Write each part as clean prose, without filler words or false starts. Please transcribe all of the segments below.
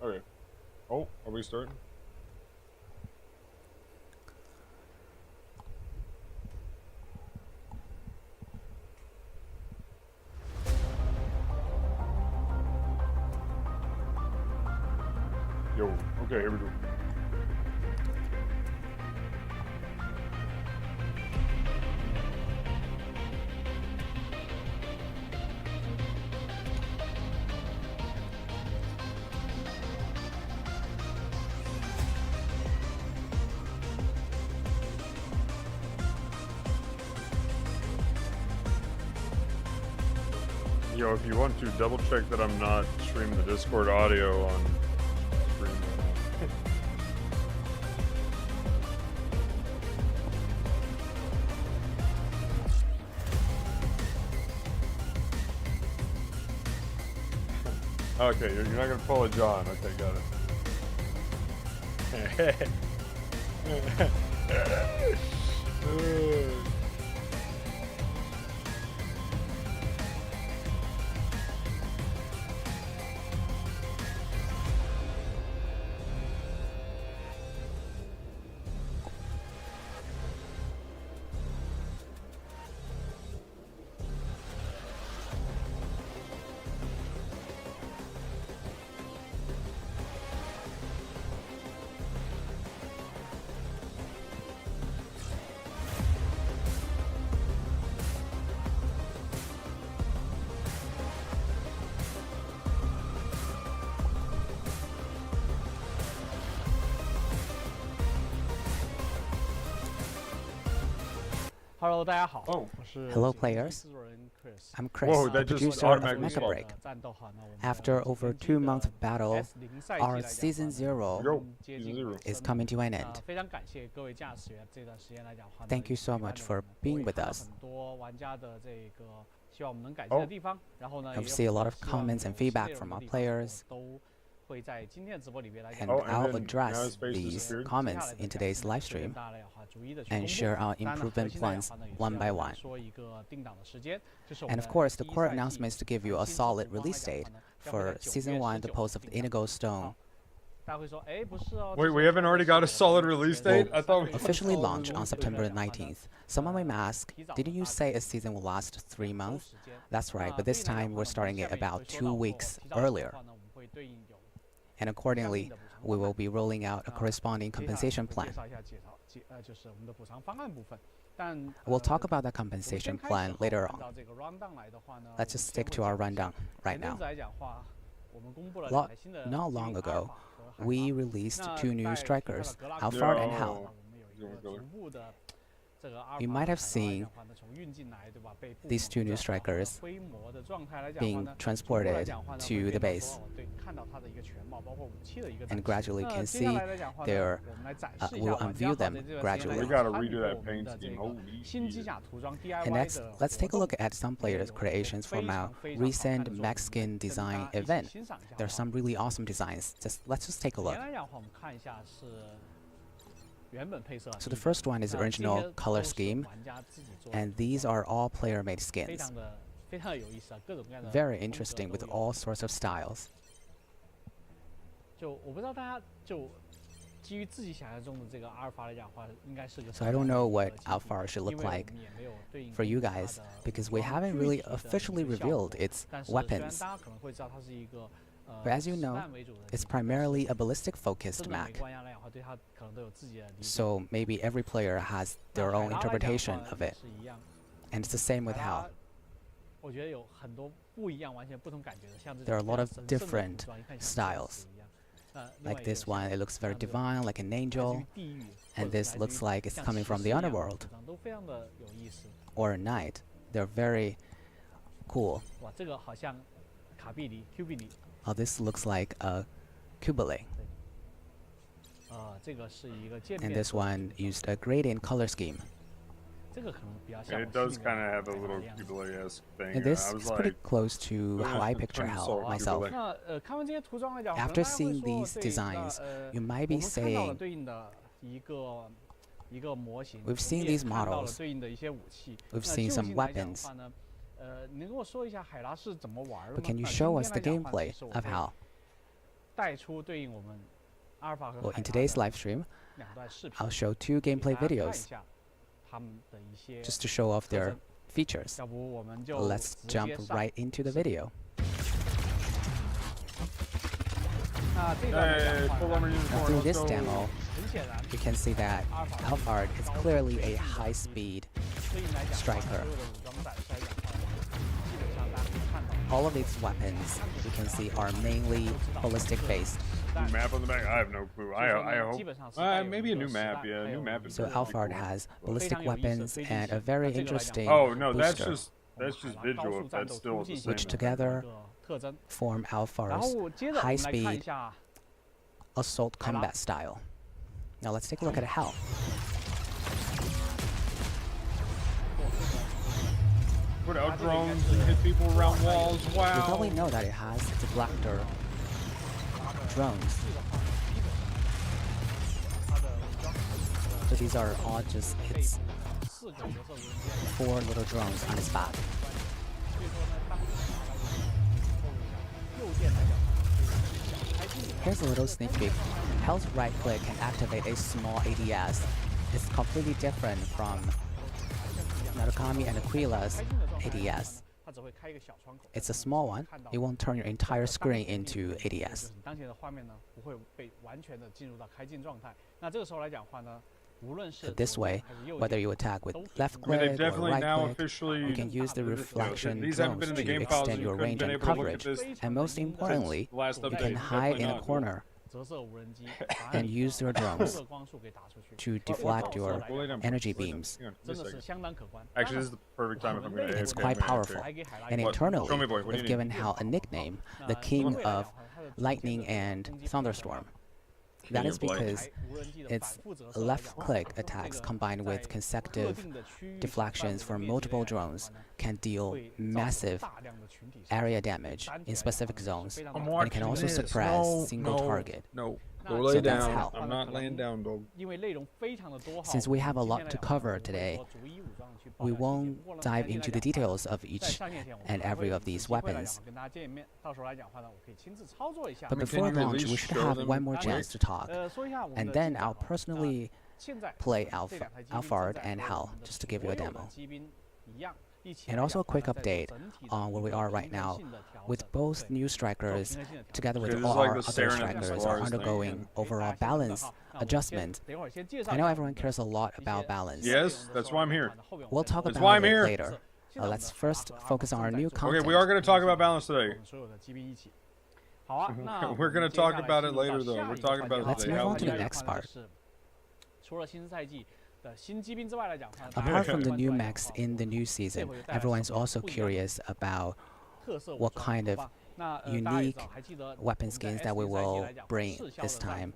Okay. Oh, are we starting? Yo, okay, here we go. Yo, if you want to double check that I'm not streaming the Discord audio on stream right now. Okay, you're not gonna follow John. Okay, got it. Hello， 大家好， Oh. 我是 Hello, players. 制作人 Chris。 I'm Chris, Whoa, the that just producer of automatically Mecha spawned. Break. 战斗好，那我们 After over 2 months of battle, S0赛季 our 来讲 Season 的话呢 Zero Yo, 接 Season 近 Zero 尾 is 声 coming to an end. 非常感谢各位驾驶员这段时间来讲的话呢 Thank you so 陪伴 much 着 for 我们 being 我也 with 看到 us. 很多玩家的这个希望我们能改进的地方，然后呢， I've 也有 seen a lot of 希望 comments and 有些 feedback 内容 from 的 our 地方我 players, 都会在今天的直播里面来讲 and 哦 I'll and then now address his face these disappeared. comments in today's live stream and share our improvement plans one by one. 说一个定档的时间，这是我 And 们 of course, the 第一 core 赛季 announcement is to give you a 新 solid 服装 release 来 date 讲的话呢将会 for 在9 Season 月 1, The 19 Pulse of the 定档。 Indigo Stone, 大家会说，哎，不是哦。 Wait, we haven't already got a solid release date? I thought we officially launched on September 19th. Someone may ask, didn't you say a season will last 3 months? That's right, but this time we're starting it about 2 weeks earlier. And accordingly, we will be rolling out a corresponding compensation plan. We'll talk about the compensation plan later on. Let's just stick to our rundown right now. Not long ago, we released 2 new strikers, Alphard and Hal. You might have seen these 2 new strikers being transported to the base. And gradually you can see we'll unveil them We gradually. gotta redo that paint scheme. Holy shit. And next, let's take a look at some players' creations from our recent Mech Skin design event. There are some really awesome designs. Let's just take a look. So the first one is the original color scheme, and these are all player-made skins. Very interesting with all sorts of styles. So I don't know what Alpha should look like for you guys, because we haven't really officially revealed its weapons. But as you know, it's primarily a ballistic-focused mech. So maybe every player has their own interpretation of it. And it's the same with Hal. There are a lot of different styles. Like this one, it looks very divine, like an angel. And this looks like it's coming from the underworld. Or a knight. They're very cool. Oh, this looks like a Kubile. And this one used a gradient color scheme. And it does kind of have a little Kubile-esque thing. And this I was is like, pretty close to how I picture Twin Hal Soul myself. Kubile. After seeing these designs, you might be saying, we've seen these models, we've seen some weapons, but can you show us the gameplay of Hal? Well, in today's live stream, I'll show 2 gameplay videos just to show off their features. Let's jump right into the video. Now, through this demo, you can see that Alphard is clearly a high-speed striker. All of its weapons, you can see, are mainly ballistic-based. New map on the back? I have no clue. I hope. Maybe a new map. Yeah, a new map. So Alphard has ballistic weapons and a very interesting Oh no, that's booster, just visual. That's still the same. which together form Alphard's high-speed assault combat style. Now let's take a look at how. Put out drones and hit people around walls. Wow. You probably know that it has deflector drones. So these are all just its 4 little drones on its back. Here's a little sneak peek. Hell's right click can activate a small ADS. It's completely different from Narukami and Aquila's ADS. It's a small one. It won't turn your entire screen into ADS. This way, whether you attack with left click or right click, you can use the reflection drones to extend your range and coverage. And most importantly, you can hide in a corner and use your drones to deflect your energy beams. Actually, this is the perfect time if I'm going to. It's quite powerful. And internally, we've given Hal a nickname, the King of Lightning and Thunderstorm. That is because its left-click attacks combined with consecutive deflections from multiple drones can deal massive area damage in specific zones, and it can also suppress single target. No. Go lay down. I'm not laying down, dog. Since we have a lot to cover today, we won't dive into the details of each and every of these weapons. But before launch, we should have one more chance to talk, and then I'll personally play Alphard and Hal just to give you a demo. And also a quick update on where we are right now. With both new strikers, together with all our other strikers, are undergoing overall balance adjustment. I know everyone cares a lot about balance. Yes, that's why I'm here. We'll talk about it later. Let's first focus on our new content. Okay, we are going to talk about balance today. We're going to talk about it later, though. We're talking about it Let's today. move on to the next part. Apart from the new mechs in the new season, everyone's also curious about what kind of unique weapon skins that we will bring this time.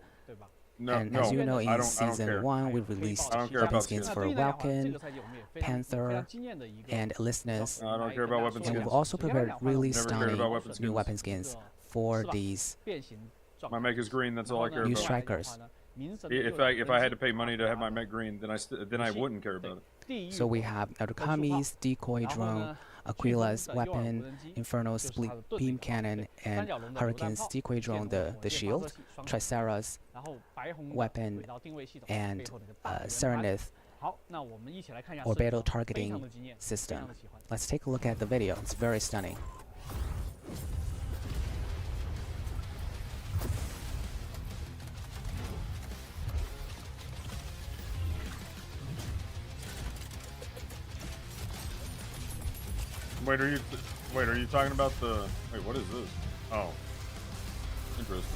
And as you know, in Season 1, we released weapon skins for Welkin, Panther, and Listeners. I don't care about weapon skins. And we've also prepared really stunning new weapon skins for these My mech is green, that's all I care new about. strikers. If I had to pay money to have my mech green, then I wouldn't care about it. So we have Narukami's decoy drone, Aquila's weapon, Inferno's split beam cannon, and Hurricane's decoy drone, the shield, Tricera's weapon, and Serenith orbital targeting system. Let's take a look at the video. It's very stunning. Wait, are you talking about the? Wait, what is this? Oh, interesting.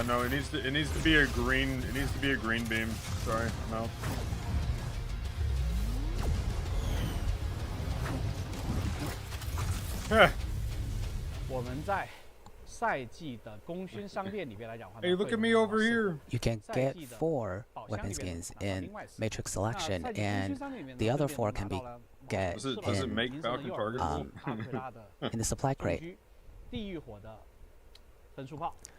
No, it needs to be a green. It needs to be a green beam. Sorry, no. Hey, look at me over here. You can get 4 weapon skins in Matrix Selection, and the other 4 can be get Does it in, make Falcon targetable? in the supply crate. 地狱火的分数炮。然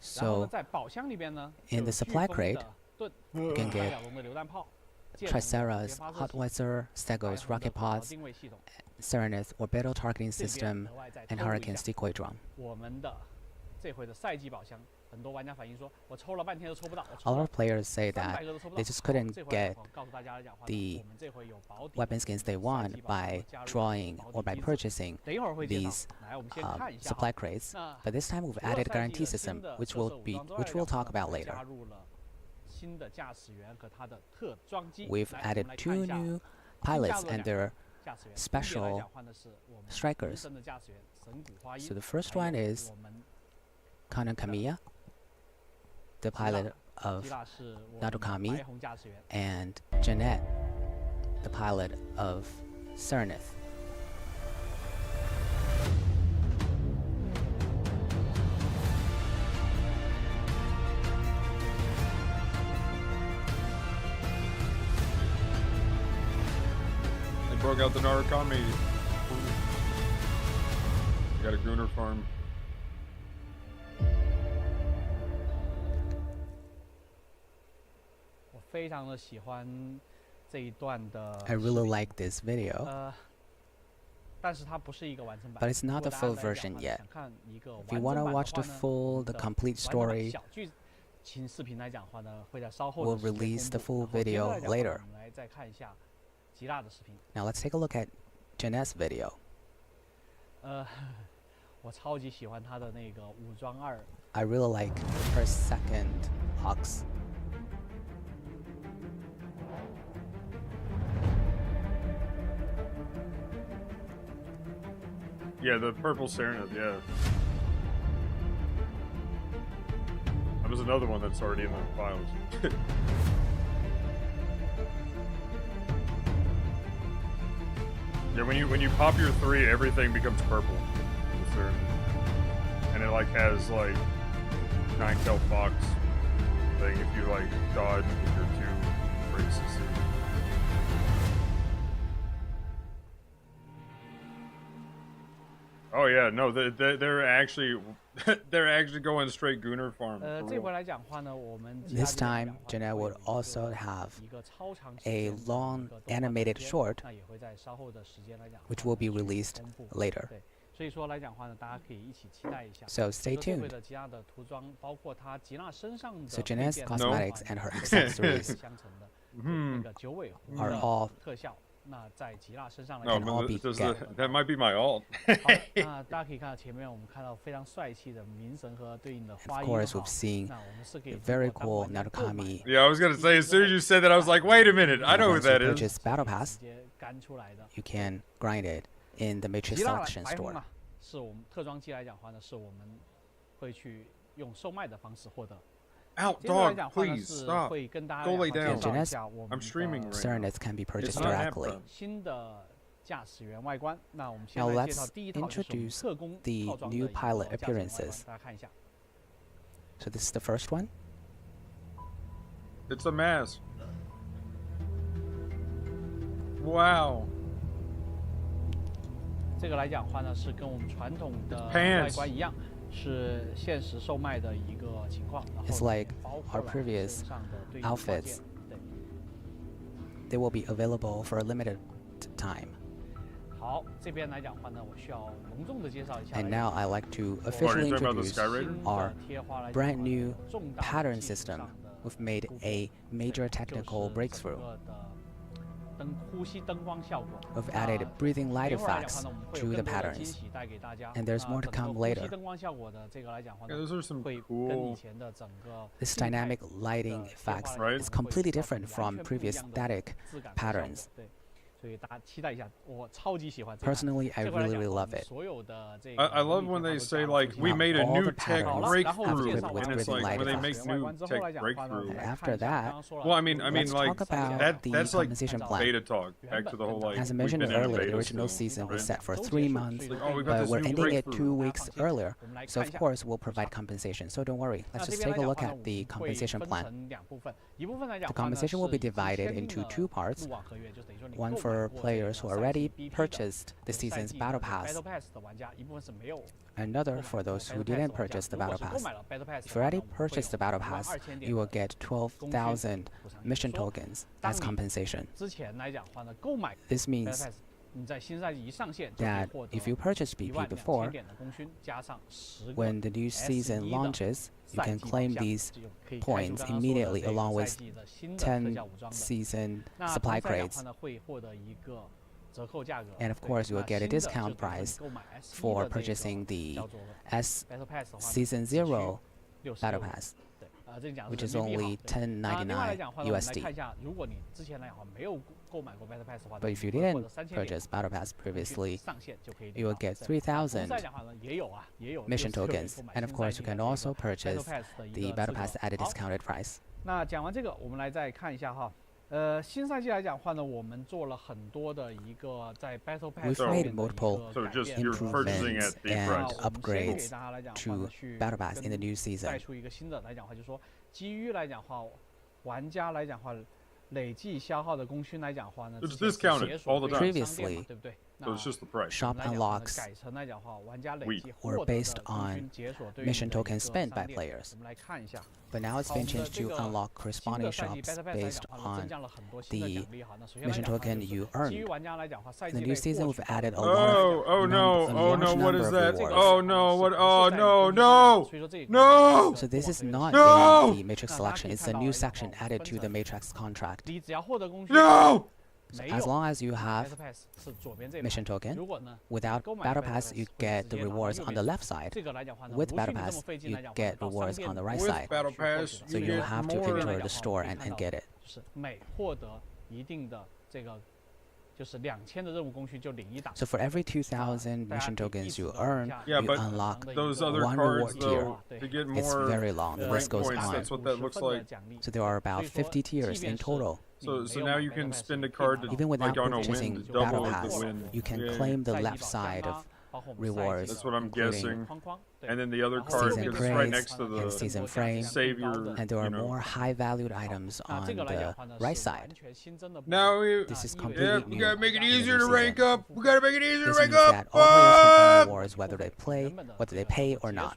So 后呢，在宝箱里边呢， in 有 the 飓 supply 风 crate, 的盾、 you can 三 get 角龙的榴弹炮、剑龙的 Triceras, 连发射器、 Hotwitzer, 白 Stegos, 红的 rocket 火炮 pods, 定位系统。 Serenith orbital targeting 这边 system, 额外再 and 透露一 Hurricane 下， decoy drum. 我们的这回的赛季宝箱，很多玩家反映说，我抽了半天都抽不到，我 A 抽 lot 了 of players say 300 that 个都抽不 they 到。 just 好 couldn't 这回来 get 讲告诉大家来讲话呢， the 我们这回有保底 weapon skins they 赛 want 季宝箱 by 加入 drawing 保 or 底 by 机制 purchasing 等一会儿会介 these 绍。来，我们先看一下 supply crates. 那 But this time we've 除了 added a 赛季 guarantee 的 system, 新的 which 射 will 手武 be 装之外 which 来 we'll 讲 talk 呢 about 还 later. 加入了新的驾驶员和他的特装机。 We've 来，我 added 们来看 two 一下 new 新加 pilots 入的 and 两 their 个驾驶员，分别来 special 讲话呢是我们 strikers. 资深的驾驶员神谷花音。 So the first 还 one 有 is 我们 Kanan Kamiya, the pilot 吉 of 拉是我们 Nadokami 白红驾驶员。 and Jeanette, the pilot of Serenith. They broke out the Narukami. You got a Gunner farm. 我非常的喜欢这一段的 I 视 really 频 like this video, 但是它不是一个完整版。 but it's not 如 the 果 full 大家来讲 version 话呢 yet. 想看一个 If you 完 want 整 to 版 watch 的 the 话呢， full, 我们 the 的 complete 完整版 story, 小剧情视频来讲话呢，会在稍后 we'll 的时间 release the 公 full 布。然后接着 video 来讲话呢 later. 我们来再看一下吉拉的视频。 Now let's take a look at Jeanette's video. 我超级喜欢他的那个武装2。 I really like her second Hawks. Yeah, the purple Serenith, yeah. That was another one that's already in the files. Yeah, when you pop your 3, everything becomes purple. The Serenith. And it like has like 9-tail fox thing if you like dodge with your 2 braces. Oh yeah, no, they're actually going straight Gunner farm. for 这 real. 回来讲话呢，我们 This time, Jeanette would also have a long animated short, 那也会在稍后的时间来讲 which will be released 公布。 later. 对，所以说来讲话呢，大家可以一起期待一下。 So stay 这回 tuned. 的吉娜的涂装，包括她吉娜身上的 So 配 Jeanette's 件 cosmetics 的 and her 话呢 accessories 相乘的，那 Hmm. 个九尾狐 are 的 all 特效。那在吉娜身上来 No, 讲 can all but be that might be my alt. 好的，那大家可以看到前面我们看到非常帅气的冥神和对应的 Of 花音 course, 哈 we've seen 那我们是可以 the very 通过当 cool 玩家购买 Narukami Yeah, I was gonna say, as soon as you said that, I was like, wait a minute, I know who Once you that is. purchase Battle Pass, 直接干出来的。 you can grind it in the Matrix 吉娜 Selection 白红 store. 啊，是我们特装机来讲的话呢，是我们会去用售卖的方式获得。 Out, 接着来 dog, 讲话呢 please 是 stop. 会跟大家 Go 来 lay 讲 down. 介绍一下我们 I'm streaming 的 right Serenith can be purchased not directly. Nappa. 新的驾驶员外观。那我们先 Now 来介绍 let's 第一套就是我们 introduce 特工 the 套装的 new 一个 pilot 驾驶员外观 appearances. 大家看一下。 So this is the first one. It's a mask. Wow. 这个来讲的话呢，是跟我们传统的 Pants 外观一样，是限时售卖的一个情况。然后 It's 里面 like 包括 our 了 previous 身上的对应的挂 outfits. 件。对， They will be available for a limited time. 好，这边来讲的话呢，我需要隆重的介绍一下。 And now I like to Oh, are officially you talking about the introduce Sky Raider? 新 our 的贴花来讲的话 brand 呢 new 重大的 pattern 技术 system. 上的 We've made 突破 a major 就 technical 是 breakthrough. 整个的呼吸灯光效果。 We've added breathing light 等一会儿来讲 effects 的话呢，我们会 to 有 the 更多的惊 patterns. 喜带给大家。 And there's more to 整个 come 呼吸 later. 灯光效果的这个来讲的话 Yeah, 呢， those are some 会跟以 cool. 前的整个 This 静态 dynamic lighting 的贴花 effects 来 Right. is 讲会 completely 造成 different 完 from 全不一 previous 样的 static 质感和效果 patterns. 对，所以大家期待一下，我超级喜欢这一台。 Personally, I 这回来 really, 讲 really 我 love 们 it. 所有的这个 I love 迷 when 你 they 都 say 加入 like 进 we 来 made a All new the tech patterns 好了，然后我们介 breakthrough, 绍 with 完 and it's breathing like light when they 驾 make 驶员外观 new 之后 tech 来讲的话呢，我 breakthrough. 们来 After 看一下 that, 刚刚说了 Well, I mean Let's like talk about the that's like compensation plan. beta talk. Back to the whole like. As I we've mentioned been in a earlier, the beta original still, season was right? set for 3 months, Like, oh, we got but this we're new ending it 2 breakthrough. weeks 我们 earlier. 来 So 看 of 一下。 course we'll provide compensation. So don't worry. 那 Let's 这 just 边来 take a 讲 look 的话呢， at 我 the 们会 compensation 分 plan. 成2部分，一部分来讲 The 的话呢 compensation will be 是已经 divided 签订 into 了 2 parts. 入网合约，就等于说你 One 购 for for players who already purchased the season's Battle Pass, another for those who didn't purchase the Battle Pass. If you already purchased the Battle Pass, you will get 12,000 mission tokens as compensation. This means that if you purchased BP before, when the new season launches, you can claim these points immediately along with 10 season supply crates. And of course, you will get a discount price for purchasing the Season 0 Battle Pass, which is only $10.99 USD. But if you didn't purchase Battle Pass previously, you will get 3,000 mission tokens. And of course, you can also purchase the Battle Pass at a discounted price. 那讲完这个，我们来再看一下哈。新赛季来讲的话呢，我们做了很多的一个在 Battle Pass We've made multiple improvements and upgrades to Battle Pass in the new season. 带出一个新的来讲话，就是说基于来讲话，玩家来讲话。累计消耗的功勋来讲话呢 It's discounted all the time. Previously, 对不对？ So it's just the price. Shop unlocks 改成来讲话，玩家累计 were based on mission tokens spent by players. 我们来看一下。 But now it's been changed to unlock corresponding shops based on the mission token you earned. In the new season, we've added a lot of what is that? rewards. Oh no, what? Oh no. So this is not in the Matrix selection, it's a new section added to the Matrix contract. No! So as long as you have mission token, without Battle Pass you get the rewards on the left side. With Battle Pass you get rewards on the right With side. Battle Pass, So you have to enter the store and get it. 每获得一定的这个就是2000的任务功勋就领一档。 So for every 2,000 mission tokens you earn, you but unlock those other one cards, reward tier. though, to get It's more very long. The list goes points, on. that's what that looks like. So there are about 50 tiers in total. So now you can spend a card to, Even without like on a purchasing win, to Battle double Pass, the win. you can Yeah. claim the left side of rewards, That's what I'm including guessing. And then the other card, season because it's right praise next to and the season frame, savior, and there are you know. more high-valued items on the right side. Now This is completely yeah, new. we gotta make it in the easier new to rank season. up. We gotta make it easier to This rank means up. that all players can earn rewards whether they play, whether they pay or not.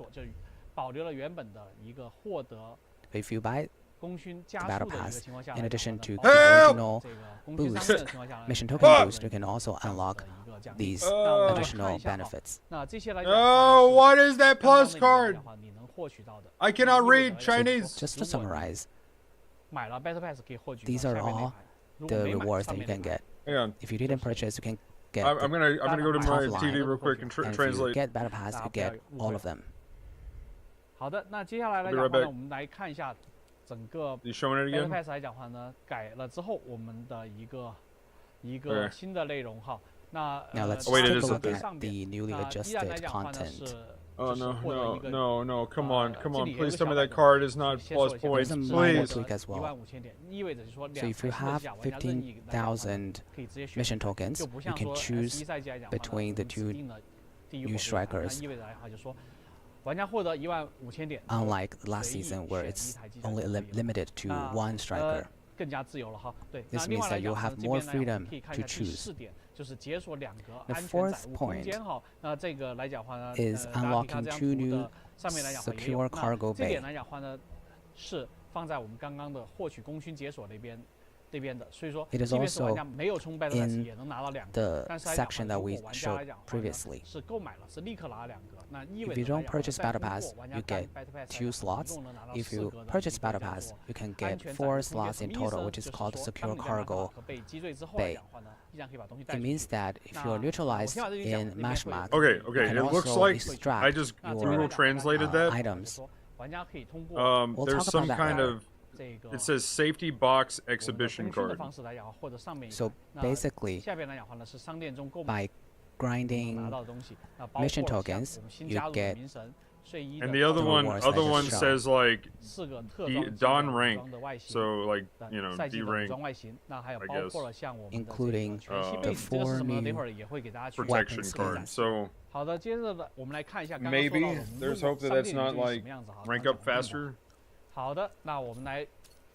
保留了原本的一个获得 If you buy 功勋 the 加 Battle 速的一个 Pass, 情况下 in addition to the Help! original 这个功勋上 boost, 升的情况下呢 mission token boost, you can also unlock 一个奖励 these 那我们来看 additional 一下哈 benefits. 那这些来讲 Oh, what is that 刚刚 plus 的 card? 讲话你能获取到的 I cannot 意味 read 着来讲 Chinese. Just to summarize, 买了 Battle Pass 可以获取 these 到 are 下面那 all 排如果 the 没买 rewards 上 that you 面那 can 排 get. Hang on. If you didn't purchase, you can get I'm gonna go to top my line. TV real quick and and if you translate. get Battle Pass, you get all of them. 好的，那接下来来 I'll be 讲 right 话呢， back. 我们来看一下整个 You showing it Battle again? Pass 来讲话呢，改了之后我们的一个 Okay. 新的内容哈。那 Now let's wait, it take a is look there. at the newly 那依然 adjusted 来讲话呢 content. 是 Oh 就是 no, 获得 no, 一个 no, no! Come on, come on! 这里有一 Please 个 小 tell me 改 that 动 card is 去 not 解锁 plus 一下 points, There's a minor please. tweak as well. 15000点，意味着就是说 So if you have 15,000 mission tokens, 就不 you 像 can 说 choose 11赛季来讲话呢 between the 我们 two 指定了地狱 new 火箭团 strikers. 那意味着来话就是说，玩家获得15000点， Unlike last 随意 season where 选 it's 一台机甲 only 就可以了 limited to 那 one striker. 更加自由了哈。对， This 那另 means 外 that 来 you'll 讲 have 呢，这 more 边来讲 freedom 可以看 to 一下第 choose. 4点，就是解锁2个 The 安全 fourth 载物空 point 间哈。那这个来讲话呢， is 大家可以看 unlocking 这张 two 图 new 的上面来讲话也有 secure cargo 那这点 bay. 来讲话呢，是放在我们刚刚的获取功勋解锁那边的，所以说， It is 即便是玩 also 家没有充 Battle Pass in 也能拿到2个。 The 但是来讲 section 话 that 如 we 果玩家 showed 来讲话呢 previously. 是购买了，是立刻拿了2个，那意味 If you 着来 don't 讲话 purchase 再 Battle 通过 Pass, 玩家 you 干 get Battle Pass 来 2 讲话 slots. 一共能拿到 If 4 you 个的 purchase 一个 Battle 叫 Pass, 做 you can 安 get 全载 4 物空间 slots 什 in 么意思 total, 呢 which is 就是 called 说 secure 当你在马 cargo 和被击坠之后来 bay. 讲话呢，依然可以把东西带 It 出 means 去。 that if you're 那 neutralized 我听完这里讲 in 那边会 Mashmak, Okay, you okay. can It looks also like extract I just 那这边来 Google 讲话呢 translated that. items. 说玩家可以通过 We'll There's talk some about that kind later. of 这个 it says safety box 我们的 exhibition 功勋的 card. 方式来讲话获得上面一 So 个。那 basically, 下边来讲话呢是商店中购买 by grinding 拿到的东西，那包括 mission 了像 tokens, 我们新 you 加入的 get 名神睡衣 And 的 the other The one, rewards I other just one showed. says like 4个特 D 装机 Don 的武 rank, 装的外形 so like 的 you know 赛季 D 的武装 rank 外形，那还有 I 包括 guess. 了像我们的这个 including 全息 the 背景，这个是 four 什么呢？等 new 会儿也会给大家去 protection weapons card. skins. So 好的，接着呢，我们来看一下刚刚说到 maybe 的我们 there's 入 hope that 商 that's 店 not 究竟什 like 么样子哈。 rank 刚 up 讲的 faster. 好的，那我们来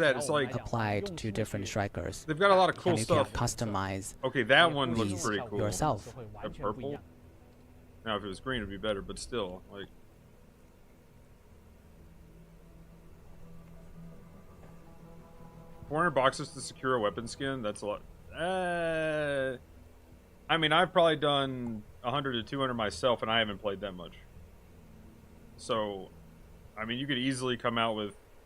that? It's like applied to different strikers. they've got a lot of cool And you stuff. can customize Okay, that one these looks pretty cool. yourself. The purple. Now, if it was green, it'd be better, but still, like. 400 boxes to secure a weapon skin. That's a lot. I mean, I've probably done 100 to 200 myself, and I haven't played that much. So, I mean, you could easily come out with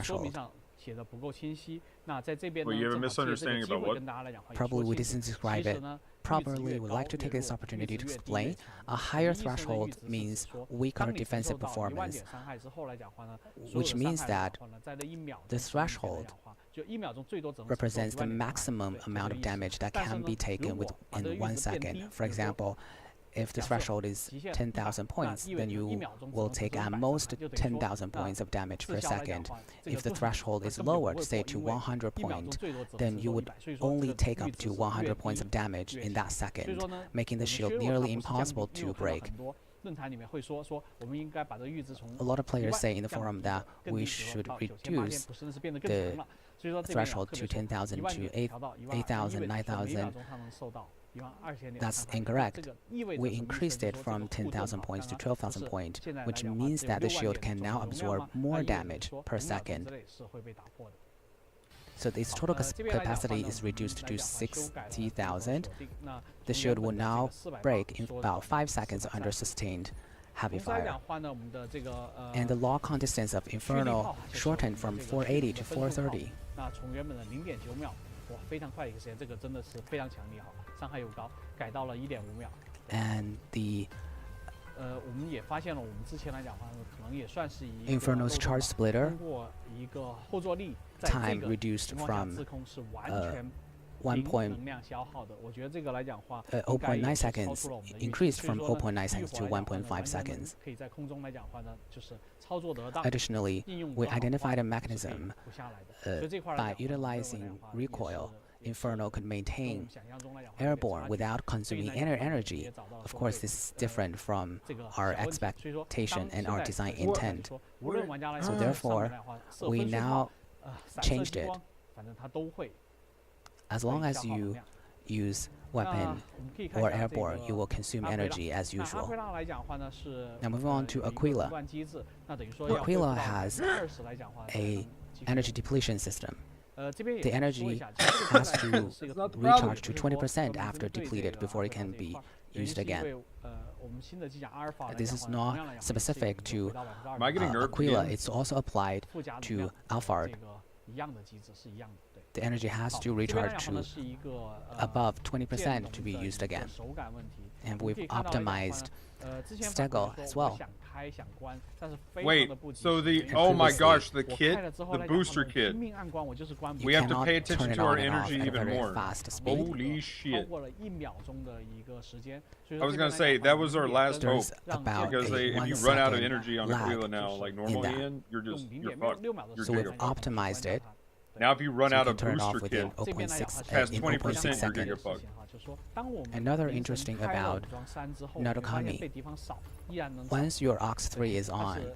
threshold. 上写的不够清晰。那在这边 Well, 呢， you have a 正好借这个 misunderstanding 机 about 会 what? 跟大家来讲话， Probably we 说清 didn't 楚。 describe 其实 it 呢，阈值 properly. 越 We'd 高 like to 越 take this 弱， opportunity 阈 to 值越低越 explain. 强。 A 什 higher 么意思呢？阈 threshold 值是指 means 说， weaker 当你承 defensive 受到1万 performance, 点伤害之后来讲话呢，所有 which 的 means 伤害来 that 讲话呢，在这1秒 the 钟来 threshold 讲话，就1秒钟最多只能承受 represents 1 the 万点伤害。 maximum 对，就这 amount 个 of 意思。 damage that 但是 can 呢， be taken 如果把这 in 个阈 1值变低， second. For 比如说 example, if the threshold is 10,000 points, then you will take at most 10,000 points of damage per second. If the threshold is lowered, say to 100 points, then you would only take up to 100 points of damage in that second, making the shield nearly impossible to break. A lot of players say in the forum that we should reduce the threshold to 10,000 to 8,000, 9,000. That's incorrect. We increased it from 10,000 points to 12,000 points, which means that the shield can now absorb more damage per second. So its total capacity is reduced to 60,000. The shield will now break in about 5 seconds under sustained heavy fire. And the lock-on distance of Inferno shortened from 480 to 430. And the Inferno's charge splitter time reduced from 0.9 seconds, increased from 0.9 seconds to 1.5 seconds. Additionally, we identified a mechanism by utilizing recoil. Inferno could maintain airborne without consuming energy. Of course, this is different from our expectation and our design intent. So therefore, we now changed it. As long as you use weapon or airborne, you will consume energy as usual. Now moving on to Aquila. Aquila has a energy depletion system. The energy has to recharge to 20% after depleted before it can be used again. This is not specific to Aquila, it's also applied to Alphard. The energy has to recharge to above 20% to be used again. And we've optimized Stego as well. Wait, so oh my gosh, the kit, the booster kit, we have to pay attention to our energy even more. Holy shit. I was gonna say, that was our last hope, because if you run out of energy on Aquila now, like normal Ian, you're fucked. So we've optimized it. Now if you run out of turn booster off kit, past 20%, you're gonna get fucked. Another interesting about Narukami, once your Ox 3 is on,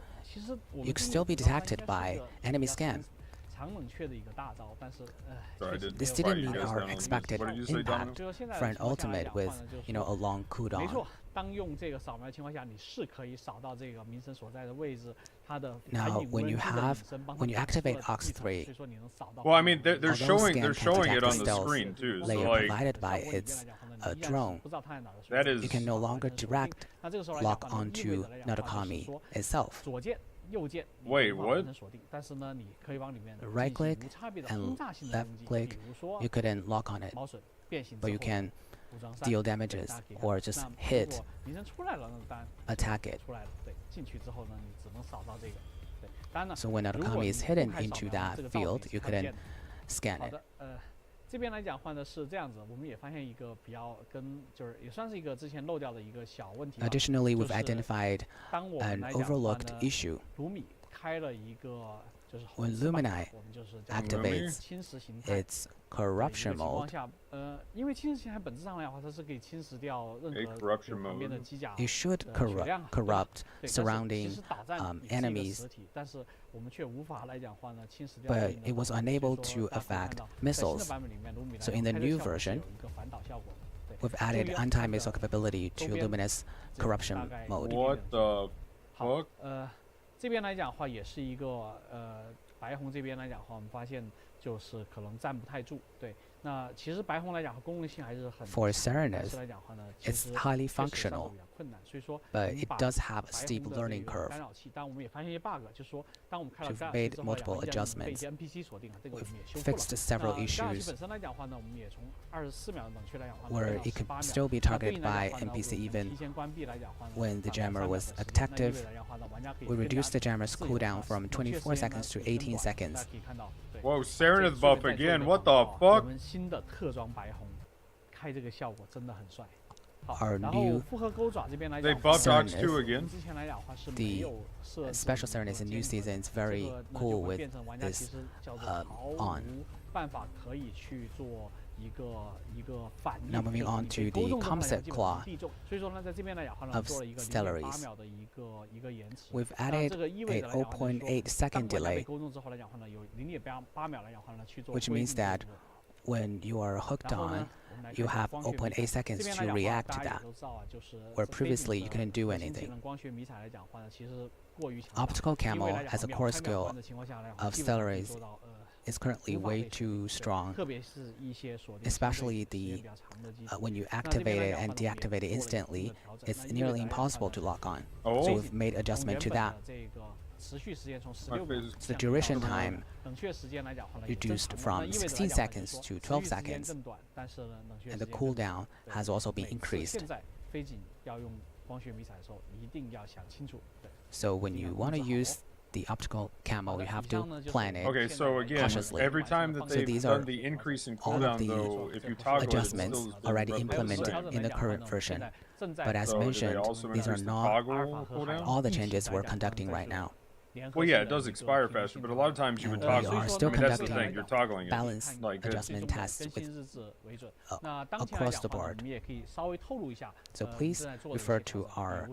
you can still be detected by enemy scan. This didn't meet our expected impact for an ultimate with, a long cooldown. Now, when you activate Ox 3, well, I mean, they're showing it on the screen too. So layer like, provided by its drone, that is, you can no longer direct lock onto Narukami itself. Wait, what? Right click and left click, you couldn't lock on it, but you can deal damages or just hit, attack it. So when Narukami is hidden into that field, you couldn't scan it. Additionally, we've identified an overlooked issue. When Lumini activates its corruption mode, it should corrupt surrounding enemies, but it was unable to affect missiles. So in the new version, we've added anti-missile capability to Luminous corruption mode. What the fuck? 这边来讲的话，也是一个白红这边来讲的话，我们发现就是可能站不太住。对，那其实白红来讲，功能性还是很。For Serenus, it's highly functional, but it does have a steep learning curve. We've made multiple adjustments. We've fixed several issues where it could still be targeted by NPC even when the jammer was active. We reduced the jammer's cooldown from 24 seconds to 18 seconds. Whoa, Serenus buff again, what the fuck? our new They buffed Dogs Serenus. 2 again. The special Serenus in new season is very cool with this on. Now moving on to the composite claw of Stellaries. We've added a 0.8 second delay, which means that when you are hooked on, you have 0.8 seconds to react to that, where previously you couldn't do anything. Optical camo has a core skill of Stellaries is currently way too strong, especially when you activate it and deactivate it instantly, it's nearly impossible to lock on. So we've made adjustment to that. The duration time reduced from 16 seconds to 12 seconds, and the cooldown has also been increased. So when you want to use the optical camo, you have to plan it Okay, so again, cautiously. every time that they've these done are the increase in all of cooldown, the though, if you toggle adjustments it, it's already still implemented the same. in the current version. But as So do they mentioned, also these are increase the not toggle cooldown? all the changes we're conducting right now. Well, yeah, it does expire faster, but a lot of times you would And we toggle are it. still I mean, that's the conducting thing, you're toggling it. balance Like this. adjustment tests across the board. So please refer to our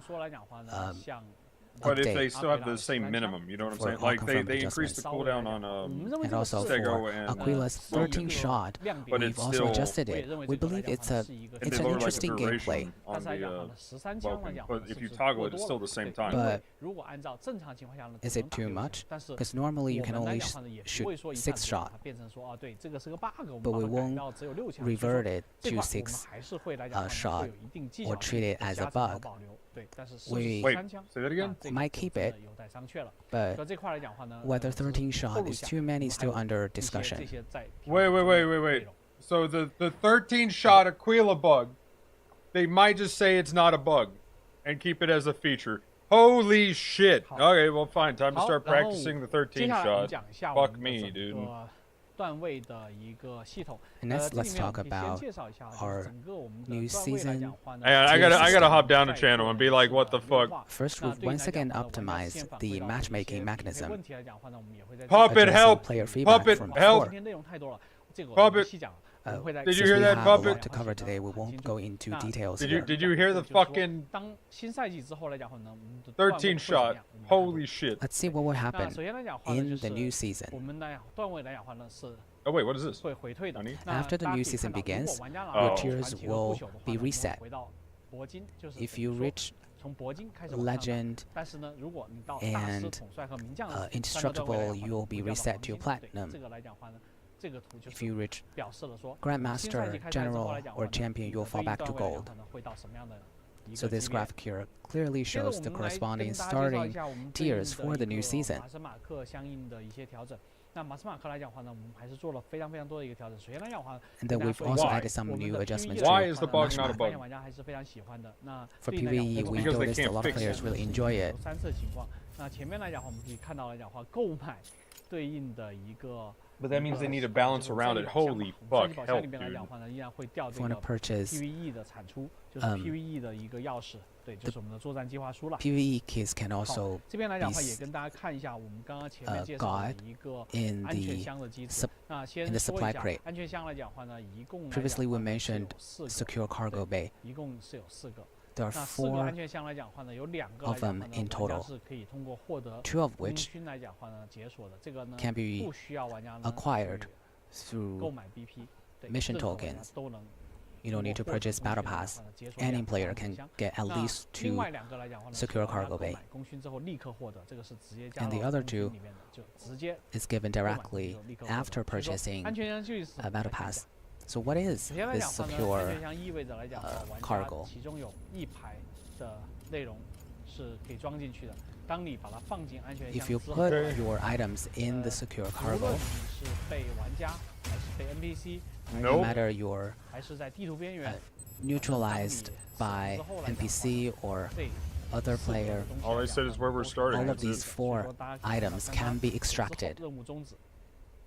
But if they update still have the same minimum, you know what I'm for saying? all Like, confirmed they increased the adjustments. cooldown on, and also Stego for and Aquila's 13 shot, But we've it's also still- adjusted it. We believe it's and an they lower, like, the interesting gameplay. duration on the, weapon. But if you toggle it, it's still the same time. But is it too much? Because normally you can only shoot 6 shots, but we won't revert it to 6 shot or treat it as a bug. We Wait, say that again? might keep it, but whether 13 shot is too many is still under discussion. Wait. So the 13 shot Aquila bug, they might just say it's not a bug and keep it as a feature. Holy shit. Okay, well fine, time to start practicing the 13 shot. Fuck me, dude. And next, let's talk about our new season. I gotta hop down the channel and be like, what the fuck? First, we've once again optimized the matchmaking mechanism. Puppet, addressing help! player feedback Puppet, from help! before. Puppet! Since Did you hear we that, have Puppet? a lot to cover today, we won't go into details here. Did you hear the fucking 13 shot? Holy shit. Let's see what will happen in the new season. Oh wait, what is this? Nani? After the new season begins, Oh. your tiers will be reset. If you reach Legend and Indestructible, you will be reset to Platinum. If you reach Grandmaster, General, or Champion, you will fall back to Gold. So this graphic here clearly shows the corresponding starting tiers for the new season. And then we've also added some new adjustments to Why is the bug not a bug? For PvE, we because they noticed a can't lot of fix players it. really enjoy it. But that means they need a balance around it. Holy fuck, help, dude. If you want to purchase PvE keys can also be got in the supply crate. Previously we mentioned secure cargo bay. There are 4 of them in total, 2 of which can be acquired through mission tokens. You don't need to purchase Battle Pass. Any player can get at least 2 secure cargo bay. And the other 2 is given directly after purchasing a Battle Pass. So what is this secure cargo? If you put your items in the secure cargo, no Nope. matter you're neutralized by NPC or other player, All I said is where we're starting. all of That's it. these 4 items can be extracted.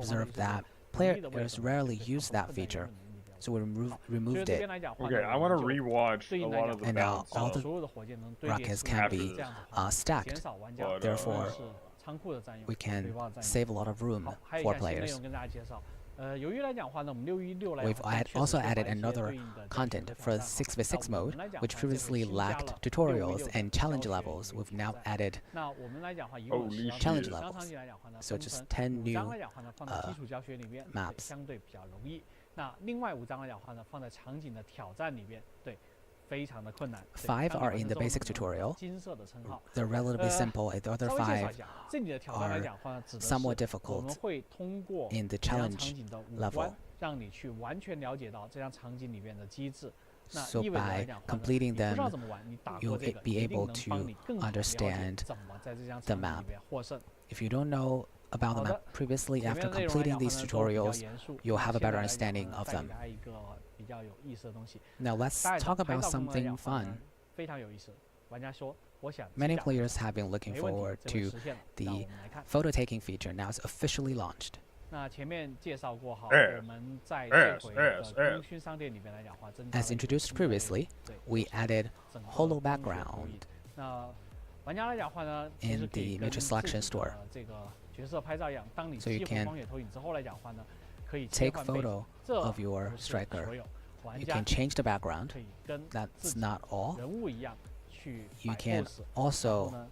observed that players rarely use that feature, so we removed it. Okay, I want to rewatch a lot of the And balance all the stuff. rockets can be stacked. Therefore, we can save a lot of room for players. We've also added another content for 6v6 mode, which previously lacked tutorials and challenge levels. We've now added challenge levels, so just 10 new maps. 5 are in the basic tutorial. They're relatively simple, and the other 5 are somewhat difficult in the challenge level. So by completing them, you'll be able to understand the map. If you don't know about the map previously, after completing these tutorials, you'll have a better understanding of them. Now let's talk about something fun. Many players have been looking forward to the photo taking feature. Now it's officially launched. As introduced previously, we added holo background in the Mecha selection store. So you can take photo of your striker. You can change the background. That's not all. You can also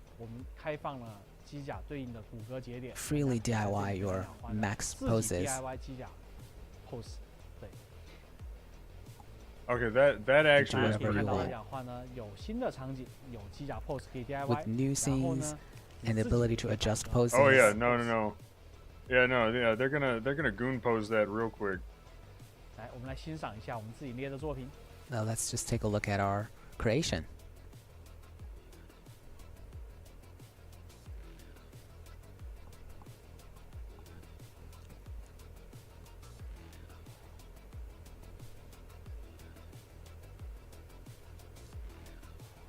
freely DIY your max poses. Okay, that actually is pretty cool. With new scenes and the ability to adjust poses. Oh yeah, no. Yeah, no, yeah, they're gonna goon pose that real quick. Now let's just take a look at our creation.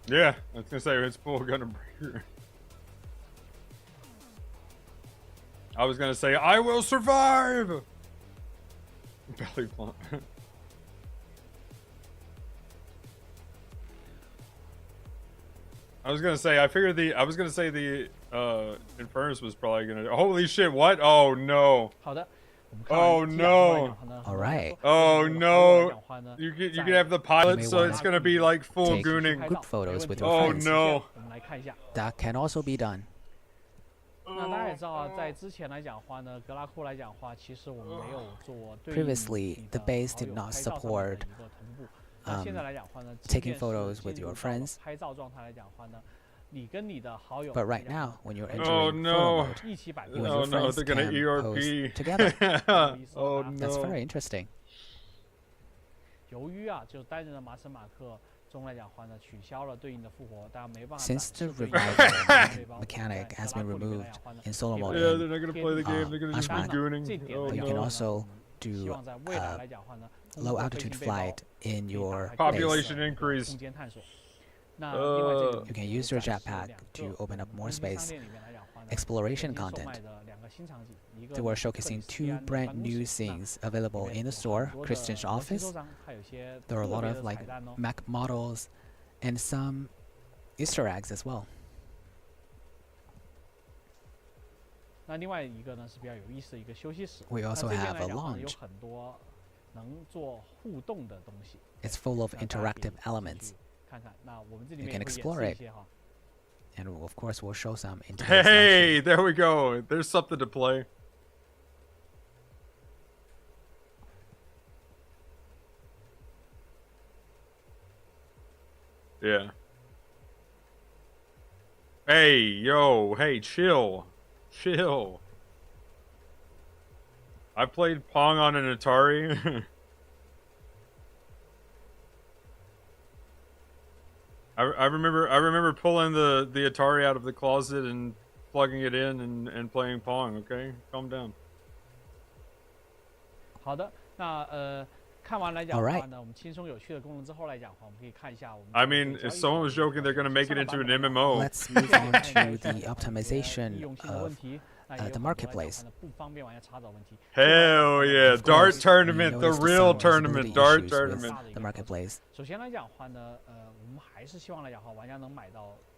Yeah, I was gonna say it's full gunner breaker. I was gonna say I will survive. Belly plant. I was gonna say I was gonna say the Infernus was probably gonna. Holy shit! What? Oh no! Oh no! All right. Oh no! You can have the pilot, so it's gonna be like full Take gooning. group photos with your Oh friends. no! That can also be done. Previously, the base did not support taking photos with your friends. But right now, when you're entering photo mode, you and your friends they're gonna can ERP pose together. Oh no! That's very interesting. Since the revival mechanic has been removed in solo mode, Yeah, they're not gonna play the game. They're gonna just be Ashman, gooning. Oh you can no! also do low altitude flight in your Population base. increase. You can use your jetpack to open up more space. Exploration content. They were showcasing 2 brand new scenes available in the store. Christian's office. There are a lot of like Mac models and some Easter eggs as well. We also have a lounge. It's full of interactive elements. You can explore it. And of course, we'll show some in today's Hey, there we go. There's something to play. Yeah. Hey, yo, hey, chill. Chill. I played Pong on an Atari. I remember pulling the Atari out of the closet and plugging it in and playing Pong, okay? Calm down. Alright. I mean, if someone was joking, they're gonna make it into an MMO. Let's move on to the optimization of the marketplace. Hell yeah, Of Dart course, tournament, we the noticed real some tournament, usability Dart issues with tournament. the marketplace.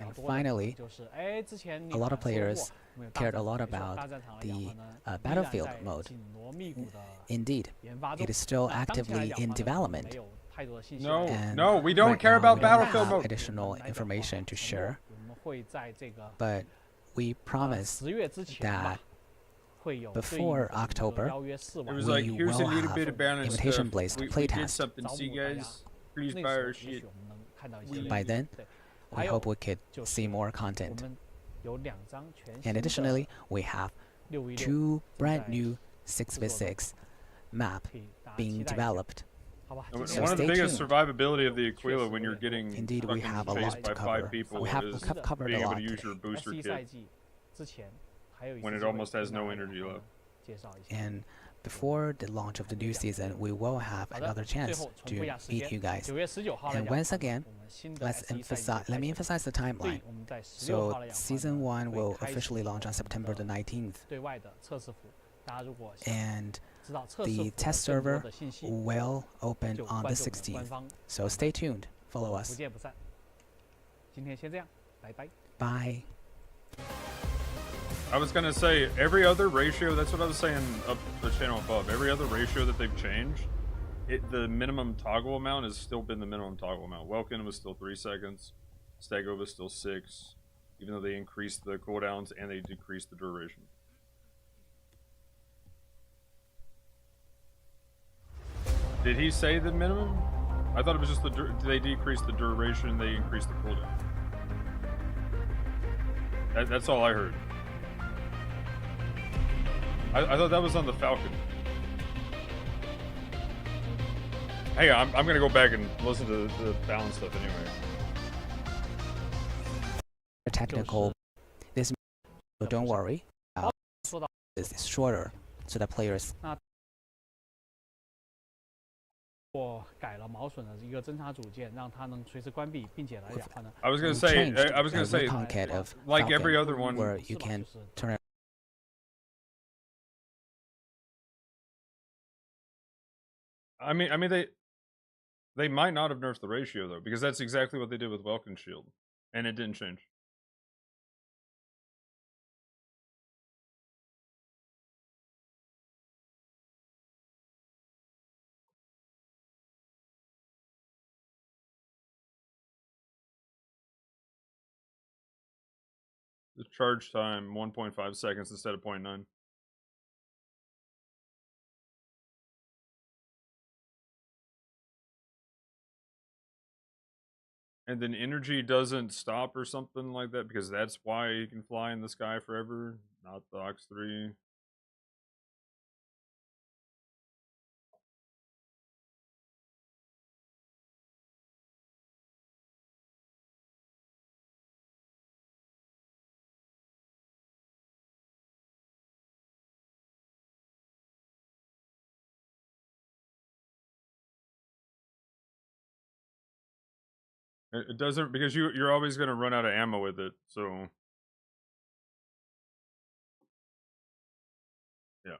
And finally, a lot of players cared a lot about the battlefield mode. Indeed, it is still actively in development. No, we don't care about battlefield mode. Additional information to share, but we promise that before October, It was like, we here's a will little have bit of balance invitation stuff. based We did playtest. something, see guys? Please buy our shit. By then, we hope we could see more content. And additionally, we have 2 brand new 6v6 map being developed. So one of the stay biggest tuned. survivability of the Aquila when you're getting Indeed, we have a chased lot by to 5 cover. people We have is covered being a able lot to use today. your booster kit when it almost has no energy left. And before the launch of the new season, we will have another chance to meet you guys. And once again, let me emphasize the timeline. So Season 1 will officially launch on September the 19th. And the test server will open on the 16th. So stay tuned. Follow us. Bye. I was gonna say, every other ratio, that's what I was saying up the channel above, every other ratio that they've changed, the minimum toggle amount has still been the minimum toggle amount. Welkin was still 3 seconds, Stego was still 6, even though they increased the cooldowns and they decreased the duration. Did he say the minimum? I thought it was just they decreased the duration, they increased the cooldown. That's all I heard. I thought that was on the Falcon. Hey, I'm gonna go back and listen to the balance stuff anyway. Technical. This, so don't worry. This is shorter, so that players. I was gonna say, like every other one, where you can turn. I mean, they might not have nerfed the ratio though, because that's exactly what they did with Welkin Shield, and it didn't change. The charge time 1.5 seconds instead of 0.9. And then energy doesn't stop or something like that, because that's why you can fly in the sky forever, not the Ox 3. It doesn't, because you're always going to run out of ammo with it, so yeah.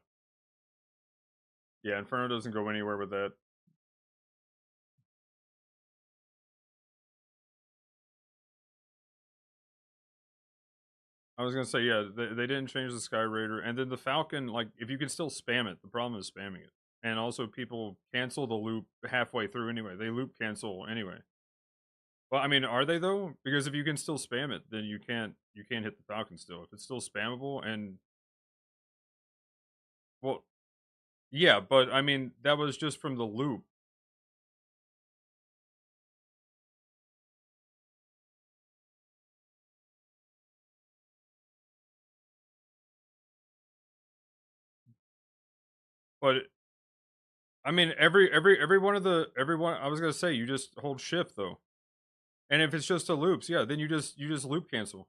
Yeah, Inferno doesn't go anywhere with that. I was going to say, yeah, they didn't change the Sky Raider, and then the Falcon, like, if you can still spam it, the problem is spamming it. And also people cancel the loop halfway through anyway. They loop cancel anyway. Well, I mean, are they though? Because if you can still spam it, then you can't hit the Falcon still. If it's still spammable and well, yeah, but I mean that was just from the loop. But I mean every one of the everyone I was gonna say you just hold shift though. And if it's just a loops, yeah, then you just loop cancel.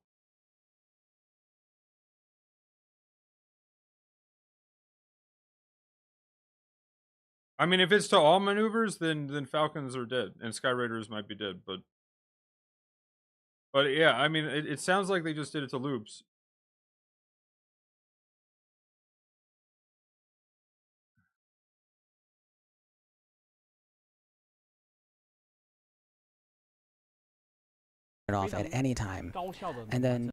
I mean, if it's to all maneuvers, then Falcons are dead, and Sky Raiders might be dead. But yeah, I mean, it sounds like they just did it to loops. Turn off at any time, and then.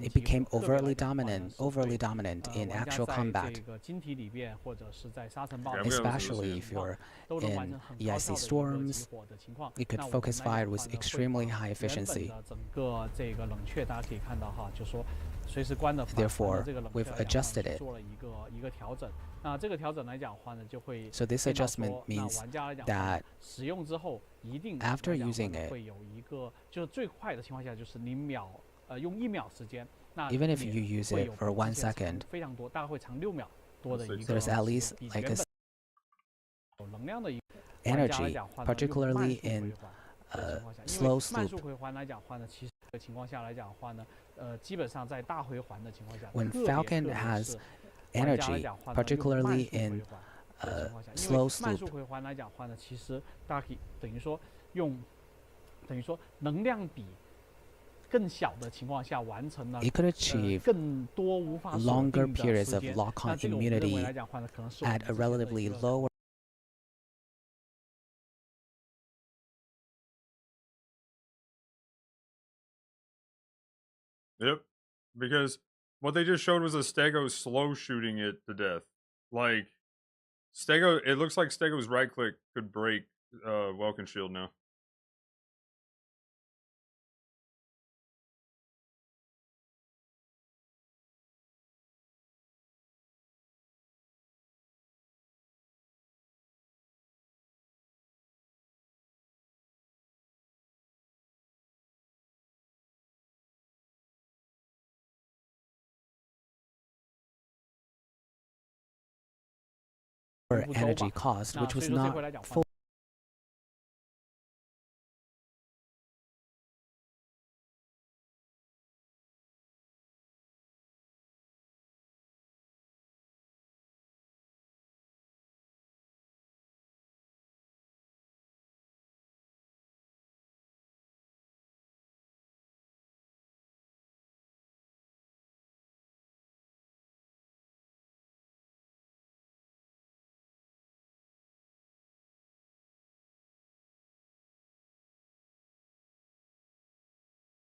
it became overly dominant in actual combat. Especially if you're in EIC storms, you could focus fire with extremely high efficiency. Therefore, we've adjusted it. So this adjustment means that after using it, even if you use it for 1 second, there's at least like a energy, particularly in slow sloop. When Falcon has energy, particularly in slow sloop, it could achieve longer periods of lock-on immunity at a relatively lower. Yep, because what they just showed was a Stego slow shooting it to death. Like, Stego, it looks like Stego's right click could break Welkin Shield now. Energy cost, which was not full.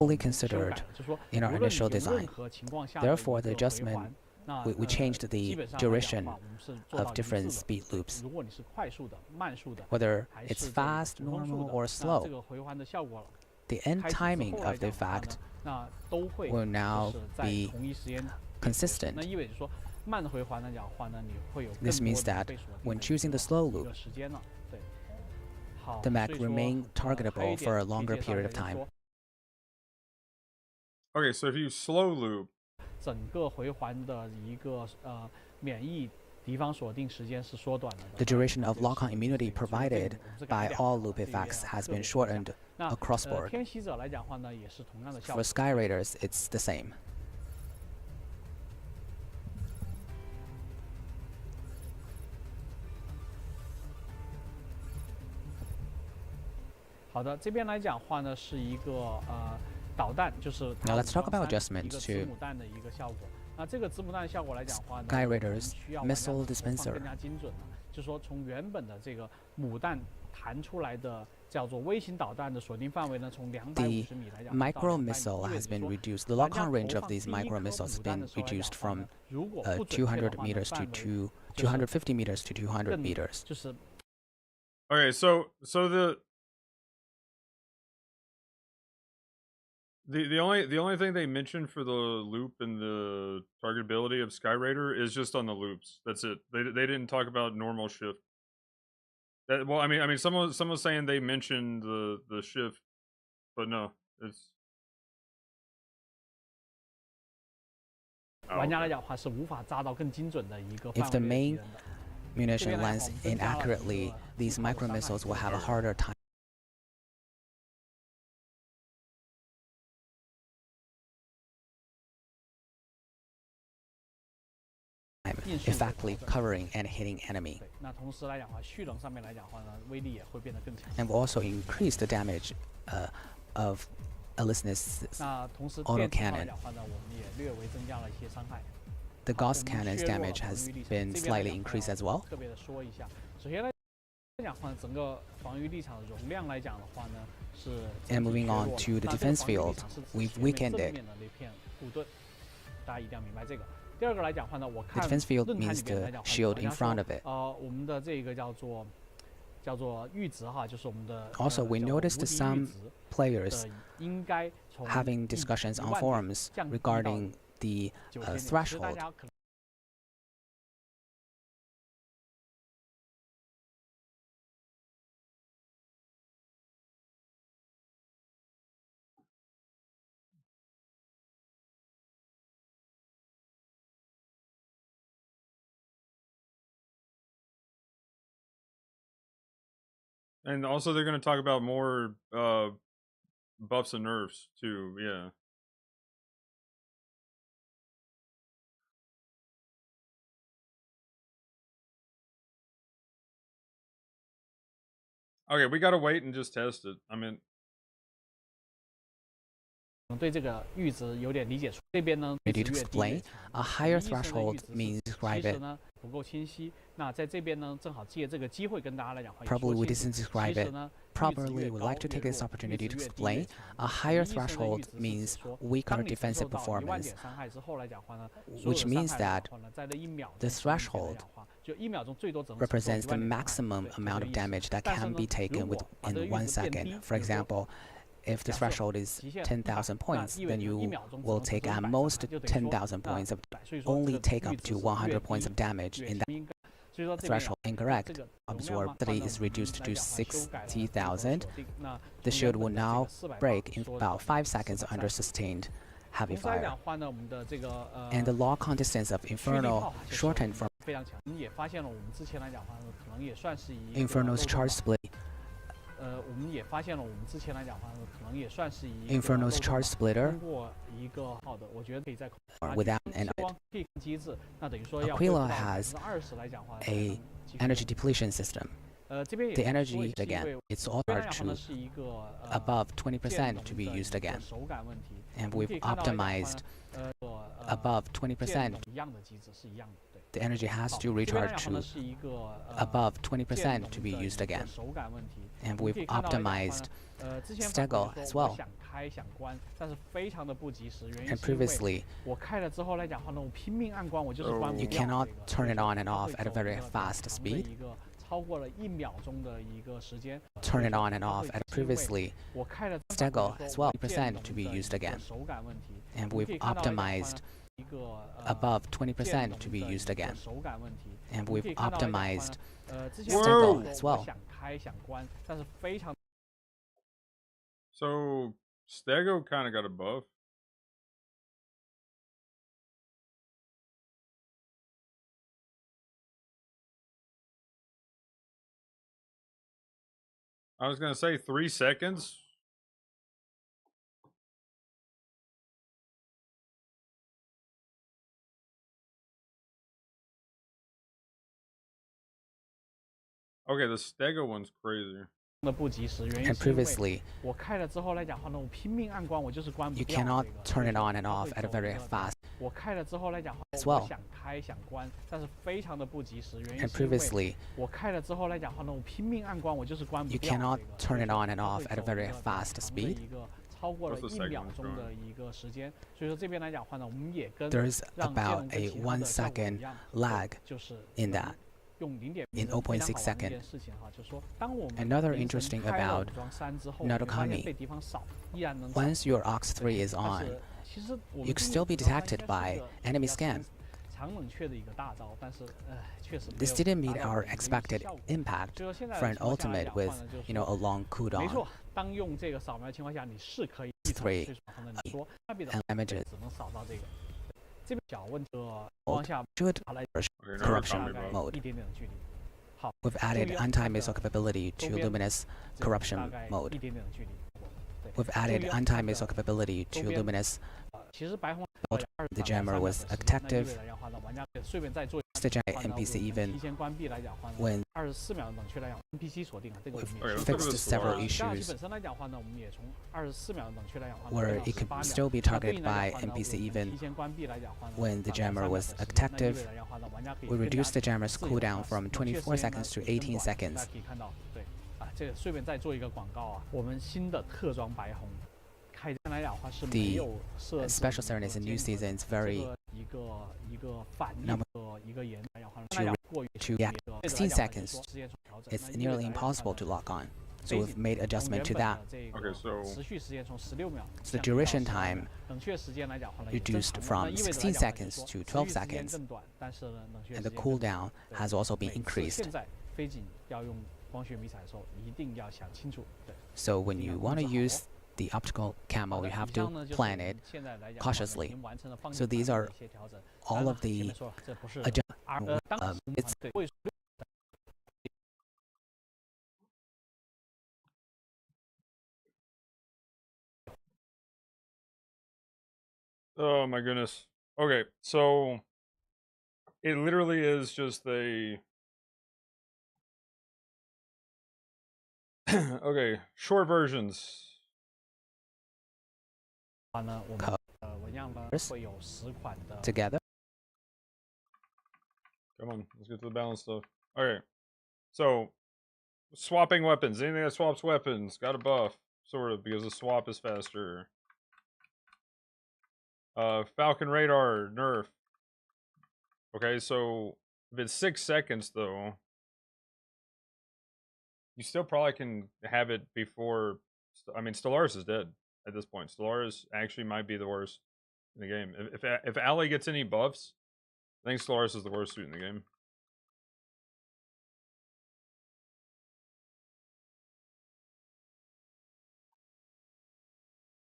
Fully considered in our initial design. Therefore, the adjustment, we changed the duration of different speed loops. Whether it's fast, normal, or slow, the end timing of the effect will now be consistent. This means that when choosing the slow loop, the mech remain targetable for a longer period of time. Okay, so if you slow loop, the duration of lock-on immunity provided by all loop effects has been shortened across board. For Sky Raiders, it's the same. Now let's talk about adjustments to Sky Raiders missile dispenser. The micro missile has been reduced. The lock-on range of these micro missiles has been reduced from 200 meters to 250 meters to 200 meters. Okay, so the only thing they mentioned for the loop and the targetability of Sky Raider is just on the loops. That's it. They didn't talk about normal shift. Well, I mean, someone was saying they mentioned the shift, but no, it's. Oh, okay. If the main munition lands inaccurately, these micro missiles will have a harder time effectively covering and hitting enemy. And will also increase the damage of Ellison's autocannon. The Gauss cannon's damage has been slightly increased as well. And moving on to the defense field, we've weakened it. 大家一定要明白这个。第二个来讲话呢，我 The 看 defense field 论坛 means 里面来 the 讲， shield 好 in 像 front 说 of it. 我们的这个叫做阈值哈，就是我们的 Also, we 叫 noticed 无敌阈 some 值 players 应该从 having discussions on 10000 forums 降低到 regarding the 9000点。其实大 threshold. 家可能 And also, they're going to talk about more buffs and nerfs too. Yeah. Okay, we gotta wait and just test it. I mean, 对这个阈值有点理解出，这边呢 Ready 阈 to 值越低 explain? 越强。 A higher 医生的阈 threshold 值是 means 其 describe 实 it. 呢不够清晰。那在这边呢，正好借这个机会跟大家来讲话，也 Probably 说 we 清 didn't 楚。 describe 其实 it 呢，阈值 properly. 越 We'd 高 like to 越 take this 弱， opportunity 阈 to 值越低越 explain. 强。 A higher 医生的阈 threshold 值是指 means 说， weaker 当你承受 defensive 到10000 performance, 点伤害之后来讲话呢，所有 which 的伤 means 害来 that 讲话呢，在这1秒 the 钟之内来 threshold 讲话，就1秒钟最多只能承受 represents the 10000点伤害。 maximum 对，这 amount 个 of 意思。 damage that 但是 can 呢， be taken 如果把这个 within 阈 1值变低， second. 比 For 如说 example, if the 假设 threshold is 极限 10,000 那 points, 意味 then 着 you 1秒钟只 will 能 take 承受 at 100 most 伤害，就等于说 10,000 points of 所以说 only 这个 take 阈 up 值 to 是越 100 points 低 of damage 越 in that 应该。所以说这边 threshold. 这 Incorrect. 个容量嘛， Absorptivity is 放到 reduced 来 to 讲话修改了这个 60,000. 锁定。那 The 从 shield 原 will 本的 now 这个400 break in 说 about 5 seconds 430 under sustained heavy 同时来 fire. 讲话呢，我们的这个 And the lock on distance of 蓄力 Inferno 炮就是 shortened from 非常强。我们也发现了，我们之前来讲话呢，可能也算是一个 Inferno's 漏洞 charge 吧。 split. 我们也发现了，我们之前来讲话呢，可能也算是一个 Inferno's 漏洞 charge 吧。 splitter 通过一个好的，我觉得可以再 without an 希望可以看机制，那等于说要 Aquila 恢复到 has 20%来讲话， a energy depletion system. 这边也 The 说 energy 是因 again, 为 it's all 这边 charged 来讲呢 to 是一个 above 电 20% 容 to be 的 used 一个 again. 手感问题。 And 我们 we've 可以看到来讲话呢 optimized 电 above 20%. 容一样的机制是一样的，对。 The energy has 好， to 这边来 recharge 讲话呢 to 是一个 above 电 20% 容 to be 的 used 一个 again. 手感问题。 And 我们 we've 可以看到来讲话呢 optimized 之前 Stagger 反 as 复说 well. 我想开想关，但是非常的不及时，原因 And 是因为 previously, 我开了之后来讲话呢，我拼命按关，我就是关不 you 掉 cannot 这个， turn it on and 它 off 会 at a 走 very 一个 fast 长的 speed. 一个超过了1秒钟的一个时间。 Turn it on and 它 off 会 at 因为 previously 我开了 Stagger as well, 电 percent 容 to be 的 used 一个 again. 手感问题。 And 我们可 we've 以看到来讲话呢 optimized 一个 above 电 20% 容 to be 的一 used 个 again. 手感问题。 And 我们可 we've 以看到来讲话呢 optimized 之前 Stagger 我 as well. 想开想关，但是非常 so Stego kind of got a buff. I was gonna say 3 seconds. Okay, the Stego one's crazy. 的不及时，原因 And 是因为 previously, 我开了之后来讲话呢，我拼命按关，我就是关不 you 掉 cannot 这个 turn it on and 它 off 会 at a 走一 very 个 fast. 我开了之后来讲话， as 我 well. 想开想关，但是非常的不及时，原因 And 是因为 previously, 我开了之后来讲话呢，我拼命按关，我就是关不 you 掉 cannot 这个 turn it on and 它 off 会 at a 走一 very 个 fast 长的 speed. 一个超过了 What's the 1秒 second 钟 one 的一个时间，所以说这边来讲话呢，我们也跟 There's 让电容 about 跟 a 其他 1的效果一 second 样， lag 就是in that. 用0.1 in 0.6非常好玩的一 second. 件事情哈，就是说，当我们 Another 凌晨 interesting 开了 about 武装3之后，你会发现 Narukami, 被敌方扫依然能扫。 once your Ox 3 is 但 on, 是其实我们 you could 今 still 年 be 武装3 detected 应该是 by 一个 enemy 比较 scan. 长冷却的一个大招，但是确实没 This 有 didn't 达 meet 到 our 我们的预期 expected 效果。 impact 所以说现在 for 的 an 情况下来 ultimate 讲话 with, 呢，就是 you know, a 说 long 没 cooldown 错，当用这个扫描的情况下，你是可以一扫3对手的。你说那边的 and damages 只能扫到这个，这边小问题的情况下， should 拿来 Okay, corruption Narukami 大概 buff. mode. 一点点的距离。 We've added anti-missile capability to 周边 Luminous 这个 corruption 大概 mode. 一点点的距离。对， We've added anti-missile capability to 周边 Luminous 其实白红 the jammer was 那意 active. 味着来讲话呢，玩家顺便再做 The giant 话呢 NPC 我们 even 提前关闭来讲话呢 when ，24秒冷却来讲 NPC 锁定了这个我们也 Okay, 是 let's look at fixed the several score. 第二期 issues 本身来讲话呢，我们也从24秒冷却来讲话呢， where 到 it could 18秒。 still be 那对 targeted 应来 by 讲话呢， NPC 我们 even 提前关闭来讲话呢， when the 达到 jammer 3秒 was 的时间，那意 active. 味着来讲话呢，玩家可以 We 更加 reduced the jammer's 自由地 cooldown 打 from 那确实 24 呢 seconds to 也更短 18 seconds. 大家可以看到，对，这个顺便再做一个广告啊，我们新的特装白红，开战来讲话是没 The 有设置 special series in new 间隔 season is very 这个 number to 16 seconds, it's nearly impossible to lock on. So we've made adjustment to that. Okay, so the duration time reduced from 16 seconds to 12 seconds, and the cooldown has also been increased. So when you want to use the optical camo, you have to plan it cautiously. So these are all of the adjustments. Oh my goodness. Okay, so it literally is just a okay, short versions. Together. Come on, let's get to the balance stuff. Okay, so swapping weapons. Anything that swaps weapons got a buff, sort of, because the swap is faster. Falcon radar nerf. Okay, so if it's 6 seconds though, you still probably can have it before. I mean, Stellaris is dead at this point. Stellaris actually might be the worst in the game. If Ally gets any buffs, I think Stellaris is the worst suit in the game.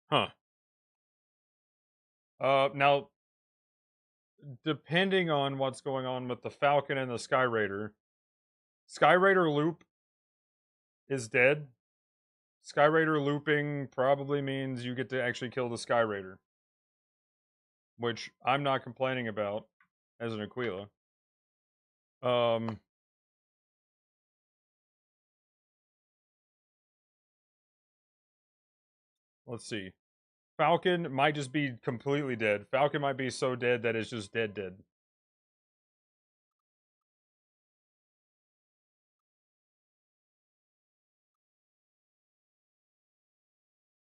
Huh. Now, depending on what's going on with the Falcon and the Sky Raider loop is dead. Sky Raider looping probably means you get to actually kill the Sky Raider, which I'm not complaining about as an Aquila. Let's see. Falcon might just be completely dead. Falcon might be so dead that it's just dead.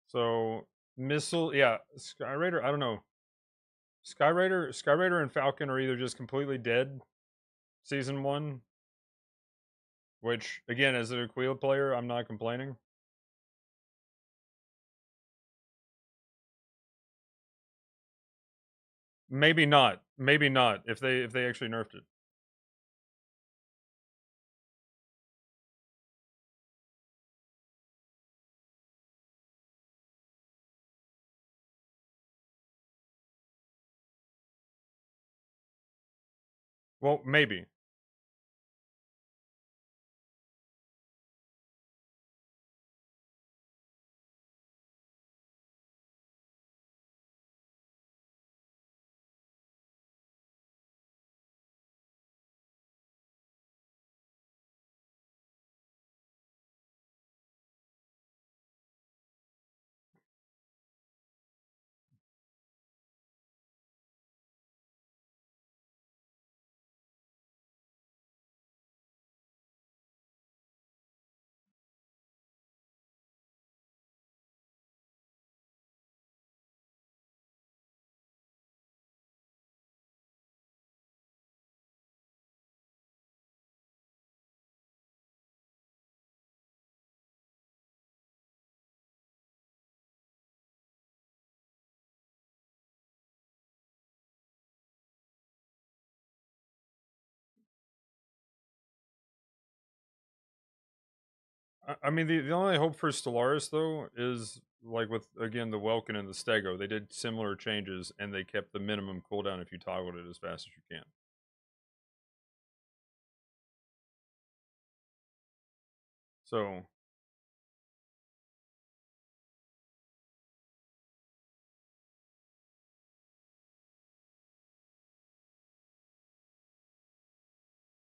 So missile, yeah, Sky Raider. I don't know. Sky Raider, and Falcon are either just completely dead, season 1. Which again, as an Aquila player, I'm not complaining. Maybe not. Maybe not if they actually nerfed it. Well, maybe. I mean, the only hope for Stellaris, though, is, like, with, again, the Welkin and the Stego. They did similar changes, and they kept the minimum cooldown if you toggled it as fast as you can. So...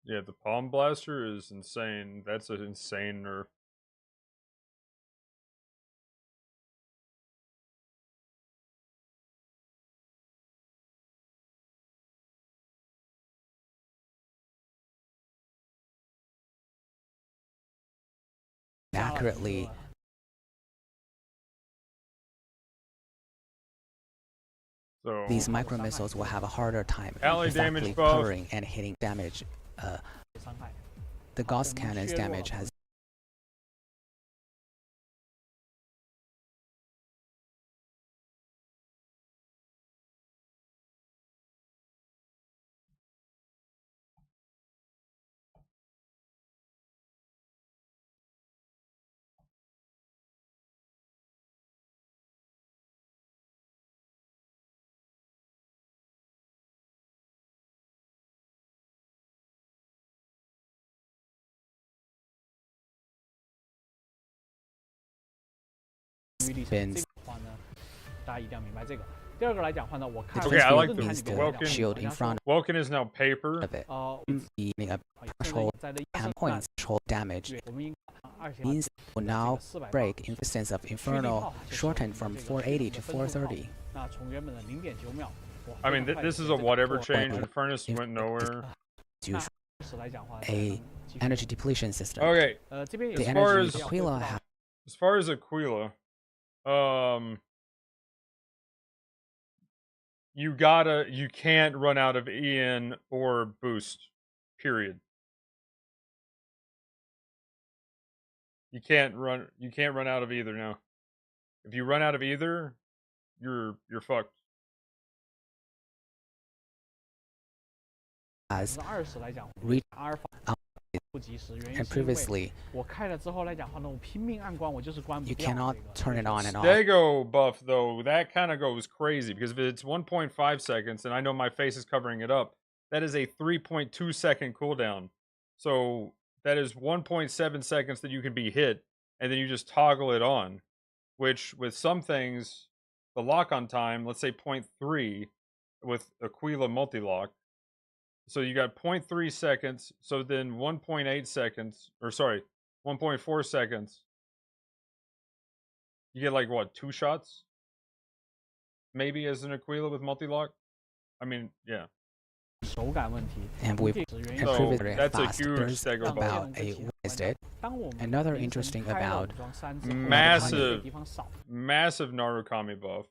yeah, the Palm Blaster is insane. That's an insane nerf. Accurately. So So these micro missiles will have a harder time ally effectively damage buff. covering and hitting damage. The Gauss cannon's damage has been Okay, I like the Welkin. shield in front Welkin is now paper. of it. Being a threshold points threshold damage means it will now break in distance of Inferno shortened from 480 to 430. I mean, this is a whatever change. Furnace went nowhere. A energy depletion system. Okay, The energy Aquila has as far as Aquila, you can't run out of EN or boost, period. You can't run out of either now. If you run out of either, you're fucked. has reached and previously you cannot turn it on and off. Stego buff though, that kind of goes crazy because if it's 1.5 seconds and I know my face is covering it up, that is a 3.2 second cooldown. So that is 1.7 seconds that you can be hit and then you just toggle it on, which with some things, the lock on time, let's say 0.3 with Aquila multi-lock. So you got 0.3 seconds, so then 1.8 seconds, or sorry, 1.4 seconds. You get like what, 2 shots? Maybe as an Aquila with multi-lock? I mean, yeah. And we've previously that's a fast. huge There's Stego buff. about a wasted. Another interesting about Massive Narukami buff.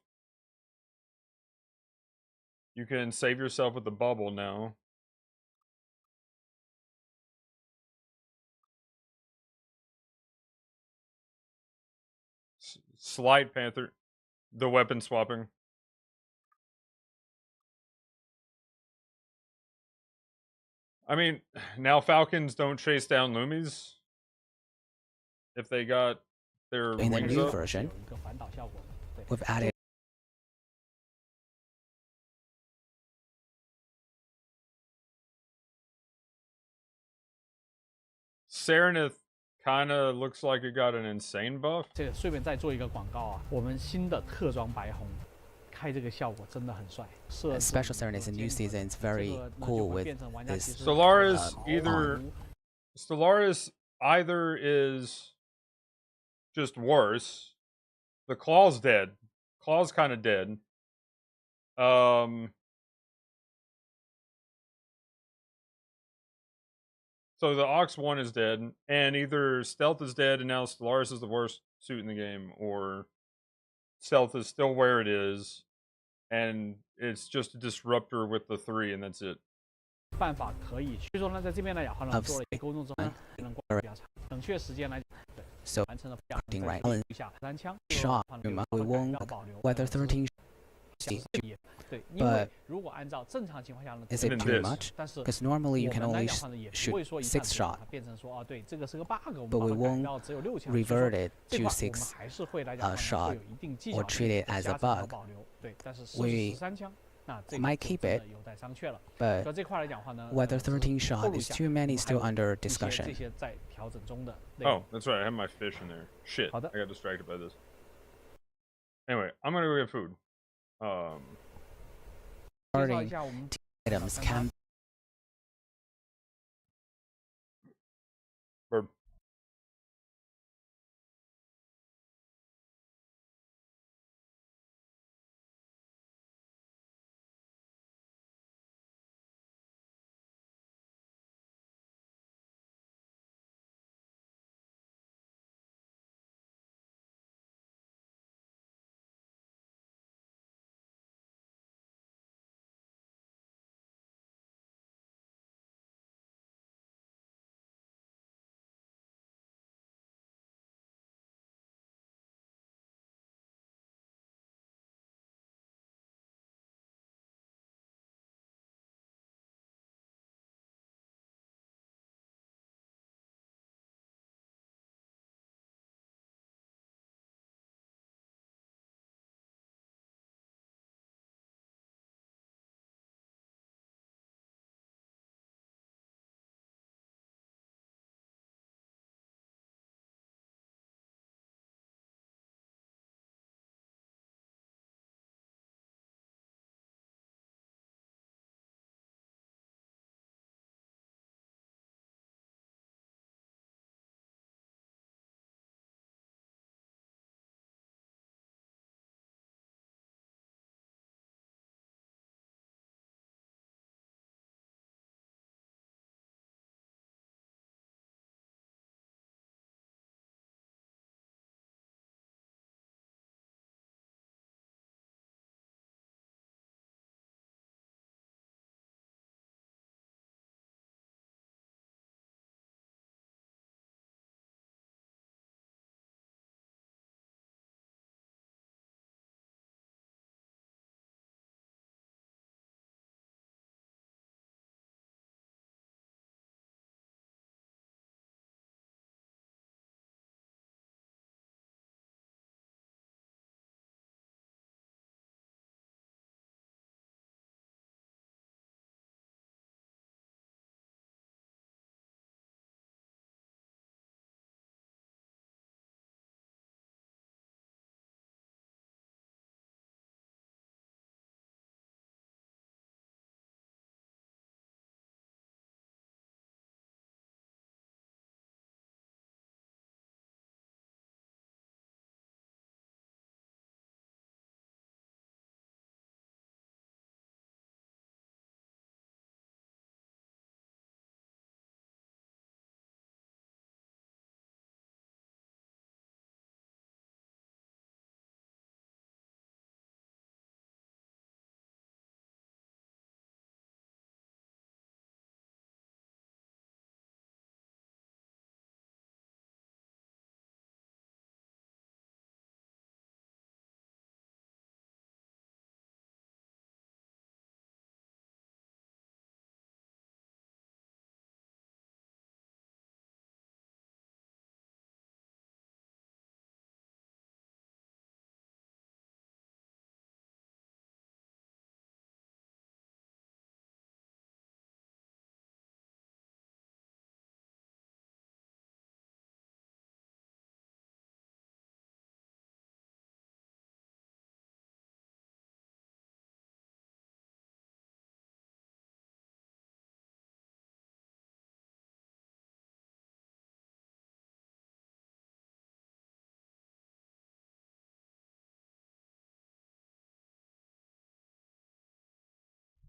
You can save yourself with the bubble now. Slight Panther. The weapon swapping. I mean, now Falcons don't chase down Loomies if they got their in the wings new up. version. We've added Serenith kind of looks like it got an insane buff. 这个顺便再做一个广告啊，我们新的特装白红开这个效果真的很帅。 Special Serenity in new season is very cool with this. Stellaris either is just worse. The Claw's dead. Claw's kind of dead. So the Ox 1 is dead, and either Stealth is dead and now Stellaris is the worst suit in the game, or Stealth is still where it is, and it's just a disruptor with the 3, and that's it. 办法可以，所以说呢，在这边来讲的话呢，做了一个沟通之后呢，能够比较长，冷却时间来讲，对，完成了下3枪 shot. We won't whether 13. 对，因为如果按照正常情况下呢， Is it too much? 但是 Because normally you can 我们来 only 讲话呢，也不会 shoot 说一下 6子 shot. 把它变成说，哦，对，这个是个 bug， 我们 But 把 we 它改 won't 到只有6枪， revert it 这 to 块我们 6还是会来讲 shot 会有一定技巧 or treat it as a 加强和 bug. 保留，对，但是 We 13枪，那这 might 个 keep 真 it, 的有待商榷了。 but 所以这块来讲话呢， whether 13 透 shot 露一 is 下 too many 我们还 still 有 under 一些这 discussion. 些在调整中的内容。 Oh, that's right. I have my fish in there. Shit. 好的。 I got distracted by this. Anyway, I'm gonna go get food. 介绍一下我们 Items can Bird.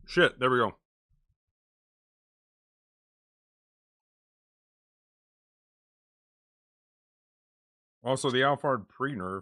Shit, there we go. Also, the Alphard pre-nerf.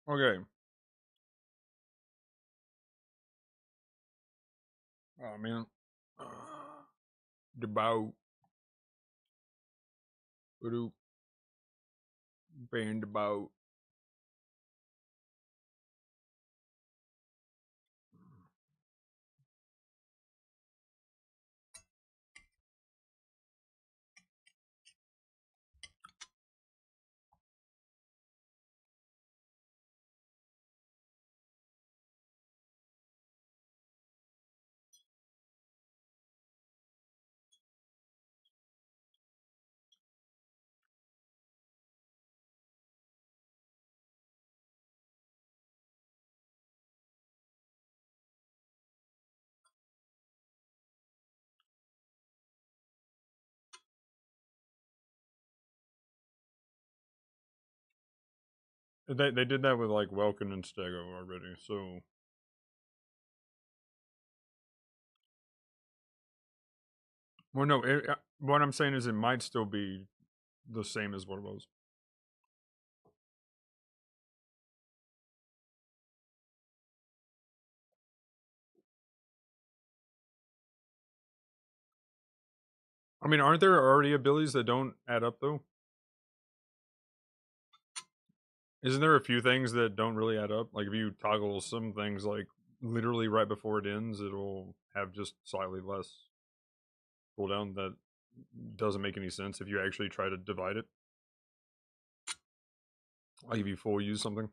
Okay. Oh man. Devout. Band about. They did that with like Welkin and Stego already, so. Well, no, what I'm saying is it might still be the same as what it was. I mean, aren't there already abilities that don't add up, though? Isn't there a few things that don't really add up? Like, if you toggle some things, like, literally right before it ends, it'll have just slightly less cooldown. That doesn't make any sense if you actually try to divide it. Like, if you full use something.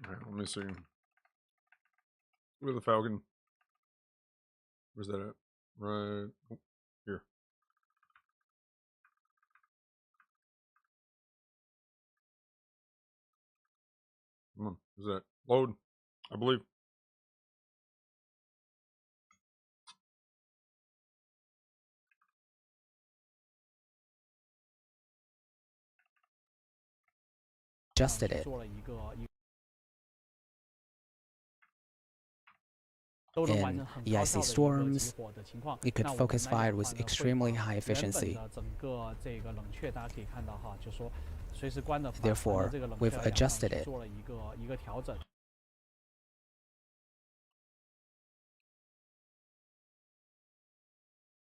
Alright, let me see. Where's the Falcon? Where's that at? Right here. Come on, where's that? Load, I believe. Adjusted it. in EIC storms. It could focus fire with extremely high efficiency. Therefore, we've adjusted it.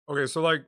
Okay, so like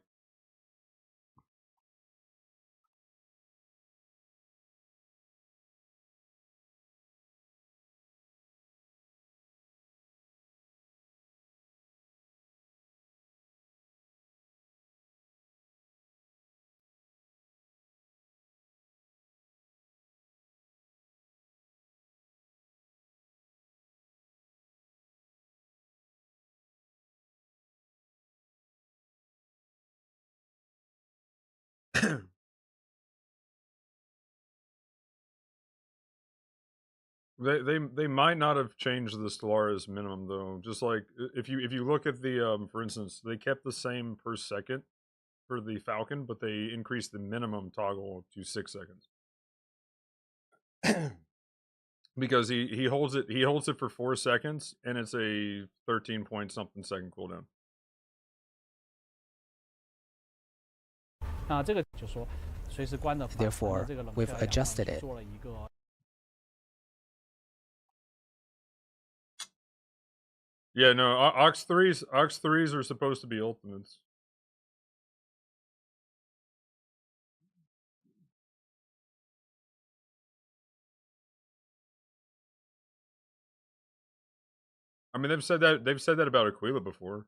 they might not have changed the Stellaris minimum though. Just like if you look at the for instance, they kept the same per second for the Falcon, but they increased the minimum toggle to 6 seconds. Because he holds it for 4 seconds and it's a 13 point something second cooldown. Therefore, we've adjusted it. Yeah, no, Ox 3s are supposed to be ultimates. I mean, they've said that about Aquila before.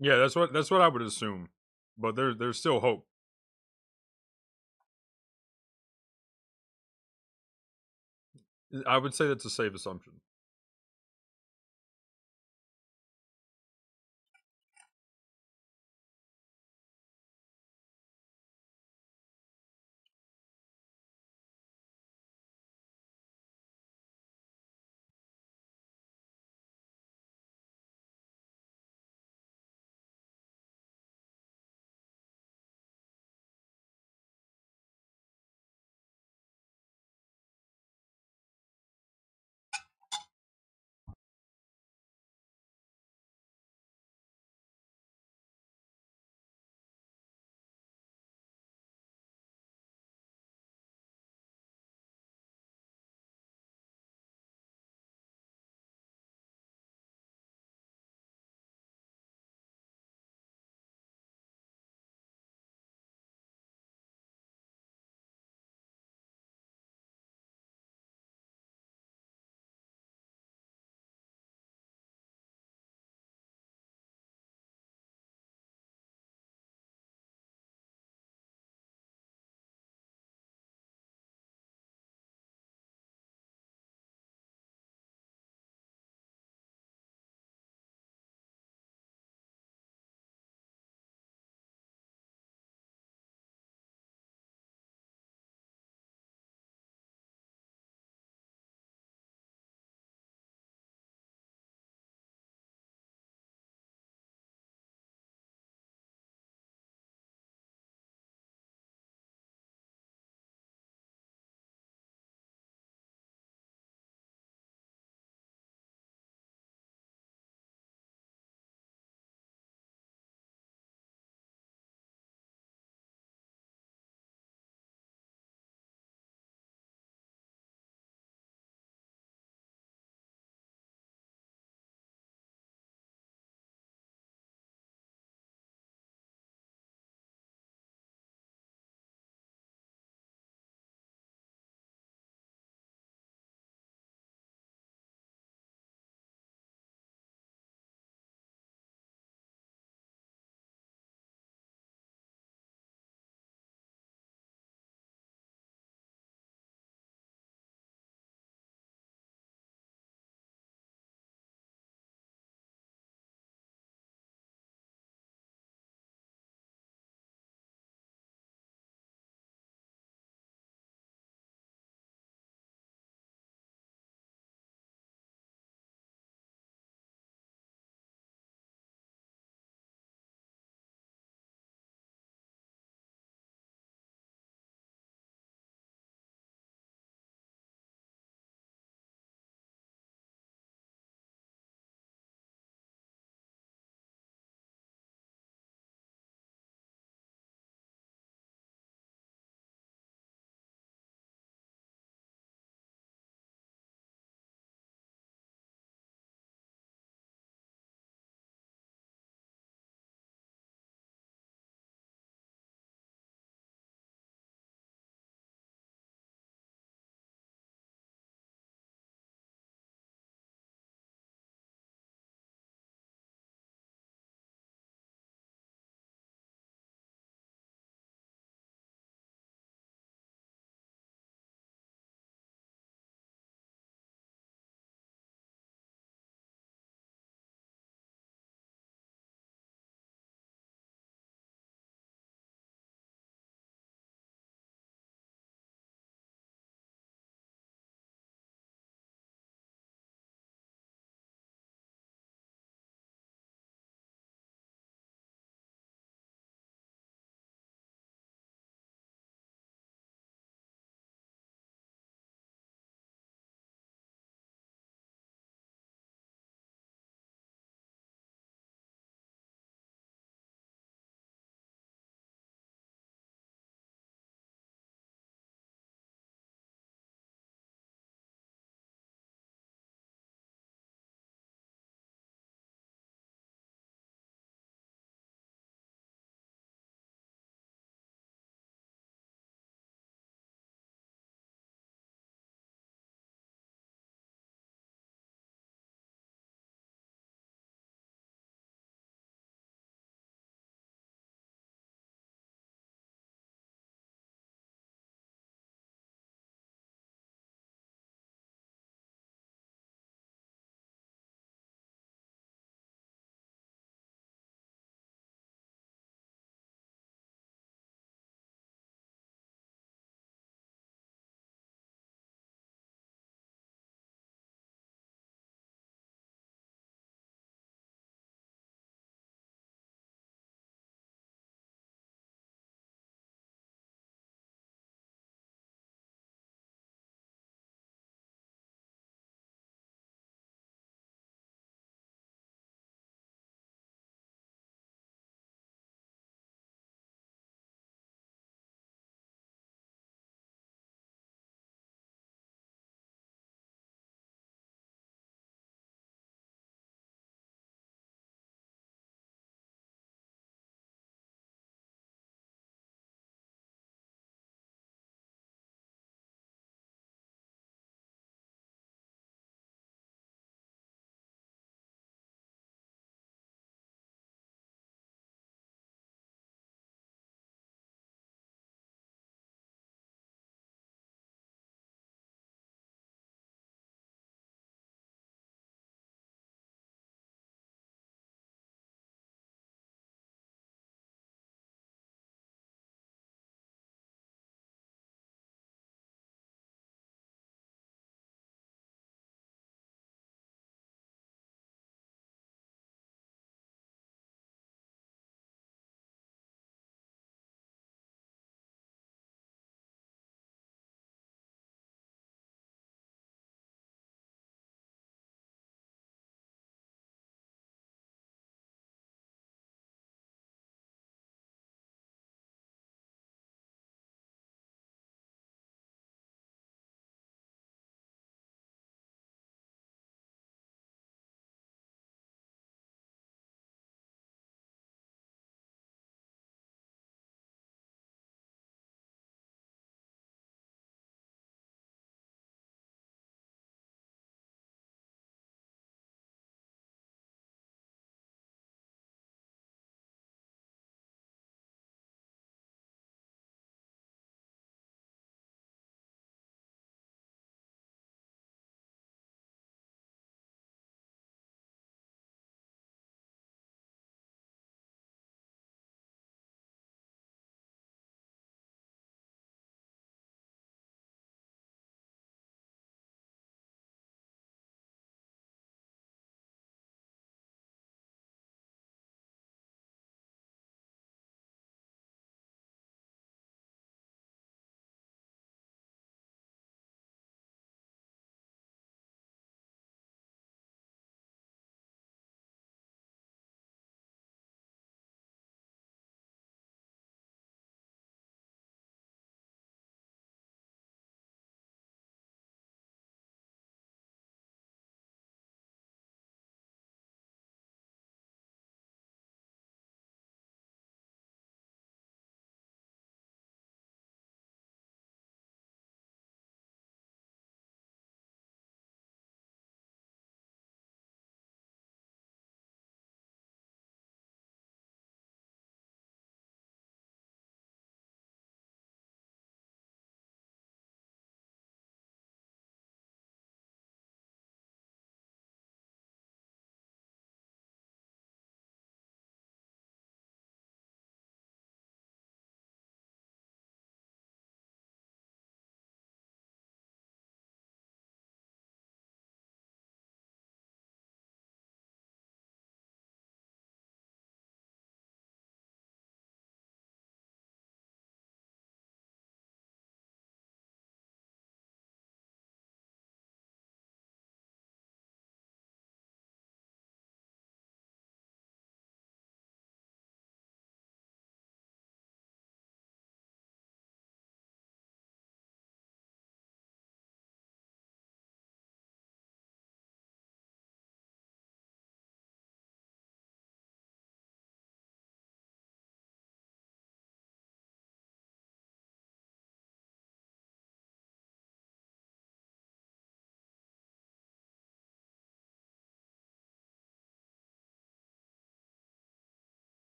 Yeah, that's what I would assume. But there's still hope. I would say that's a safe assumption.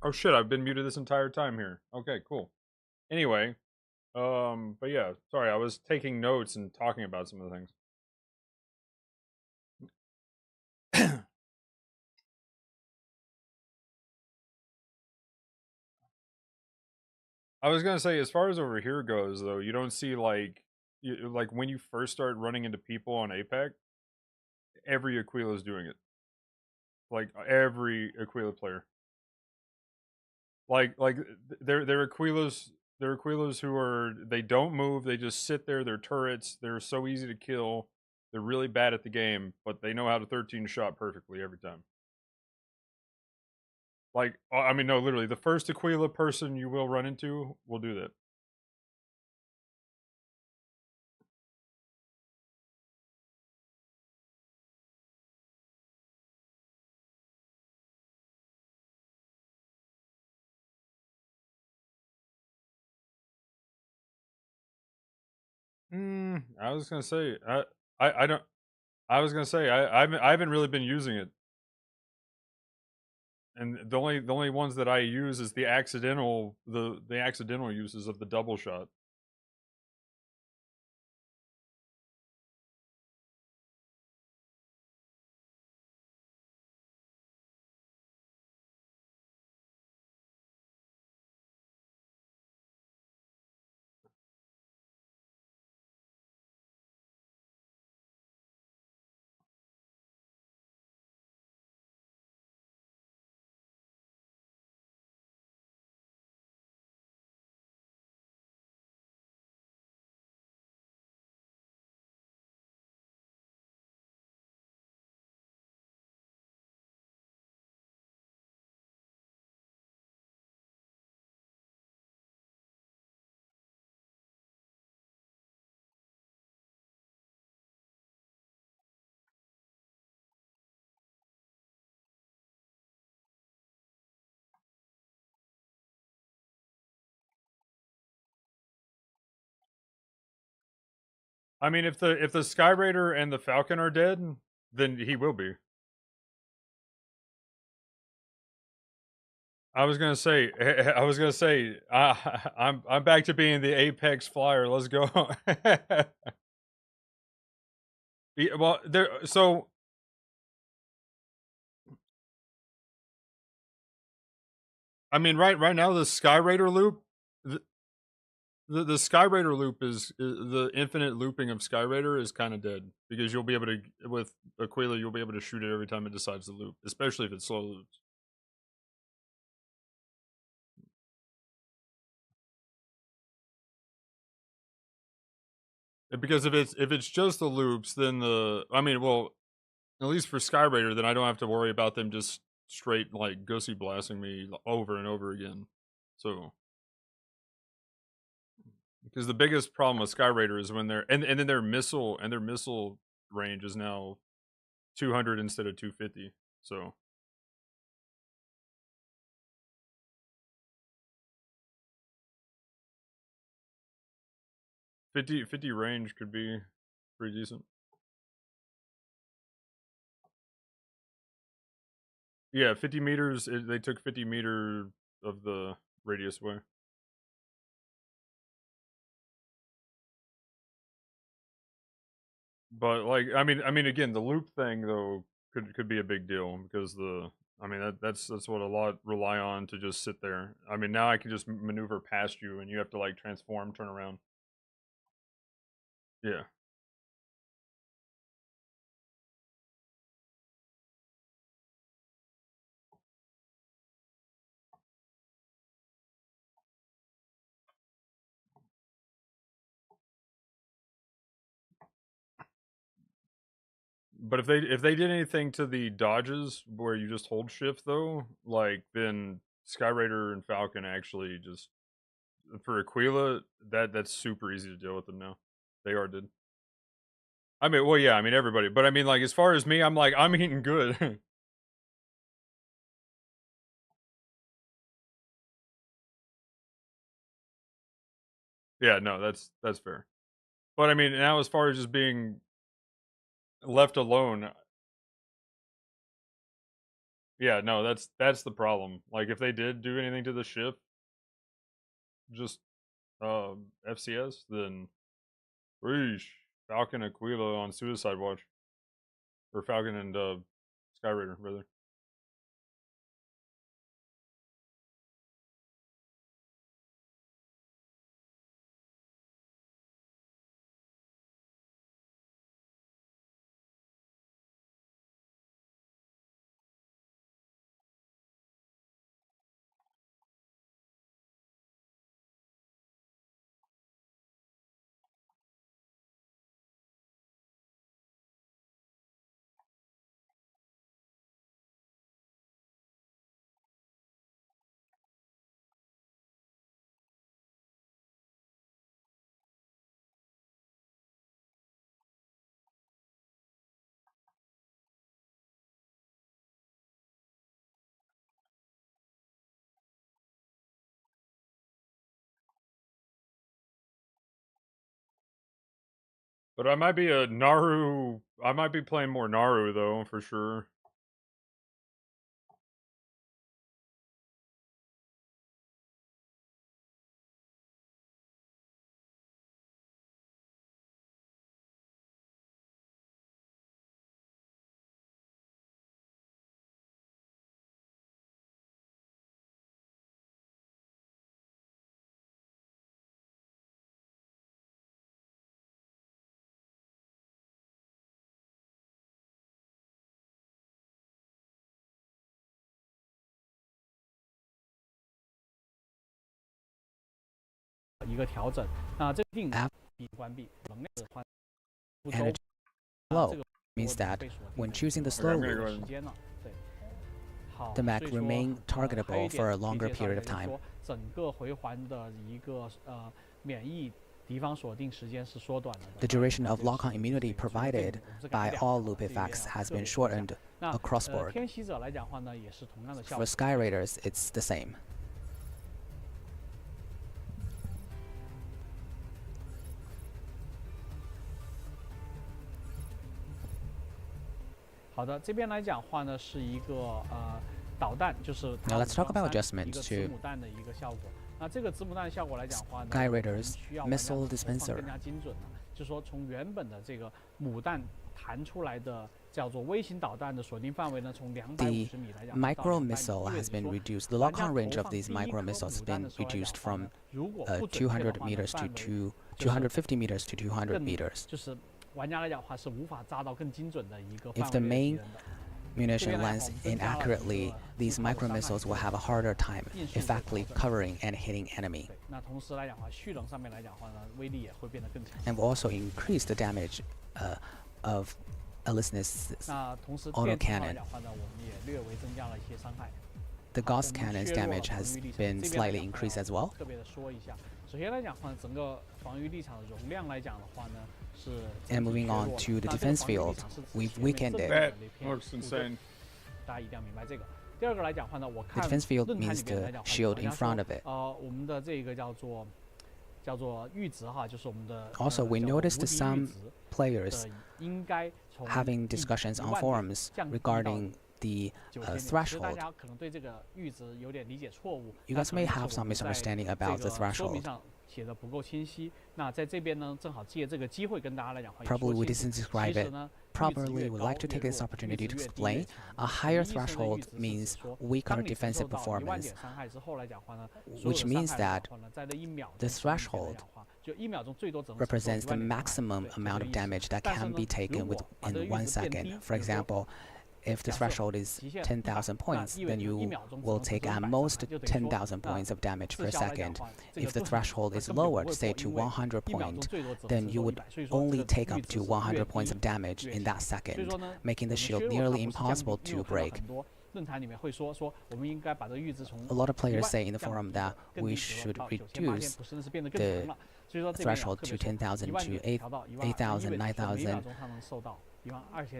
Oh shit, I've been muted this entire time here. Okay, cool. Anyway, but yeah, sorry, I was taking notes and talking about some of the things. I was gonna say, as far as over here goes, though, you don't see like, like when you first start running into people on Apex, every Aquila's doing it. Like every Aquila player. Like they're Aquilas who are, they don't move, they just sit there, they're turrets, they're so easy to kill, they're really bad at the game, but they know how to 13 shot perfectly every time. Like, I mean, no, literally, the first Aquila person you will run into will do that. I was gonna say, I don't. I was gonna say, I haven't really been using it, and the only ones that I use is the accidental uses of the double shot. I mean, if the Sky Raider and the Falcon are dead, then he will be. I was gonna say, I'm back to being the Apex Flyer. Let's go. Yeah, well, so I mean, right now the Sky Raider loop, the Sky Raider loop is the infinite looping of Sky Raider is kind of dead, because you'll be able to, with Aquila, you'll be able to shoot it every time it decides to loop, especially if it's slow loops. Because if it's just the loops, then well, at least for Sky Raider, then I don't have to worry about them just straight like gussy blasting me over and over again. So, because the biggest problem with Sky Raider is when they're, and then their missile range is now 200 instead of 250. So 50 range could be pretty decent. Yeah, 50 meters. They took 50-meter of the radius away. But like, I mean, again, the loop thing though could be a big deal, because I mean, that's what a lot rely on to just sit there. I mean, now I can just maneuver past you, and you have to like transform, turn around. Yeah. But if they did anything to the dodges where you just hold shift though, like, then Sky Raider and Falcon actually just, for Aquila, that's super easy to deal with them now. They are did. I mean, well, yeah, I mean everybody, but I mean, like, as far as me, I'm like, I'm eating good. Yeah, no, that's fair. But I mean, now as far as just being left alone, Yeah, no, that's the problem. Like, if they did do anything to the ship, just FCS, then Reesh, Falcon Aquila on Suicide Watch, or Falcon and Skyraider, rather. But I might be a Naru. I might be playing more Naru though, for sure.一个调整，那这定比关闭能量的换不周 Energy flow means that when choosing the slow route, the mech remain targetable for a longer period of time. 整个回环的一个免疫敌方锁定时间是缩短了的。 The duration of lock-on immunity provided by all loop effects has been shortened across board. 天袭者来讲话呢，也是同样的效 For 果。 Sky Raiders, it's the same. 好的，这边来讲话呢，是一个导弹，就是 Now let's talk about 一 adjustments 个子 to 母弹的一个效果。那这个子母弹的效果来讲话呢， Sky Raiders 需要玩家 missile 投放 dispenser. 更加精准了。就说从原本的这个母弹弹出来的叫做微型导弹的锁定范围呢，从250米来讲 Micro missile has been reduced. The lock-on range of these micro missiles has been reduced from 200 meters to 250 meters to 200 meters. 就是玩家来讲话是无法扎到更精准的一个 If 范 the 围的敌 main 人的。 munition lands inaccurately, these micro missiles will have a harder time effectively covering and hitting enemy. 那同时来讲话，蓄能上面来讲话呢，威力也会变得更强。 And will also increase the damage of Alisness 那同时 auto 电池上 cannon. 来讲话呢，我们也略微增加了一些伤害。 The Gauss cannon's damage has been slightly increased as well. 特别的说一下，首先来讲话，整个防御立场的容量来讲的话呢，是 And moving on to the defense field, we've weakened it. That looks insane. 大家一定要明白这个。第二个来讲话呢，我 The 看 defense field 论坛 means 里面来 the 讲话， shield 人 in 家 front 说 of it. 我们的这个叫做阈值哈，就是我们的 Also, we 叫做 noticed 无敌阈 some 值 players 的应该从 having discussions on forums regarding the 大 threshold. 家可能对这个阈值有点理解错误。 You guys may have some misunderstanding about the 说明 threshold. 上写的不够清晰。那在这边呢，正好借这个机会跟大家来讲话。 Probably we didn't describe 其 it 实呢， properly. We'd like to take this opportunity to explain. A higher threshold means weaker defensive performance, which means that the threshold represents the maximum amount of damage that can be taken in 1 second. For example, if the threshold is 10,000 points, then you will take at most 10,000 points of damage per second. If the threshold is lowered, say to 100 points, then you would only take up to 100 points of damage in that second, making the shield nearly impossible to break. 论坛里面会说我们应该把这个阈值从 A lot of players say in the forum that we should reduce the threshold to 10,000 to 8,000, 9,000.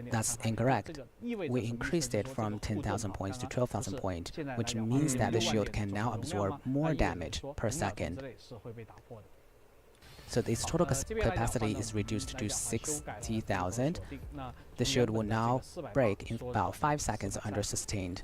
That's incorrect. We increased it from 10,000 points to 12,000 points, which means that the shield can now absorb more damage per second. So its total capacity is reduced to 60,000. The shield will now break in about 5 seconds under sustained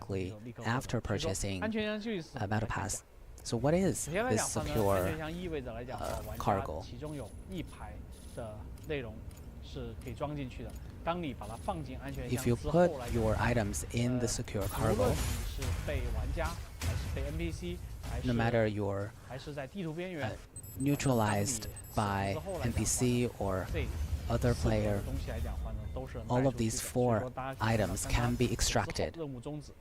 directly after purchasing 安全箱具是 a Battle Pass. So what is 首先来讲 this 话呢，安 secure 全箱意味着来讲，玩家 cargo? 其中有1排的内容是可以装进去的。当你把它放进安全箱 If you 之后 put 来 your 讲， items in the secure 无论 cargo, 你是被玩家，还是被 NPC， 还 no 是 matter you're 还是在地图边缘， neutralized by NPC or 这 other 4个 player, 东西来讲话呢，都是 all 卖 of 出去 these 的。所以 4说大家可以看到 items 刚刚 can be 之后 extracted 任务终止，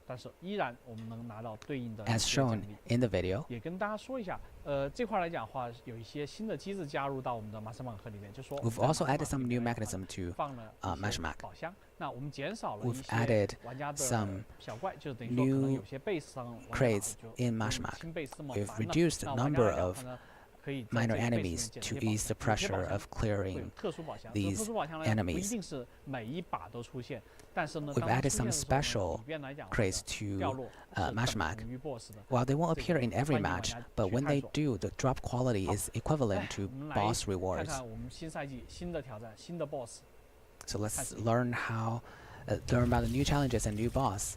但是依然我们能拿到对应的 as 这个奖 shown 励。 in the video. 也跟大家说一下，这块来讲的话，有一些新的机制加入到我们的马赛盲盒里面，就说 We've also added some new mechanism to 放了 Matchmark. 宝箱。那我们减少了 We've 一些 added 玩家的 some 小怪，就等于说可能 new 有些 base 上 crates 就 in Matchmark. 清 base 这么 We've 烦了， reduced the 那玩家 number 来讲 of 的话呢，可以在 minor 这个 base 里面 enemies 捡 to 这些 ease the 宝箱。有些宝 pressure 箱 of 会有 clearing 特殊宝箱，这个 these 特殊宝箱来讲不一 enemies. 定是每一把都出现，但是呢， We've 当它 added 出现 some 的时候呢， special 里边来讲 crates 掉 to 落是等 Matchmark. 同于 boss 的。 While they won't 这 appear 个 in every 欢迎玩 match, 家 but 去 when 探 they 索。 do, the drop quality is equivalent 我 to 们来 boss 看 rewards. 看我们新赛季新的挑战，新的 boss。 So let's learn about the new challenges and new boss.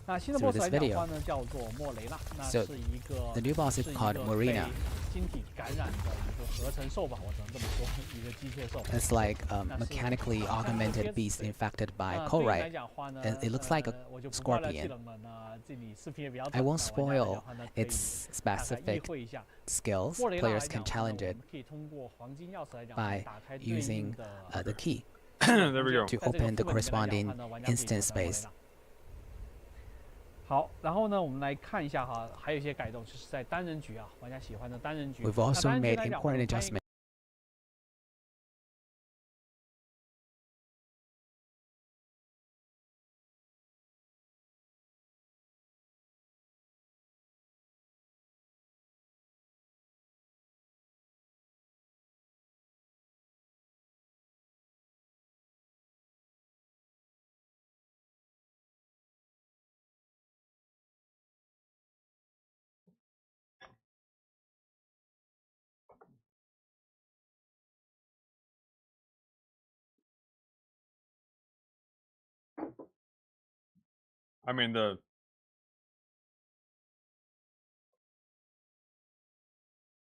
那新的 through boss this 来讲的 video. 话呢，叫做莫雷纳，那 So 是一个 the new boss is 是一 called 个 Marina. 被晶体感染的一个合成兽吧，我只能这么说，一个机械兽。 It's like a mechanically augmented beast infected by 那对应来 Corite. 讲话呢， It looks like a 我就不爆料 scorpion. 了嘛。那这里视频也比较 I 短， won't 那玩家来 spoil 讲话呢，可以 its 大概意 specific 会一下。 skills. 莫雷纳来 Players 讲 can 话呢， challenge 我 it 们可以通过黄金钥匙来讲 by 打开对应 using 的 the key There we go. to 在这个 open the 副本里面来讲 corresponding 话呢，玩家可以 instant 挑战莫雷 space. 纳。好，然后呢，我们来看一下哈，还有一些改动，就是在单人局啊，玩家喜欢的单人局。 We've 那 also 单人局 made 来讲，我 important 们欢迎 adjustments. I mean,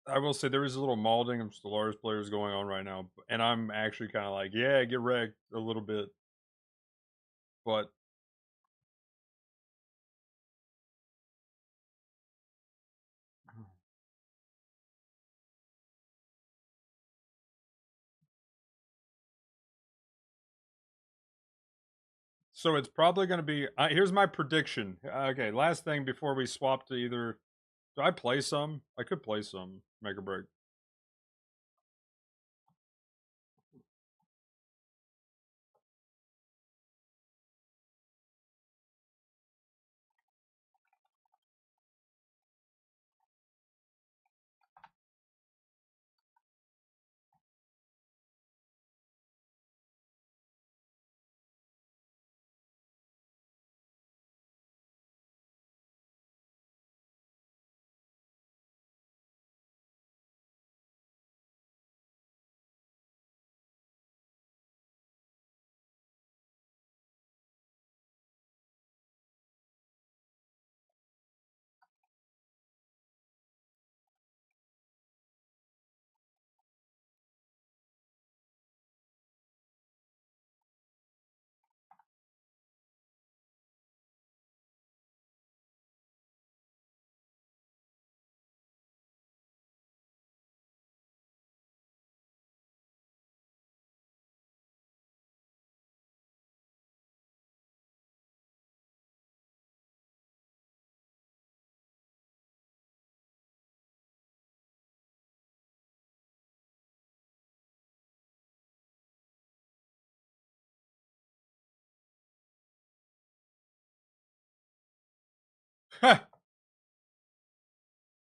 I will say there is a little molding of Stellaris players going on right now, and I'm actually kind of like, yeah, get wrecked a little bit. But so it's probably going to be. Here's my prediction. Okay, last thing before we swap to either. Do I play some? I could play some Mega Break.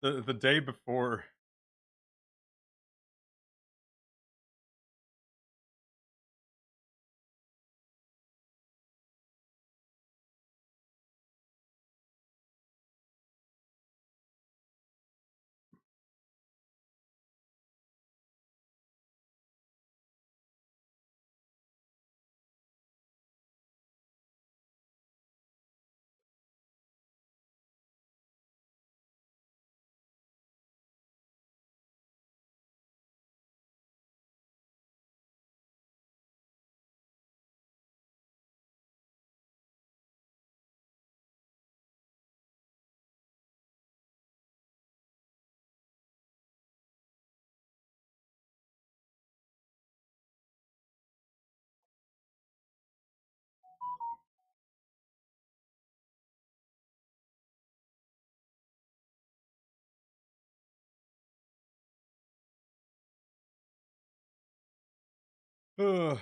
The day before. Okay.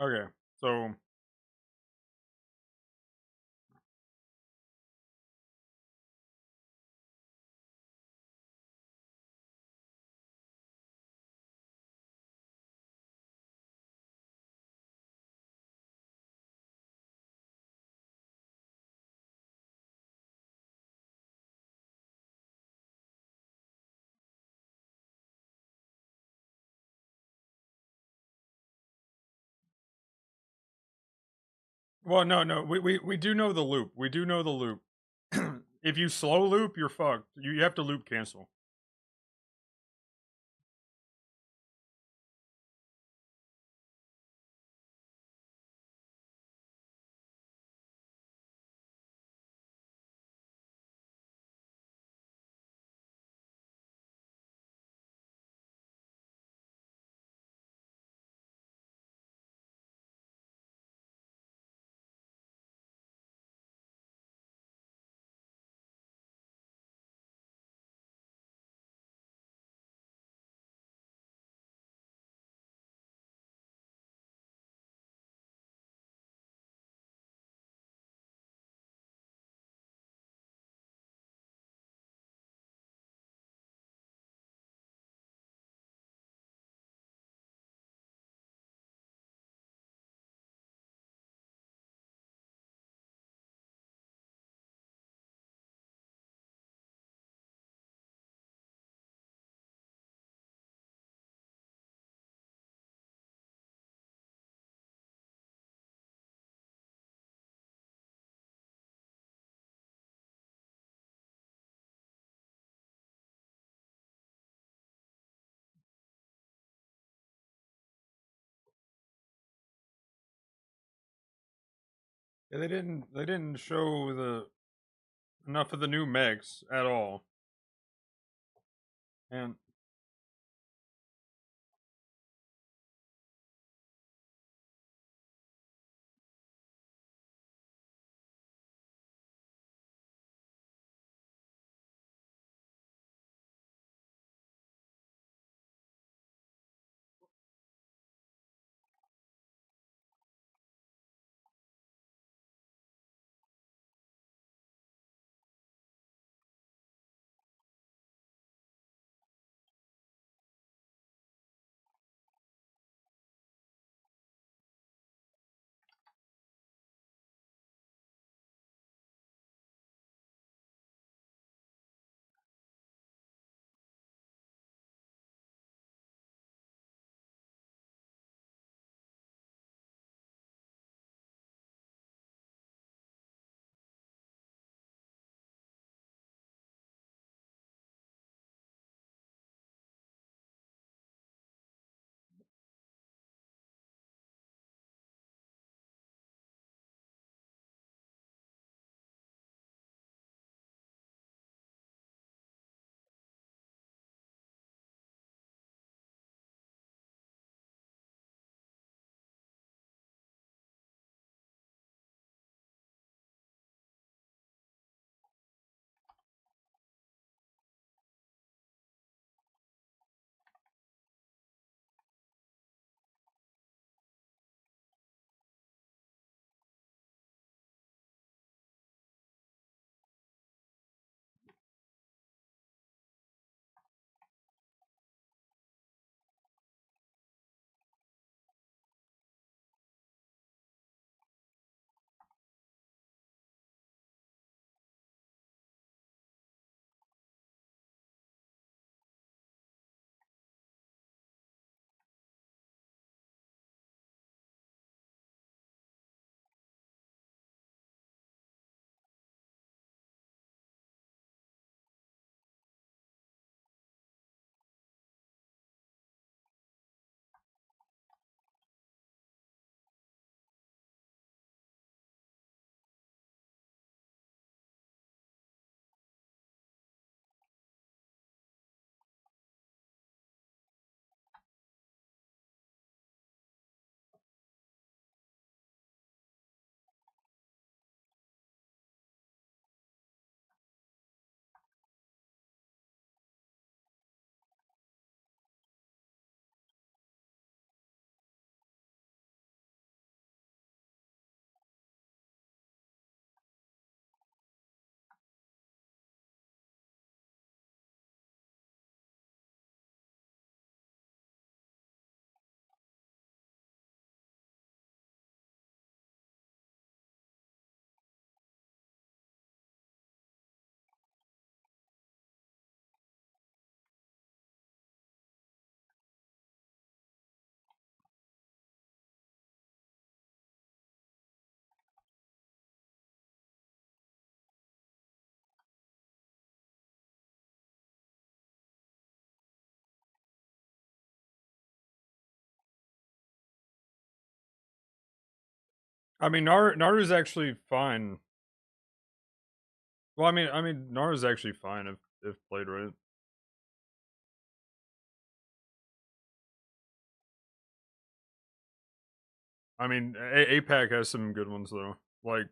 Okay, so well, no, we do know the loop. We do know the loop. If you slow loop, you're fucked. You have to loop cancel. Yeah, they didn't show the enough of the new mechs at all. And I mean, Naru's actually fine. Well, I mean, Naru's actually fine if played right. I mean, APAC has some good ones though. Like,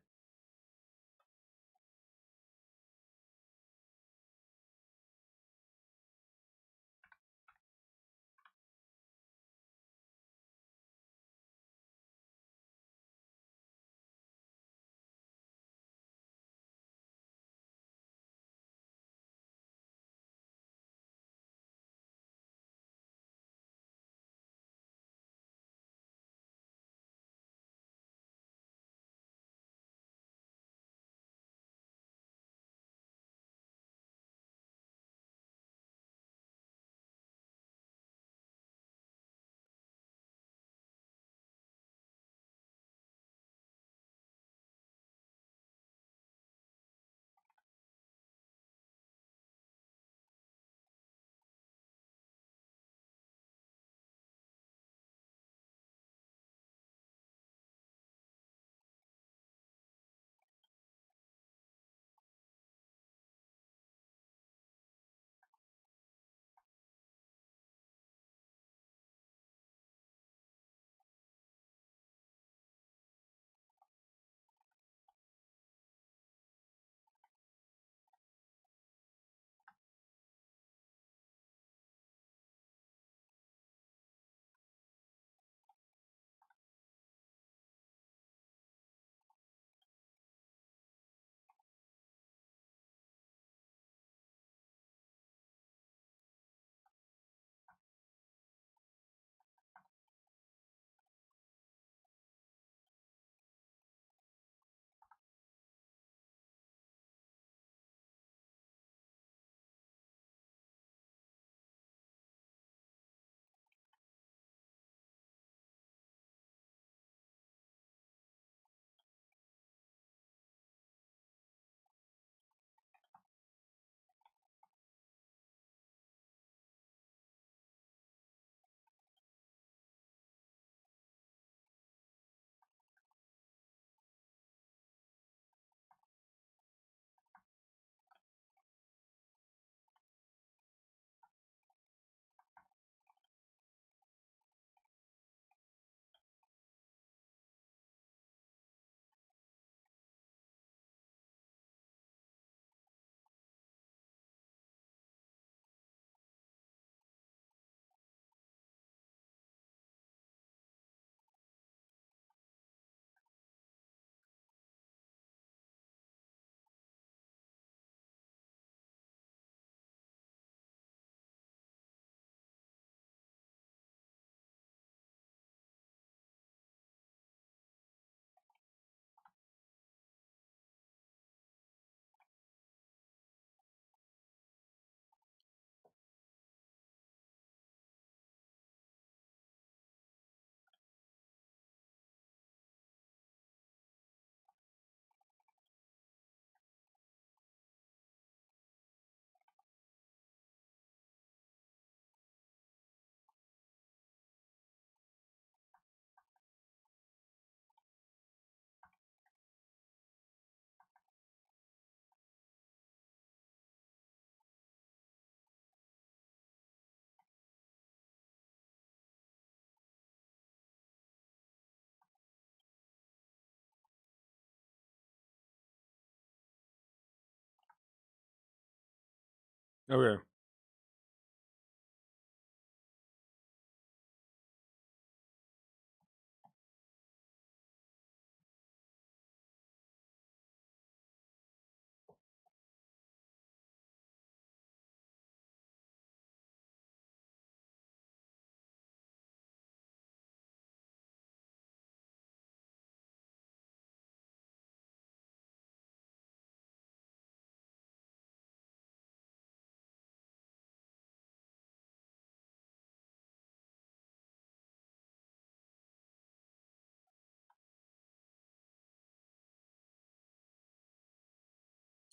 okay.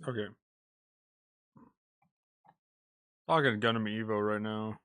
Okay. Talking to Gundam Evo right now.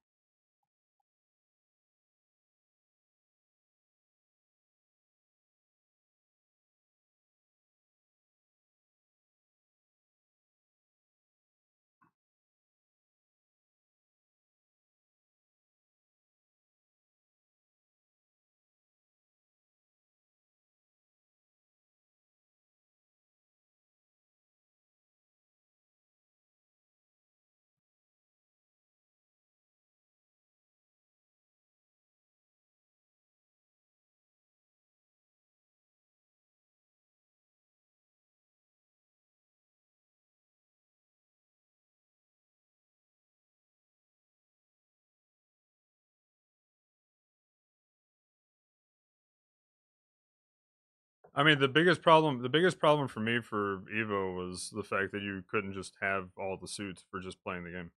I mean, the biggest problem for me for Evo was the fact that you couldn't just have all the suits for just playing the game.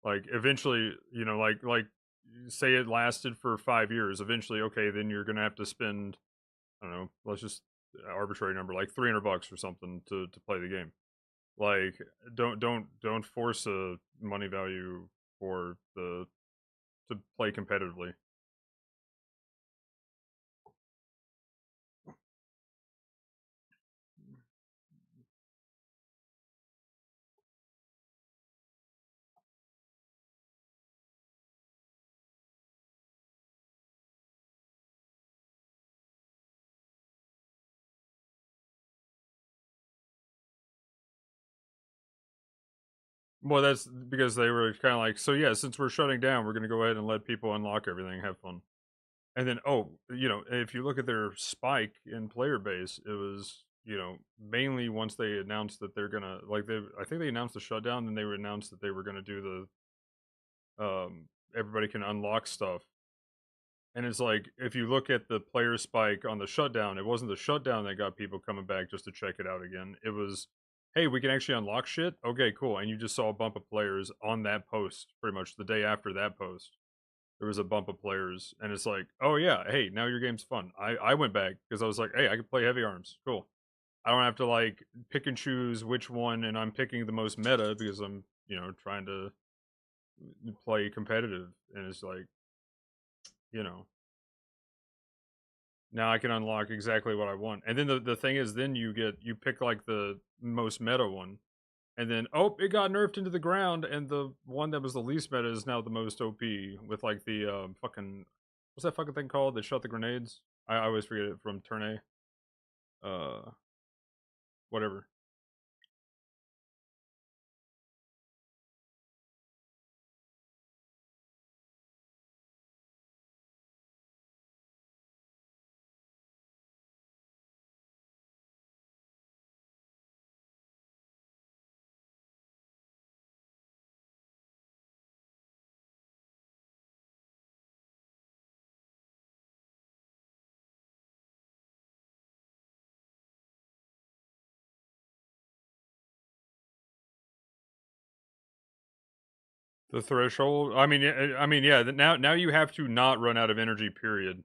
Like eventually, you know, like say it lasted for 5 years. Eventually, okay, then you're gonna have to spend, I don't know, let's just arbitrary number, like $300 or something to play the game. Like, don't force a money value for the to play competitively. Well, that's because they were kind of like, so yeah, since we're shutting down, we're gonna go ahead and let people unlock everything, have fun. And then, oh, you know, if you look at their spike in player base, it was, you know, mainly once they announced that they're gonna like I think they announced the shutdown, then they announced that they were gonna do the everybody can unlock stuff. And it's like if you look at the player spike on the shutdown, it wasn't the shutdown that got people coming back just to check it out again. It was, hey, we can actually unlock shit. Okay, cool. And you just saw a bump of players on that post, pretty much the day after that post. There was a bump of players, and it's like, oh yeah, hey, now your game's fun. I went back because I was like, hey, I can play heavy arms, cool. I don't have to like pick and choose which one, and I'm picking the most meta because I'm, you know, trying to play competitive, and it's like, you know, now I can unlock exactly what I want. And then the thing is, then you pick like the most meta one, and then oh, it got nerfed into the ground, and the one that was the least meta is now the most OP with like the fucking, what's that fucking thing called that shot the grenades? I always forget it from turn A. Whatever. The threshold. I mean, yeah. Now you have to not run out of energy. Period.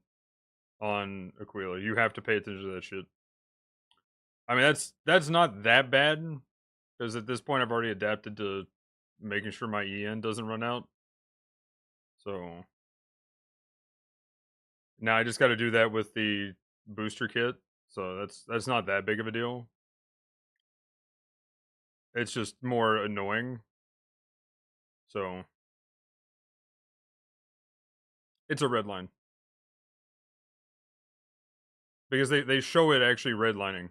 On Aquila, you have to pay attention to that shit. I mean, that's not that bad because at this point I've already adapted to making sure my EN doesn't run out. So now I just got to do that with the booster kit. So that's not that big of a deal. It's just more annoying. So it's a red line. Because they show it actually redlining.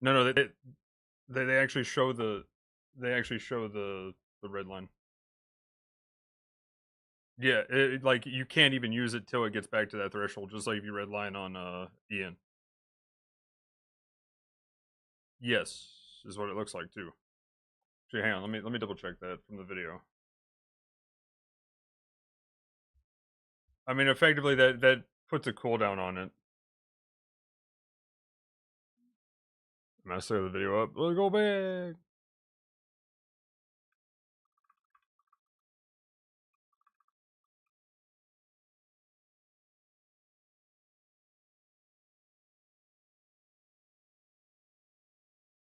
No, they actually show the the red line. Yeah, like you can't even use it till it gets back to that threshold, just like if you redline on Ian. Yes, is what it looks like too. Actually, hang on, let me double check that from the video. I mean, effectively that puts a cooldown on it. I still have the video up. Let's go back.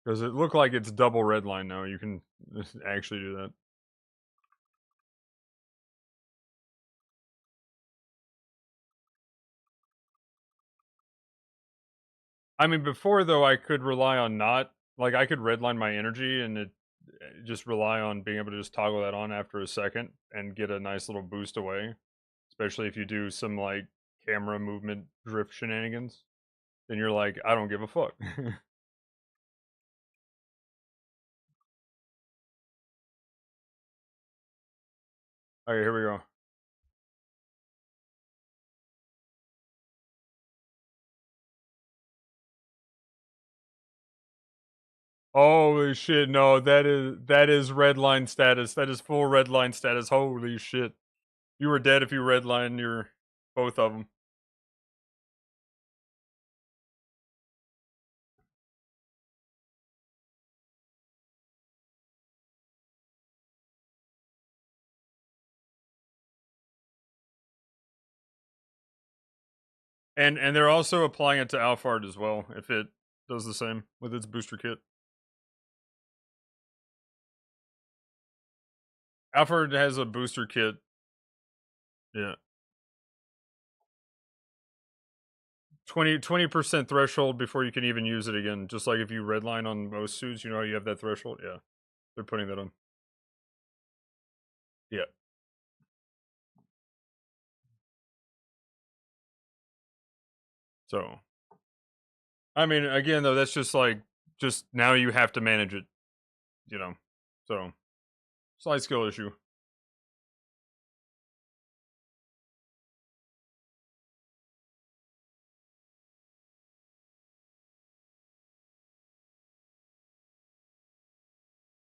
Does it look like it's double redline now? You can actually do that. I mean, before though, I could rely on not like I could redline my energy and it just rely on being able to just toggle that on after a second and get a nice little boost away. Especially if you do some like camera movement drift shenanigans, then you're like, I don't give a fuck. Okay, here we go. Holy shit, no, that is red line status. That is full red line status. Holy shit. You were dead if you redlined your both of them. And they're also applying it to Alphard as well, if it does the same with its booster kit. Alphard has a booster kit. Yeah. 20% threshold before you can even use it again. Just like if you redline on most suits, you know how you have that threshold? Yeah. They're putting that on. Yeah. So, I mean, again, though, that's just like, just now you have to manage it, you know? So, slight skill issue.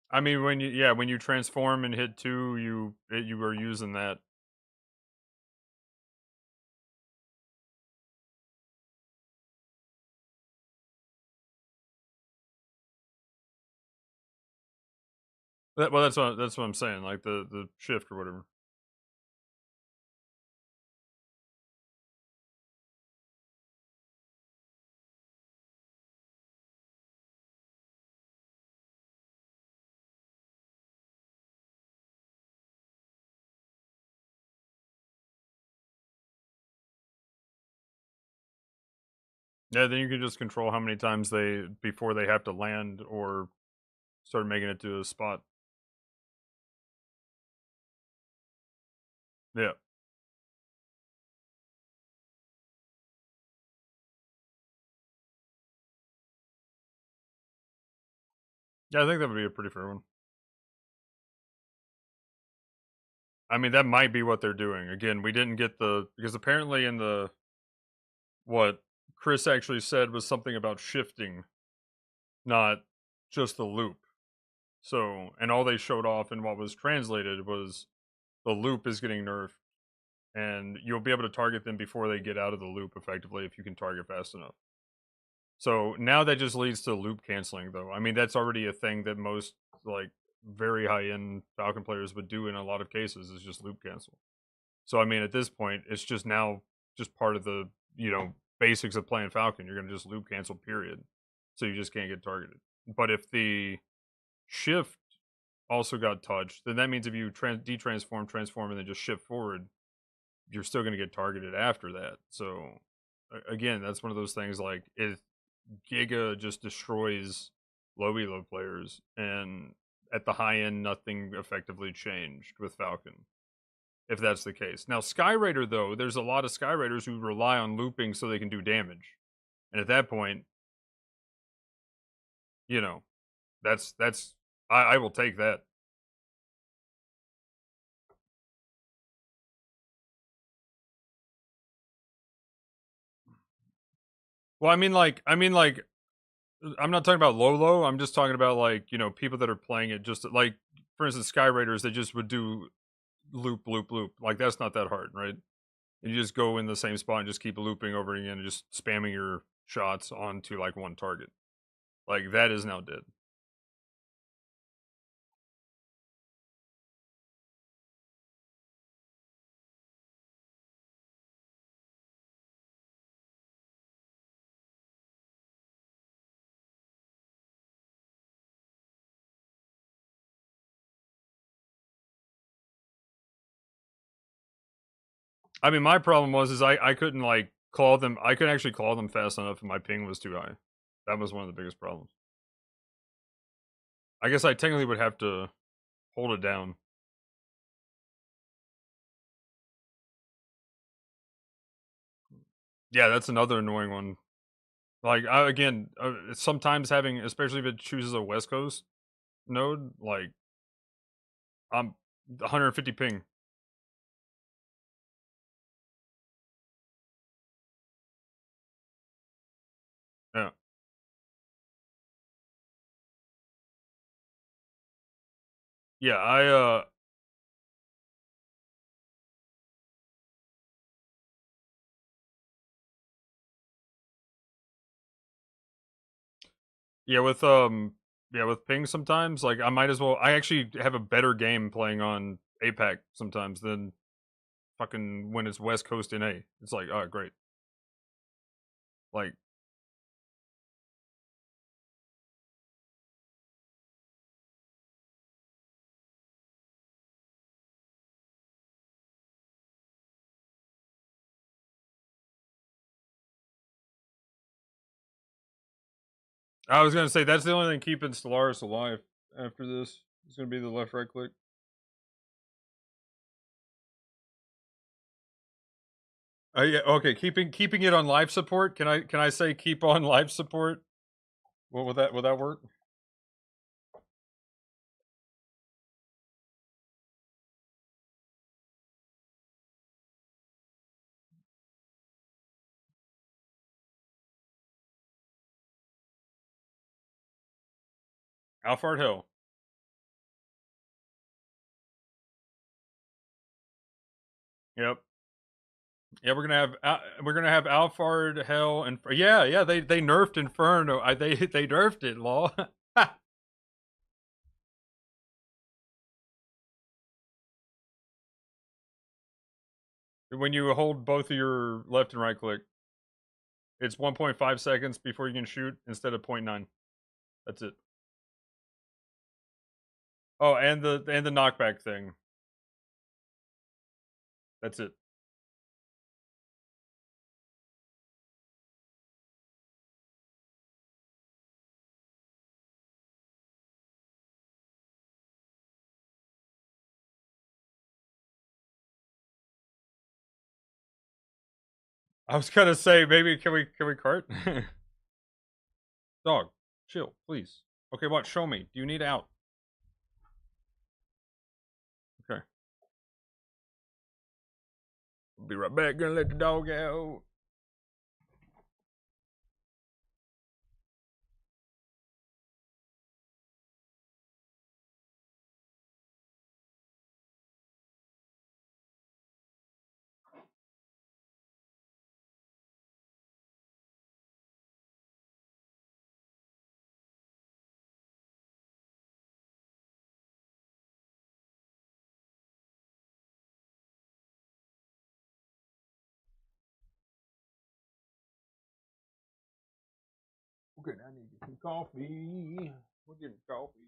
I mean, when you transform and hit 2, you are using that. Well, that's what I'm saying, like the shift or whatever. Yeah, then you can just control how many times before they have to land or start making it to a spot. Yeah. Yeah, I think that would be a pretty fair one. I mean, that might be what they're doing. Again, we didn't get because apparently in what Chris actually said was something about shifting, not just the loop. So, and all they showed off and what was translated was the loop is getting nerfed, and you'll be able to target them before they get out of the loop effectively if you can target fast enough. So now that just leads to loop canceling, though. I mean, that's already a thing that most like very high end Falcon players would do in a lot of cases is just loop cancel. So I mean, at this point, it's just now just part of the basics of playing Falcon. You're gonna just loop cancel, period. So you just can't get targeted. But if the shift also got touched, then that means if you detransform, transform, and then just shift forward, you're still gonna get targeted after that. So again, that's one of those things like if Giga just destroys low elo players, and at the high end, nothing effectively changed with Falcon. If that's the case. Now, Skyraider, though, there's a lot of Skyraiders who rely on looping so they can do damage. And at that point, that's I will take that. Well, I mean like I'm not talking about low. I'm just talking about like, people that are playing it just like, for instance, Skyraiders, they just would do loop. Like that's not that hard, right? And you just go in the same spot and just keep looping over again and just spamming your shots onto like one target. Like that is now dead. I mean, my problem was I couldn't like claw them. I couldn't actually claw them fast enough, and my ping was too high. That was one of the biggest problems. I guess I technically would have to hold it down. Yeah, that's another annoying one. Like again, sometimes having, especially if it chooses a West Coast node, like I'm 150 ping. Yeah. Yeah, yeah, with ping sometimes, like I might as well I actually have a better game playing on APAC sometimes than fucking when it's West Coast in A. It's like, oh great. Like, I was gonna say that's the only thing keeping Stellaris alive after this. It's gonna be the left right click. Yeah, okay, keeping it on life support. Can I say keep on life support? What would that work? Alphard Hill. Yep. Yeah, we're gonna have Alphard Hell and yeah they nerfed Inferno. They nerfed it. Law. When you hold both of your left and right click, it's 1.5 seconds before you can shoot instead of 0.9. That's it. Oh, and the knockback thing. That's it. I was gonna say maybe can we cart? Dog, chill, please. Okay, what? Show me. Do you need out? Okay. I'll be right back. Gonna let the dog out. Okay, I need to get some coffee. We'll get coffee.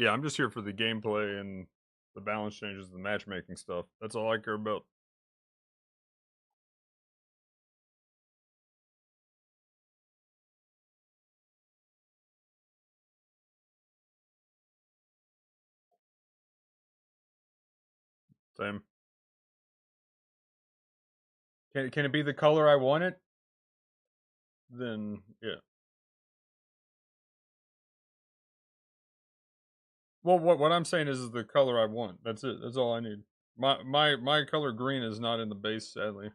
Yeah, I'm just here for the gameplay and the balance changes, the matchmaking stuff. That's all I care about. Same. Can it be the color I want it? Then yeah. Well, what I'm saying is the color I want. That's it. That's all I need. My color green is not in the base, sadly.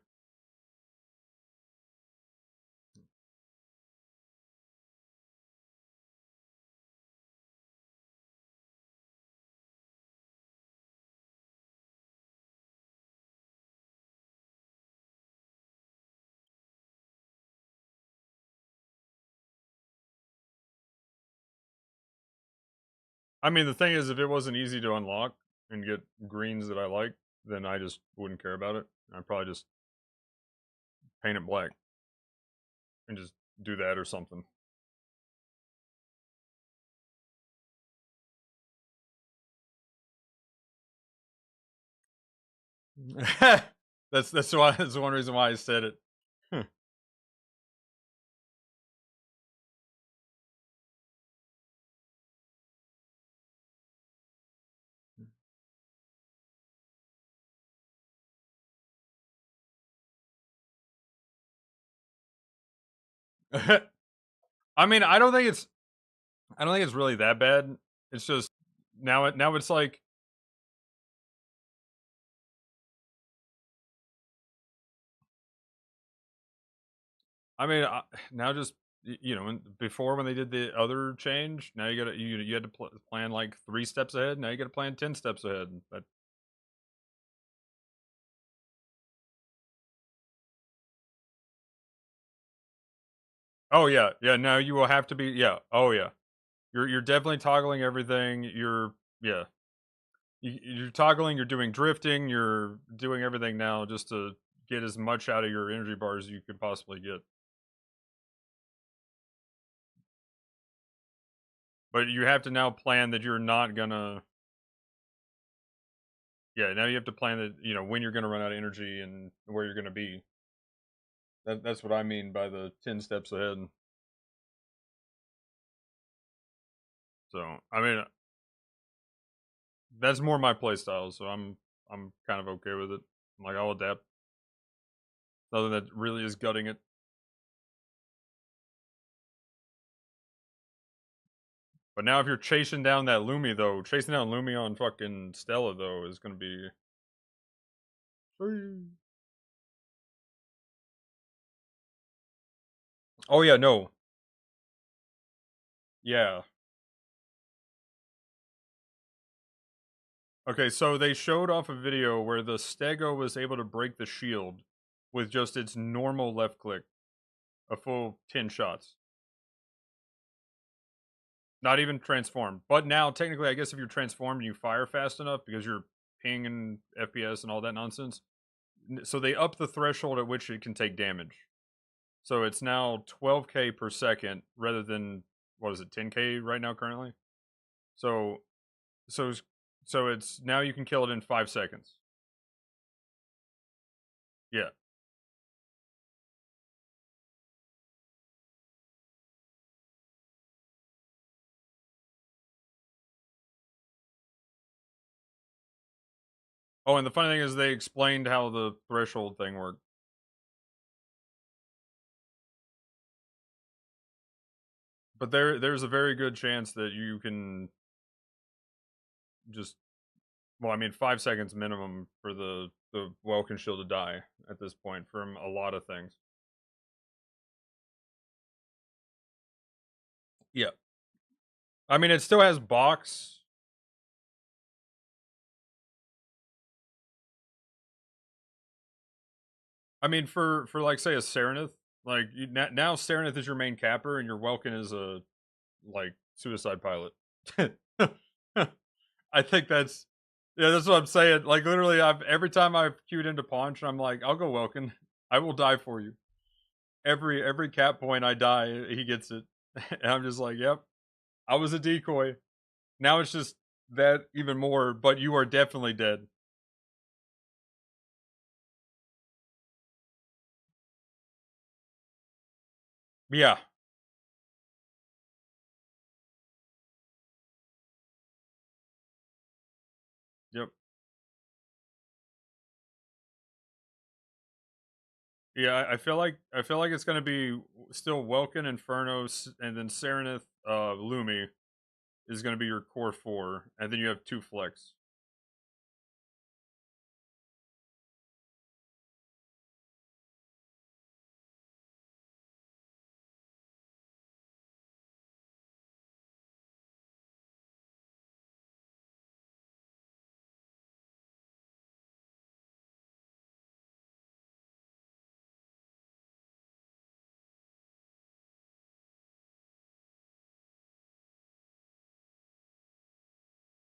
I mean, the thing is, if it wasn't easy to unlock and get greens that I like, then I just wouldn't care about it. I'd probably just paint it black and just do that or something. That's one reason why I said it. I mean, I don't think it's really that bad. It's just now it's like I mean, now just you know, before when they did the other change, now you had to plan like 3 steps ahead. Now you got to plan 10 steps ahead. That Oh yeah, yeah. Now you will have to be yeah. Oh yeah. You're definitely toggling everything. Yeah. You're toggling. You're doing drifting. You're doing everything now just to get as much out of your energy bars as you could possibly get. But you have to now plan that you're not gonna. Yeah, now you have to plan that when you're gonna run out of energy and where you're gonna be. That's what I mean by the 10 steps ahead. So I mean, that's more my play style. So I'm kind of okay with it. I'm like I'll adapt. Nothing that really is gutting it. But now if you're chasing down that Lumi though, chasing down Lumi on fucking Stella though is gonna be. Oh yeah, no. Yeah. Okay, so they showed off a video where the Stego was able to break the shield with just its normal left click, a full 10 shots. Not even transformed. But now, technically, I guess if you're transformed, you fire fast enough because you're ping and FPS and all that nonsense. So they up the threshold at which it can take damage. So it's now 12k per second rather than what is it, 10k right now currently. So, so, so it's now you can kill it in 5 seconds. Yeah. Oh, and the funny thing is they explained how the threshold thing worked. But there's a very good chance that you can just well, I mean 5 seconds minimum for the Welkin shield to die at this point from a lot of things. Yeah. I mean it still has box. I mean for like say a Serenith, like now Serenith is your main capper and your Welkin is a like suicide pilot. I think that's that's what I'm saying. Like literally, every time I've queued into Paunch, I'm like, I'll go Welkin. I will die for you. Every cap point I die, he gets it, and I'm just like, yep, I was a decoy. Now it's just that even more, but you are definitely dead. Yeah. Yep. Yeah, I feel like it's gonna be still Welkin, Inferno, and then Serenith, Lumi is gonna be your core 4, and then you have 2 flex.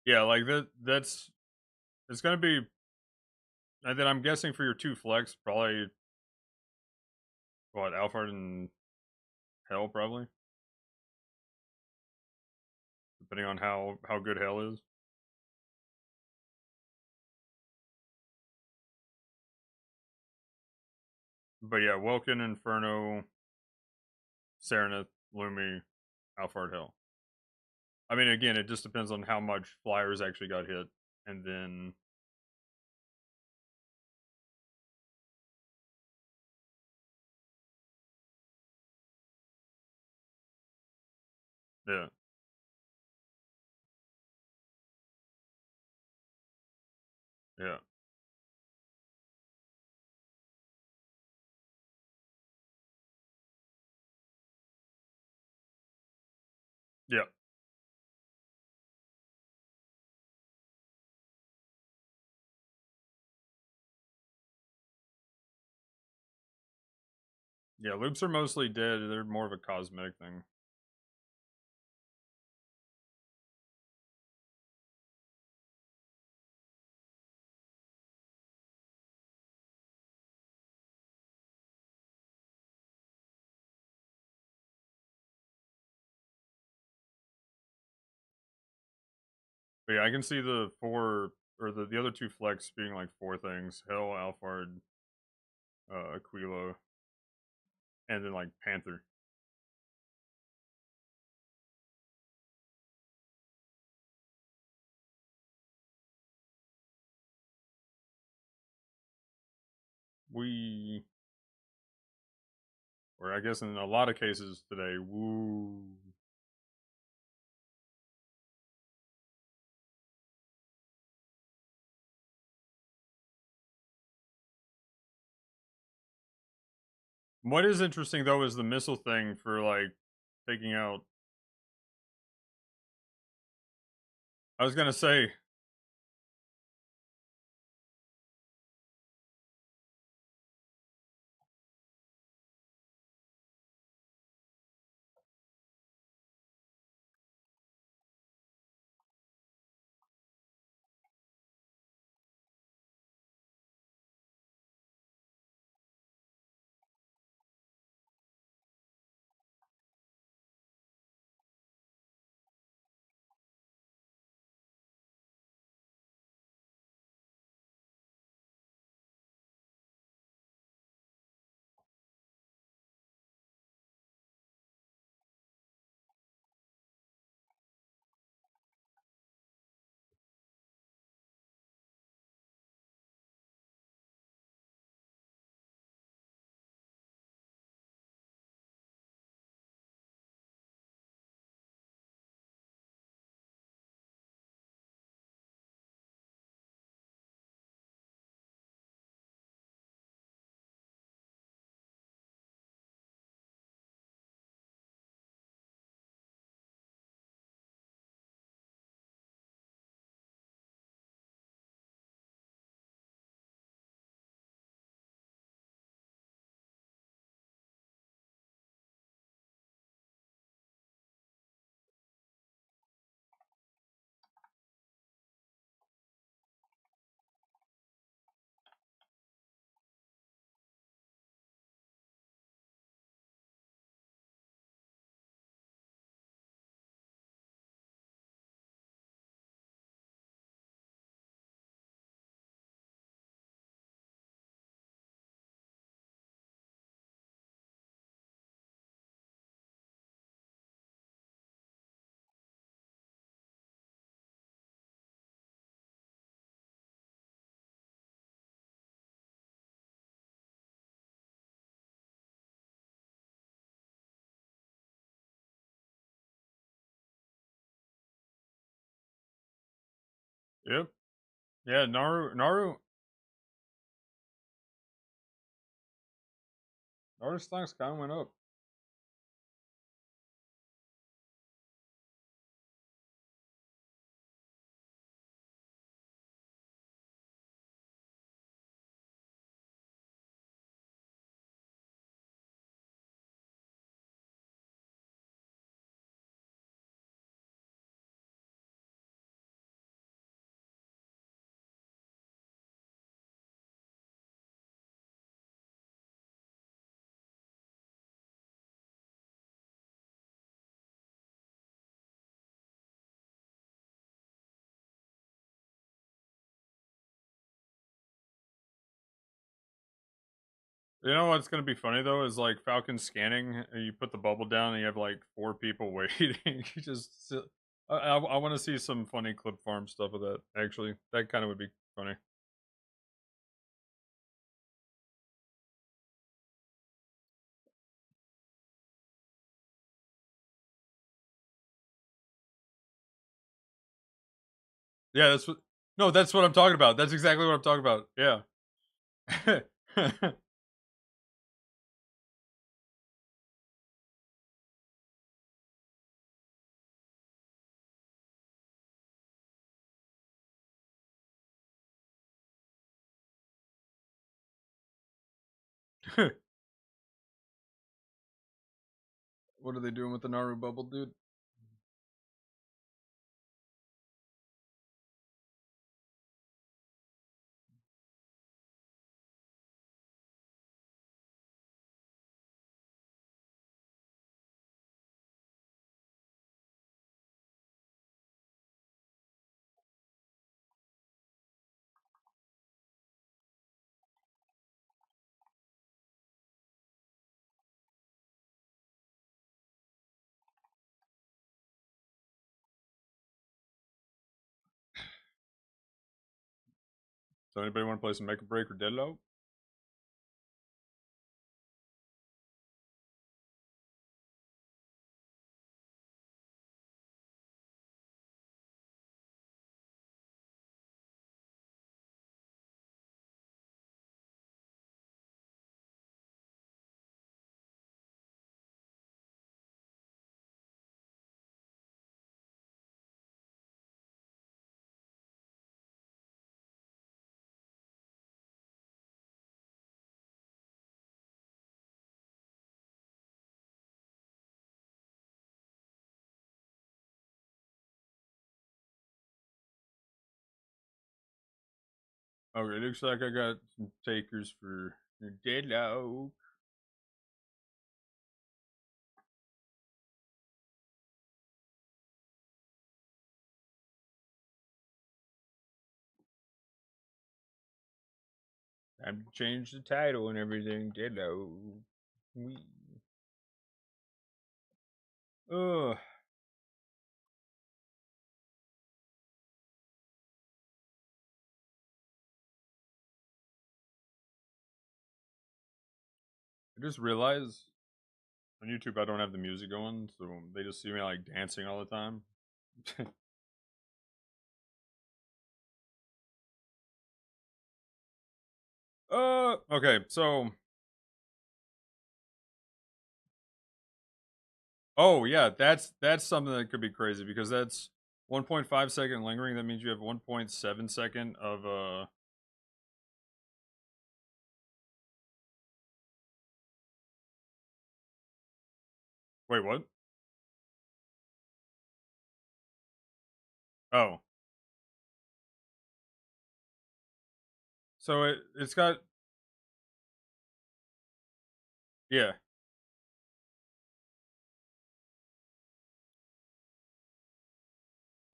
Yeah, like that's it's gonna be, and then I'm guessing for your 2 flex, probably what, Alphard and Hell, probably, depending on how good Hell is. But yeah, Welkin, Inferno, Serenith, Lumi, Alphard, Hell. I mean, again, it just depends on how much flyers actually got hit, and then yeah, yeah, yeah, yeah. Loops are mostly dead. They're more of a cosmetic thing. But yeah, I can see the 4 or the other 2 flex being like 4 things: Hell, Alphard, Aquila, and then like Panther. Or I guess in a lot of cases today, woo. What is interesting though is the missile thing for like taking out. I was gonna say, Yep. Yeah, Naruto's stocks kind of went up. You know what's gonna be funny though is like Falcon scanning. You put the bubble down and you have like 4 people waiting. You just sit. I want to see some funny clip farm stuff of that. Actually, that kind of would be funny. Yeah, that's what. No, that's what I'm talking about. That's exactly what I'm talking about. Yeah. What are they doing with the Naru bubble, dude? So anybody want to play some Make a Break or Deadlock? Okay, looks like I got some takers for Deadlock. Time to change the title and everything. Deadlock. Ugh. I just realized on YouTube I don't have the music going, so they just see me like dancing all the time. Okay, so oh yeah, that's something that could be crazy because that's 1.5 second lingering. That means you have 1.7 second of wait, what? Oh. So it's got yeah.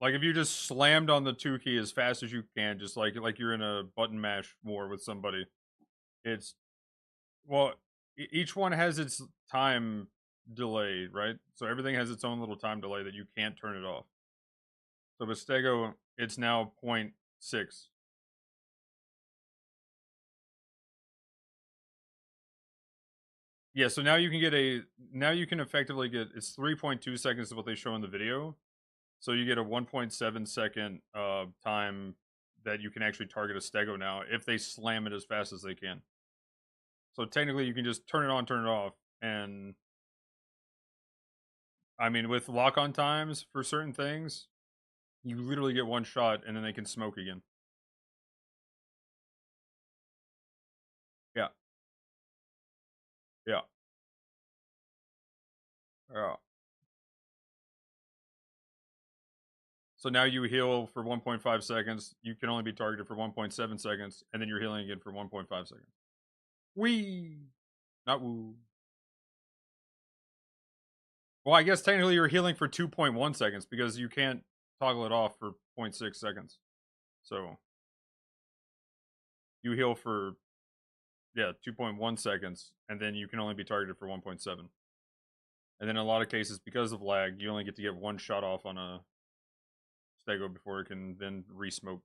Like if you just slammed on the 2 key as fast as you can, just like you're in a button mash war with somebody. It's well, each one has its time delay, right? So everything has its own little time delay that you can't turn it off. So with Stego, it's now 0.6. Yeah, so now you can effectively get it's 3.2 seconds is what they show in the video. So you get a 1.7 second time that you can actually target a stego now if they slam it as fast as they can. So technically you can just turn it on, turn it off, and I mean with lock-on times for certain things, you literally get one shot and then they can smoke again. Yeah. Yeah. Yeah. So now you heal for 1.5 seconds. You can only be targeted for 1.7 seconds, and then you're healing again for 1.5 seconds. Wee! Not woo. Well, I guess technically you're healing for 2.1 seconds because you can't toggle it off for 0.6 seconds. So you heal for, yeah, 2.1 seconds, and then you can only be targeted for 1.7. And then in a lot of cases, because of lag, you only get to get one shot off on a stego before it can then re-smoke.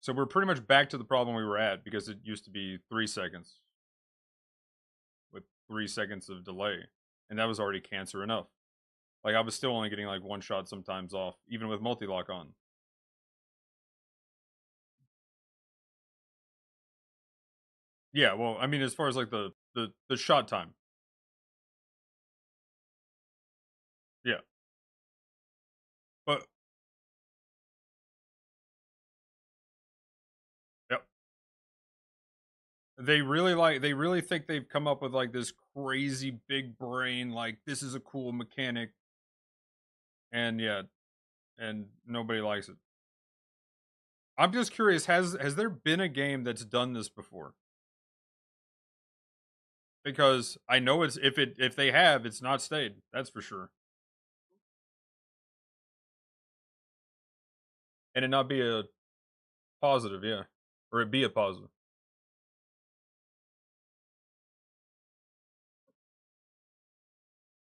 So we're pretty much back to the problem we were at because it used to be 3 seconds with 3 seconds of delay, and that was already cancer enough. Like I was still only getting like one shot sometimes off, even with multi-lock on. Yeah, well, I mean, as far as like the shot time. Yeah, but yep. They really think they've come up with like this crazy big brain, like this is a cool mechanic, and yeah, and nobody likes it. I'm just curious, has there been a game that's done this before? Because I know it's if they have, it's not stayed. That's for sure. And it not be a positive, yeah. Or it be a positive.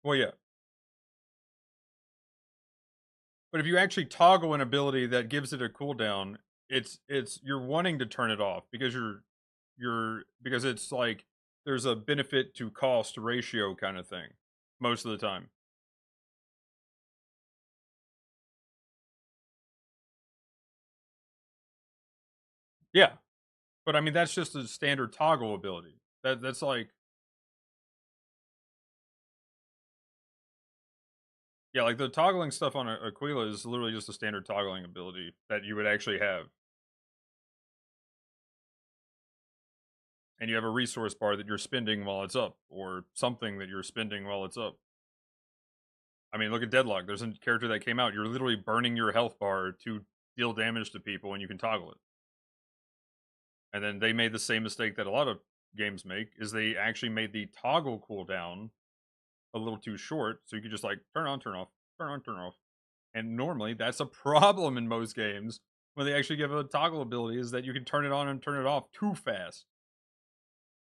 Well, yeah. But if you actually toggle an ability that gives it a cooldown, it's you're wanting to turn it off because because it's like there's a benefit to cost ratio kind of thing most of the time. Yeah. But I mean that's just a standard toggle ability. That's like yeah, like the toggling stuff on Aquila is literally just a standard toggling ability that you would actually have. And you have a resource bar that you're spending while it's up, or something that you're spending while it's up. I mean, look at Deadlock. There's a character that came out. You're literally burning your health bar to deal damage to people, and you can toggle it. And then they made the same mistake that a lot of games make, is they actually made the toggle cooldown a little too short, so you could just like turn on, turn off, turn on, turn off. And normally that's a problem in most games when they actually give a toggle ability, is that you can turn it on and turn it off too fast.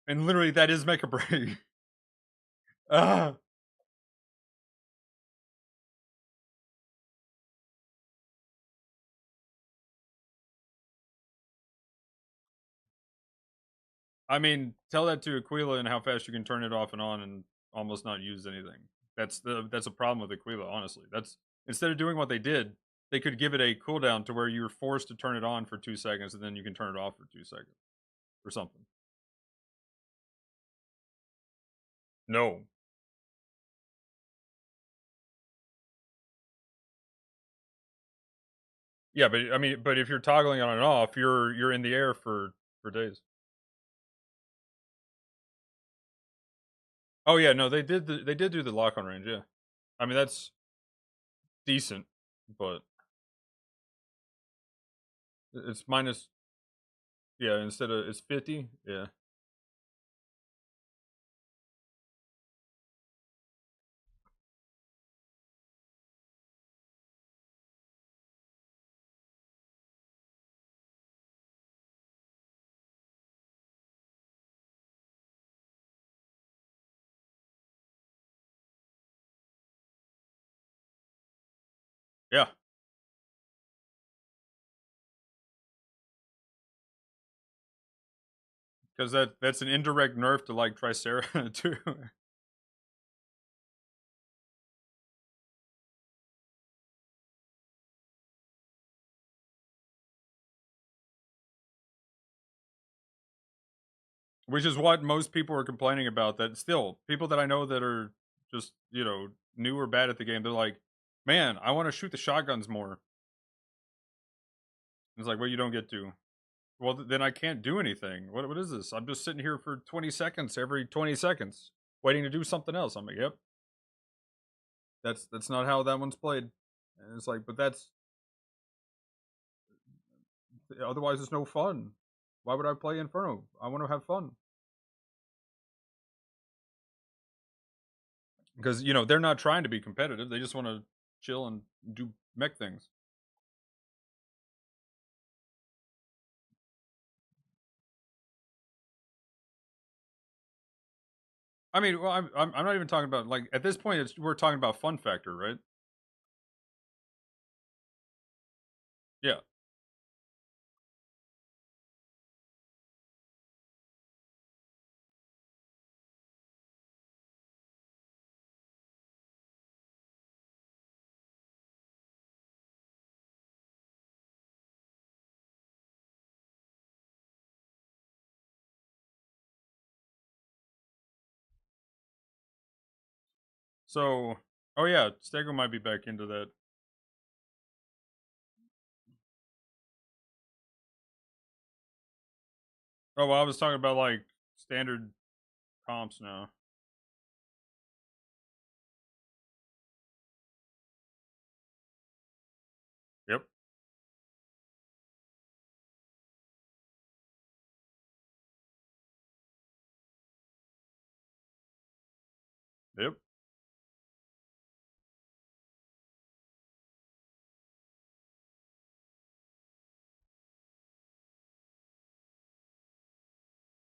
And literally that is Mecha Break. Ah. I mean, tell that to Aquila and how fast you can turn it off and on and almost not use anything. That's a problem with Aquila, honestly. That's instead of doing what they did, they could give it a cooldown to where you're forced to turn it on for 2 seconds and then you can turn it off for 2 seconds or something. No. Yeah, but I mean, but if you're toggling on and off, you're in the air for days. Oh yeah, no, they did do the lock on range, yeah. I mean, that's decent, but it's minus yeah, instead of it's 50, yeah. Yeah. Because that's an indirect nerf to like Tricera too. Which is what most people are complaining about. That still, people that I know that are just, new or bad at the game, they're like, man, I want to shoot the shotguns more. It's like, well, you don't get to. Well, then I can't do anything. What is this? I'm just sitting here for 20 seconds every 20 seconds waiting to do something else. I'm like, yep. That's not how that one's played. And it's like, but that's otherwise it's no fun. Why would I play Inferno? I want to have fun. Because, they're not trying to be competitive. They just want to chill and do mech things. I mean, well, I'm not even talking about, like, at this point we're talking about fun factor, right? Yeah. So, oh yeah, Stego might be back into that. Oh, well, I was talking about, like, standard comps now. Yep. Yep.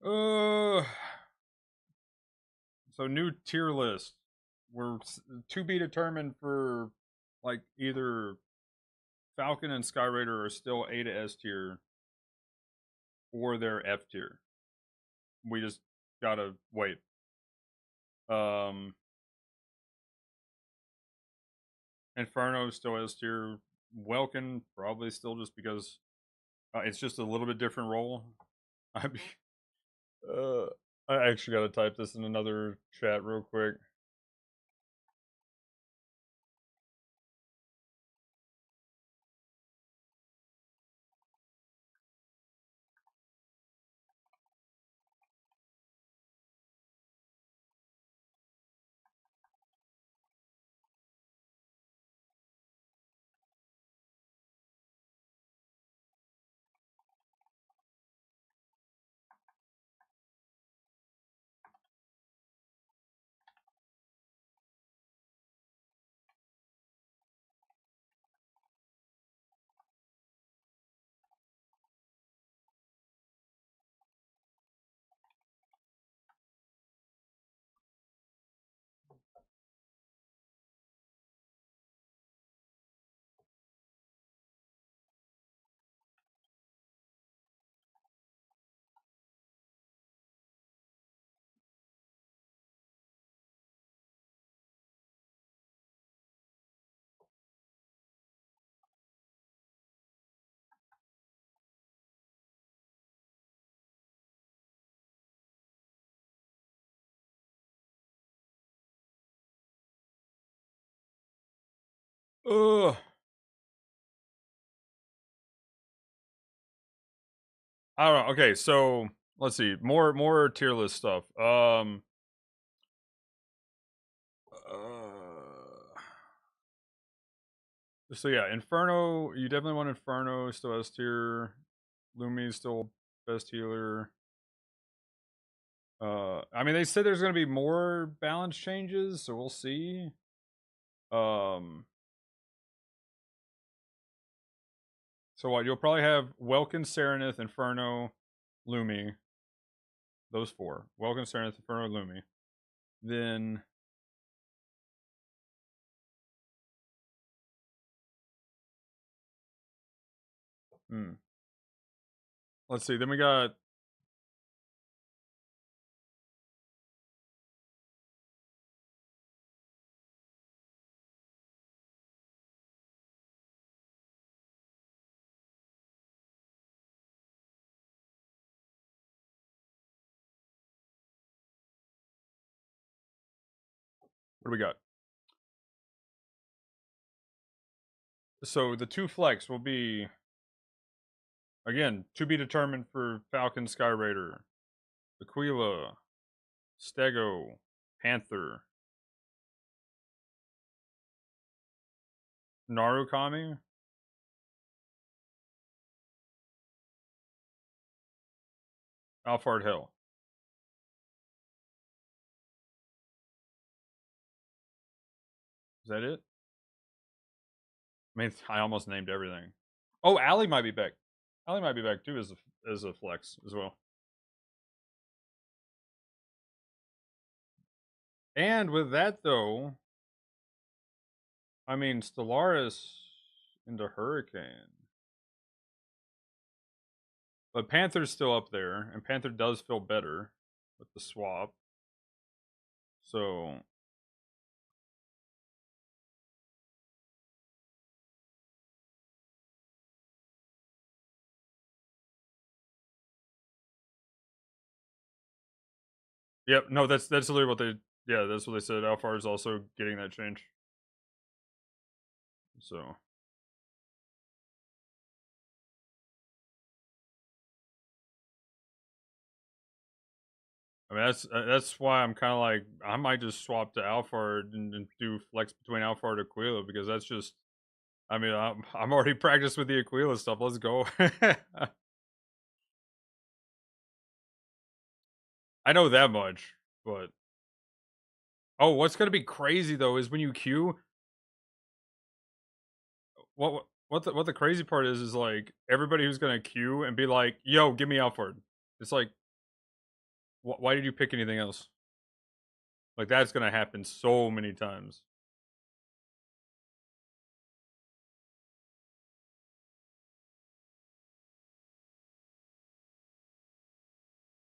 Uh, so new tier list. We're to be determined for, like, either Falcon and Skyraider are still A to S tier, or they're F tier. We just gotta wait. Inferno still S tier. Welkin probably still, just because it's just a little bit different role. I mean, uh, I actually gotta type this in another chat real quick. Ugh. I don't know. Okay, so let's see. More tier list stuff. So yeah, Inferno. You definitely want Inferno. Still S tier. Lumi still best healer. I mean, they said there's gonna be more balance changes, so we'll see. So what? You'll probably have Welkin, Serenith, Inferno, Lumi. Those four. Welkin, Serenith, Inferno, Lumi. Then let's see. Then we got What do we got? So the 2 flex will be, again, to be determined for Falcon Sky Raider, Aquila, Stego, Panther, Narukami, Alphard Hill. Is that it? I mean, I almost named everything. Oh, Allie might be back. Allie might be back too as a flex as well. And with that though, I mean Stellaris into Hurricane. But Panther's still up there, and Panther does feel better with the swap. So yep, no, that's literally what they that's what they said. Alphar is also getting that change. So I mean that's why I'm kind of like I might just swap to Alphard and do flex between Alphard and Aquila because that's just I mean I'm already practiced with the Aquila stuff. Let's go. I know that much, but oh, what's gonna be crazy though is when you queue. What the crazy part is like everybody who's gonna queue and be like, "Yo, give me Alphard." It's like, why did you pick anything else? Like that's gonna happen so many times.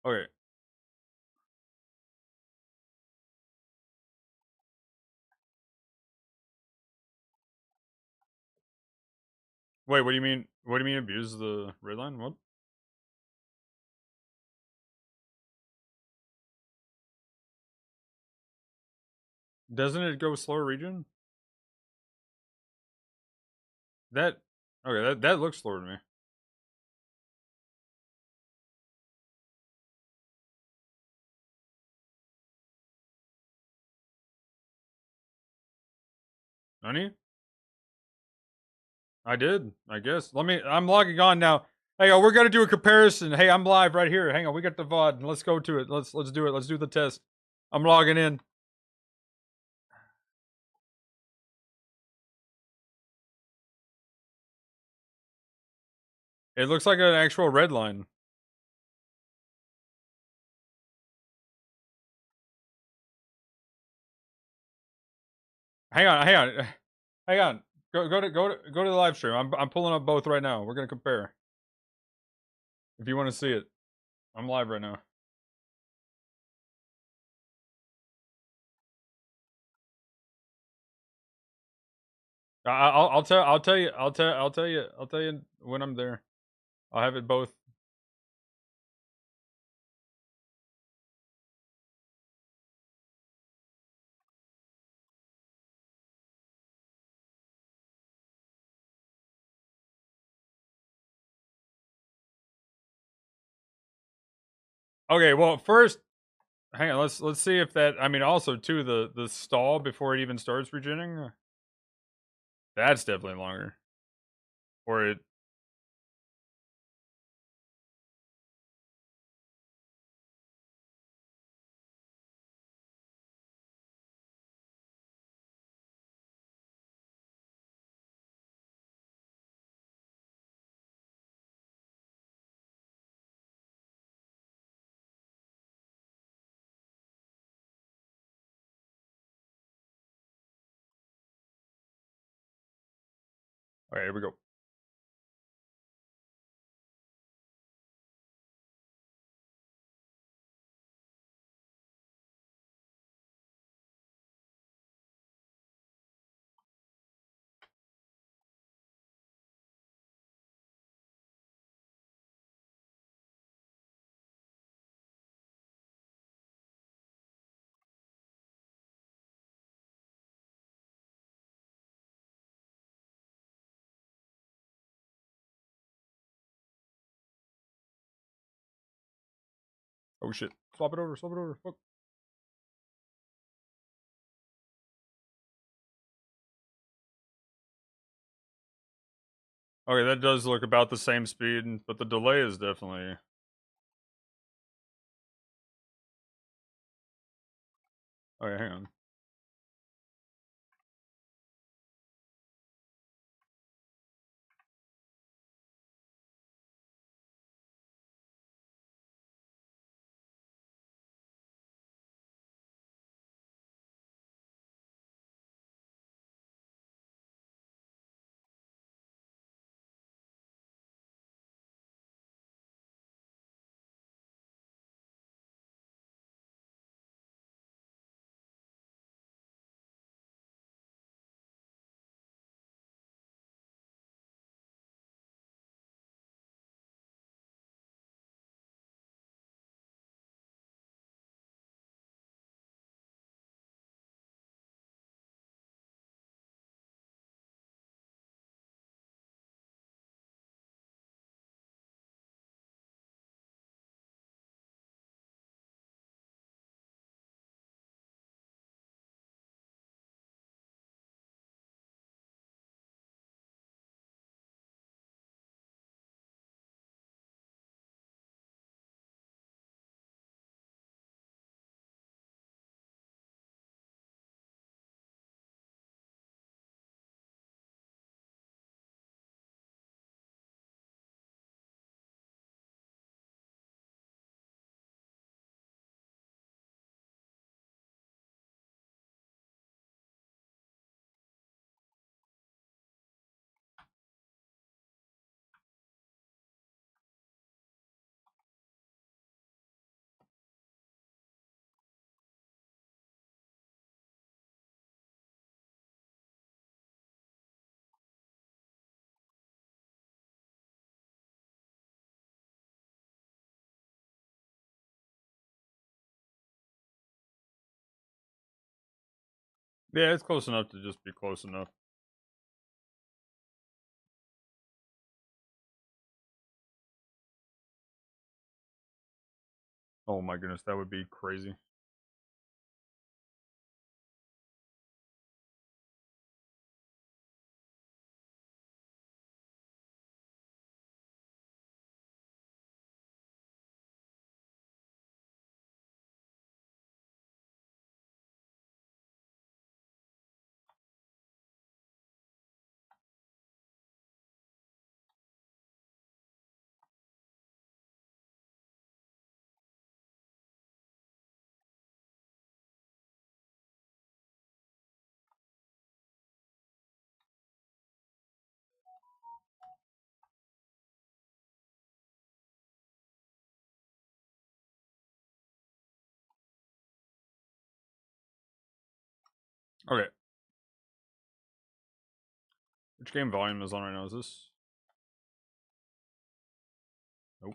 Okay. Wait, what do you mean? What do you mean abuse the red line? What? Doesn't it go slower region? That okay? That looks slower to me. Honey, I did. I guess. I'm logging on now. Hey, we're gonna do a comparison. Hey, I'm live right here. Hang on, we got the VOD. Let's go to it. Let's do it. Let's do the test. I'm logging in. It looks like an actual red line. Hang on. Go to the live stream. I'm pulling up both right now. We're gonna compare. If you want to see it, I'm live right now. I'll tell you when I'm there. I'll have it both. Okay, well first, hang on. Let's see if that. I mean, also too the stall before it even starts regening. That's definitely longer. Or it. Okay, here we go. Oh shit. Swap it over, fuck. Okay, that does look about the same speed, but the delay is definitely... Okay, hang on. Yeah, it's close enough to just be close enough. Oh my goodness, that would be crazy. Okay. Which game volume is on right now? Is this? Nope.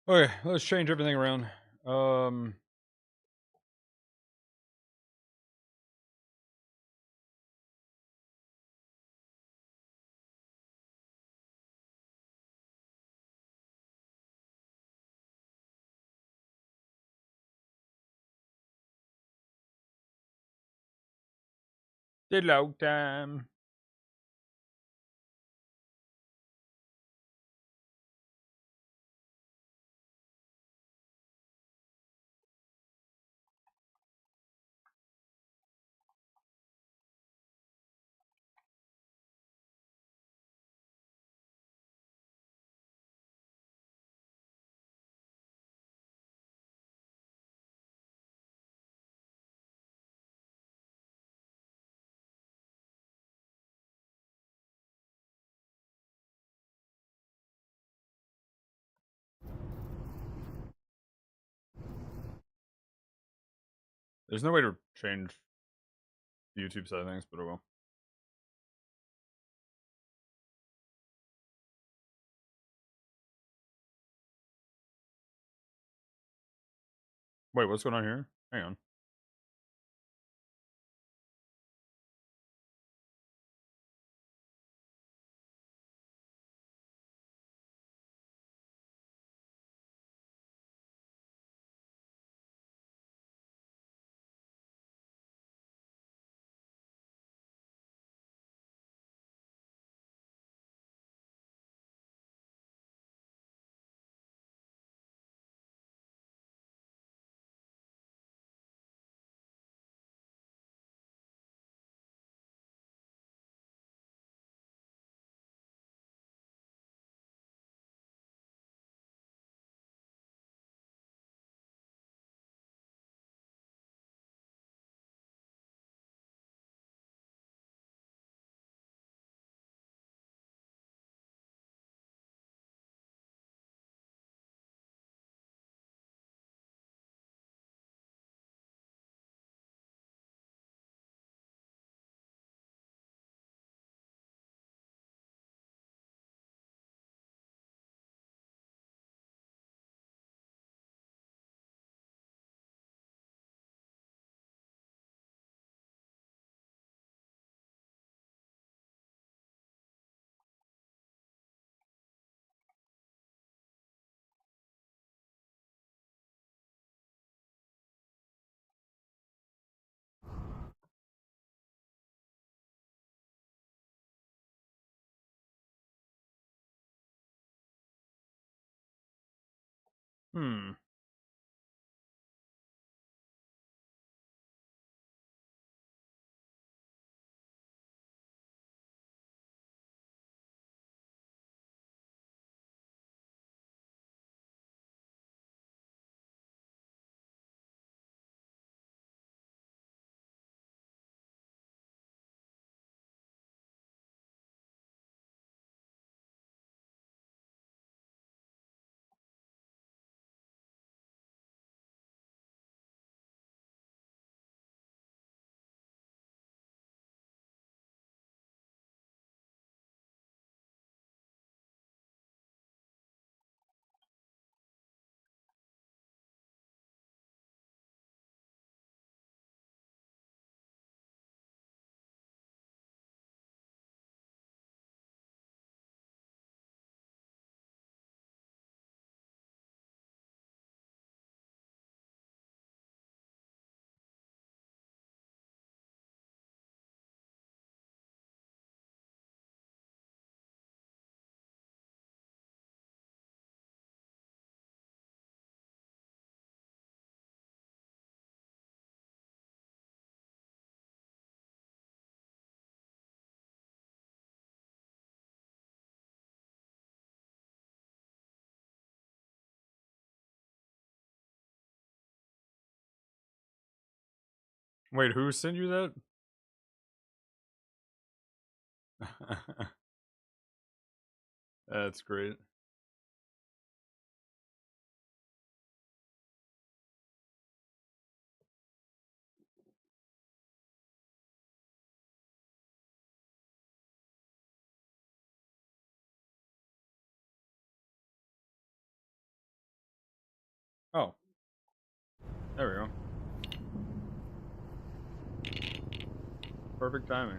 Okay, let's change everything around. Deadlock time. There's no way to change the YouTube settings, but oh well. Wait, what's going on here? Hang on. Hmm. Wait, who sent you that? That's great. There we go. Perfect timing.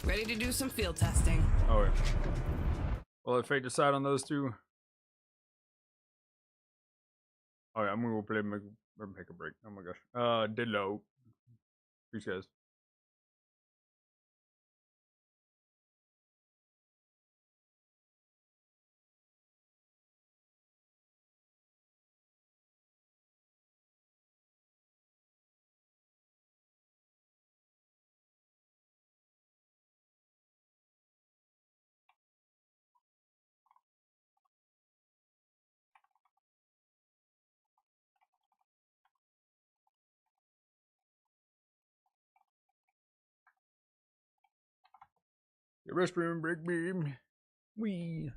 Ready to do some field testing. Oh, yeah. Well, if fate decide on those two. Oh, yeah, I'm gonna go play make a break. Oh my gosh. Deadlock. Peace, guys. Your restroom break beam. Wee.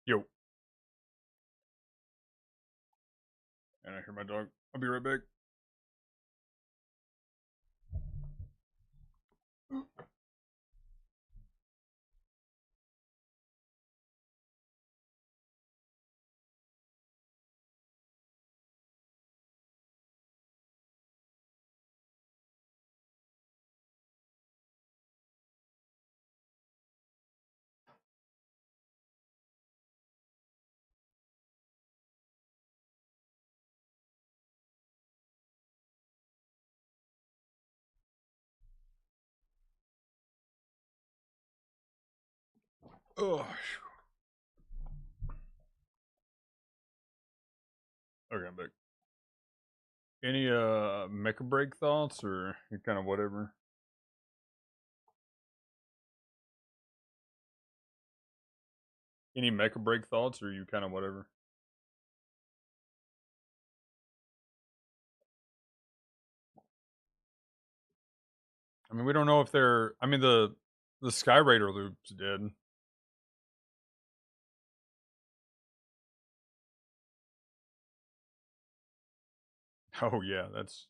Yo. And I hear my dog. I'll be right back. Oh. Okay, I'm back. Any Mecha break thoughts or kind of whatever? Any Mecha break thoughts or you kind of whatever? I mean, we don't know if they're. I mean, the Sky Raider loop's dead. Oh yeah, that's.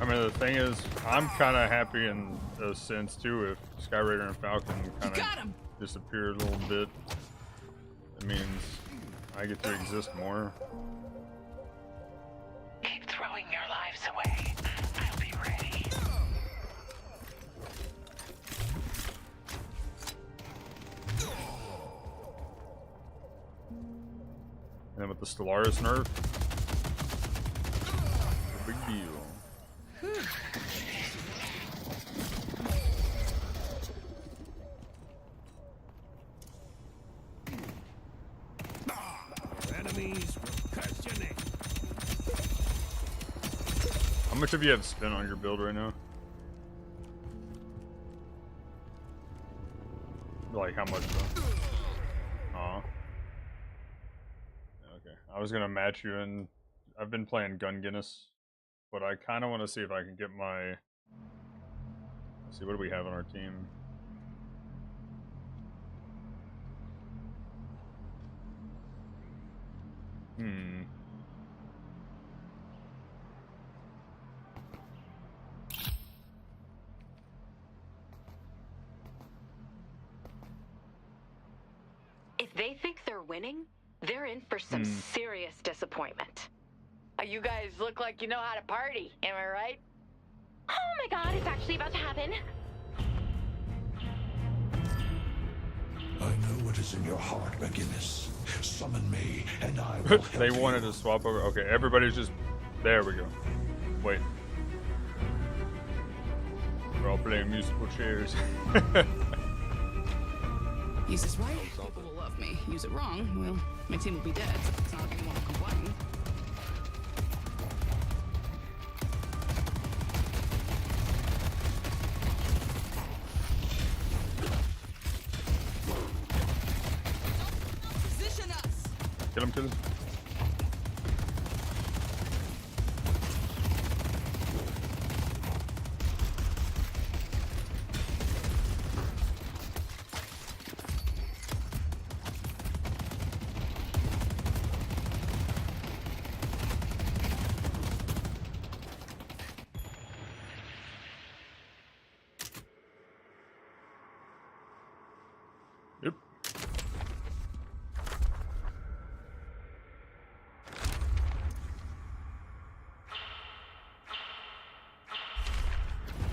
I mean, the thing is, I'm kind of happy in a sense too. If Sky Raider and Falcon kind of disappear a little bit, it means I get to exist more. Keep throwing your lives away. I'll be ready. And then with the Stellaris nerf, big deal. Enemies will curse your name. How much have you have spent on your build right now? Like how much though? Aw. Okay. I was gonna match you in. I've been playing Gun Guinness, but I kind of want to see if I can get my. Let's see, what do we have on our team? If they think they're winning, they're in for some serious disappointment. You guys look like you know how to party, am I right? Oh my god, it's actually about to happen. I know what is in your heart, McGinnis. Summon me, and I will help They wanted to swap over. Okay, everybody's just. There we go. Wait. We're all playing musical chairs. Use this right, people will love me. Use it wrong, well, my team will be dead. It's not like anyone will complain. Position us! Kill him, kill him. Yep.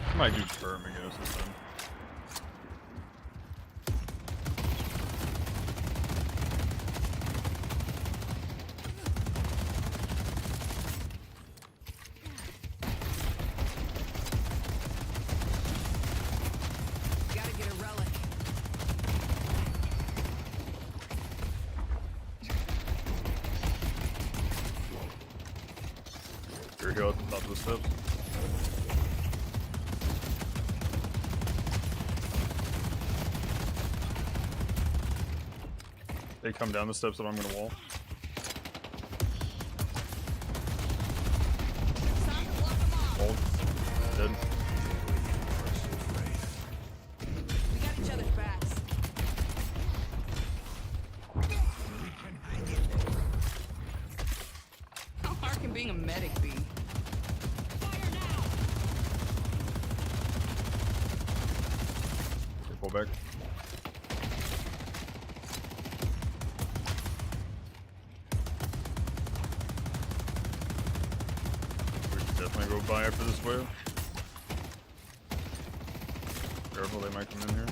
I might do Term against this time. Gotta get a relic. You're here at the top of the steps. They come down the steps that I'm gonna wall. Hold. Dead. We got each other's backs. How hard can being a medic be? Okay, pull back. We should definitely go buy after this wave. Careful, they might come in here.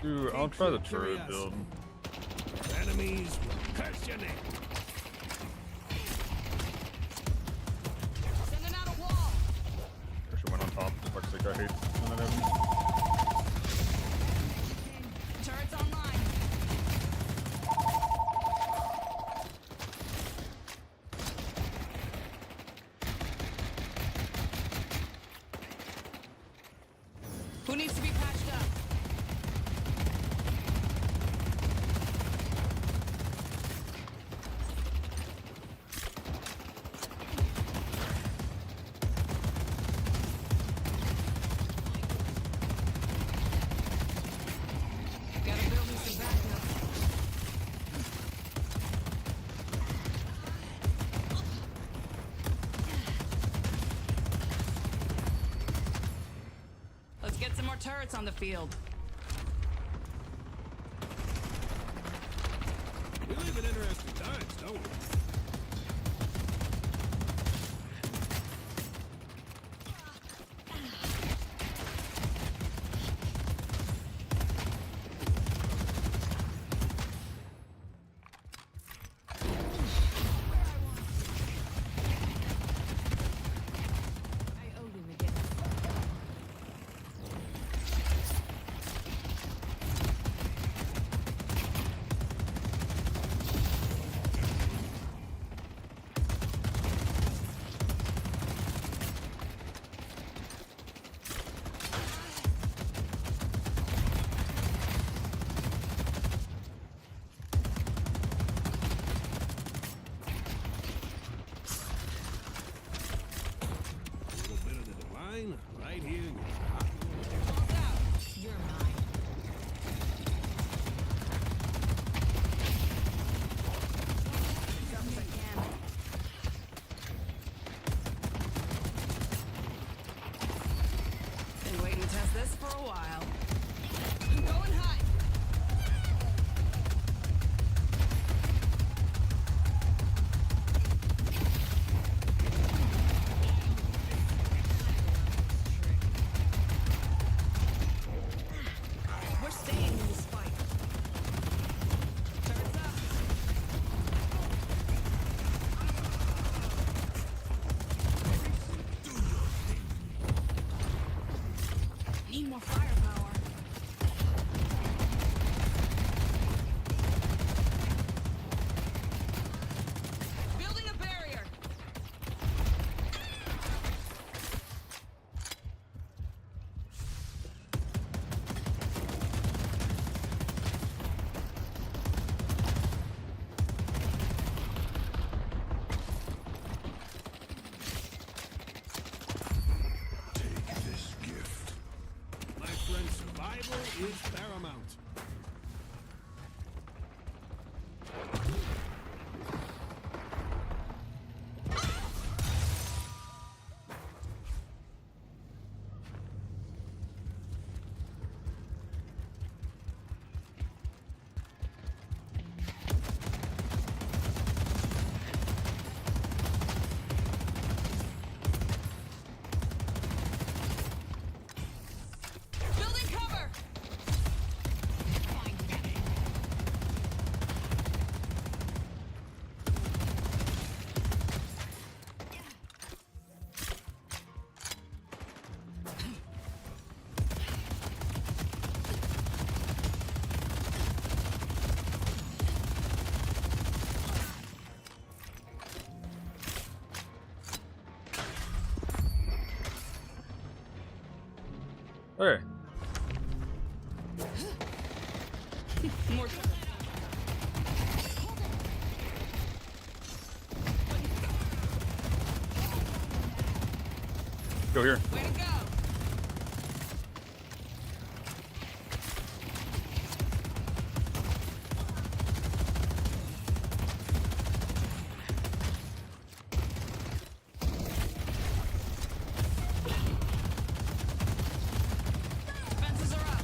Dude, I'll try the turret build. Enemies will curse your name. Sending out a wall. Actually went on top. Looks like I hate none of them. Turrets online. Who needs to be patched up? Gotta build me some backup. Let's get some more turrets on the field. We live in interesting times, don't we? I owe him again. A little bit of the divine right here in your heart. Balls out. You're mine. Jumps I can. Been waiting to test this for a while. I'm going high. We're staying in this fight. Turrets up. Need more firepower. Building a barrier. Take this gift. My friend, survival is paramount. Building cover. Okay. More. Go here. Way to go. Defenses are up.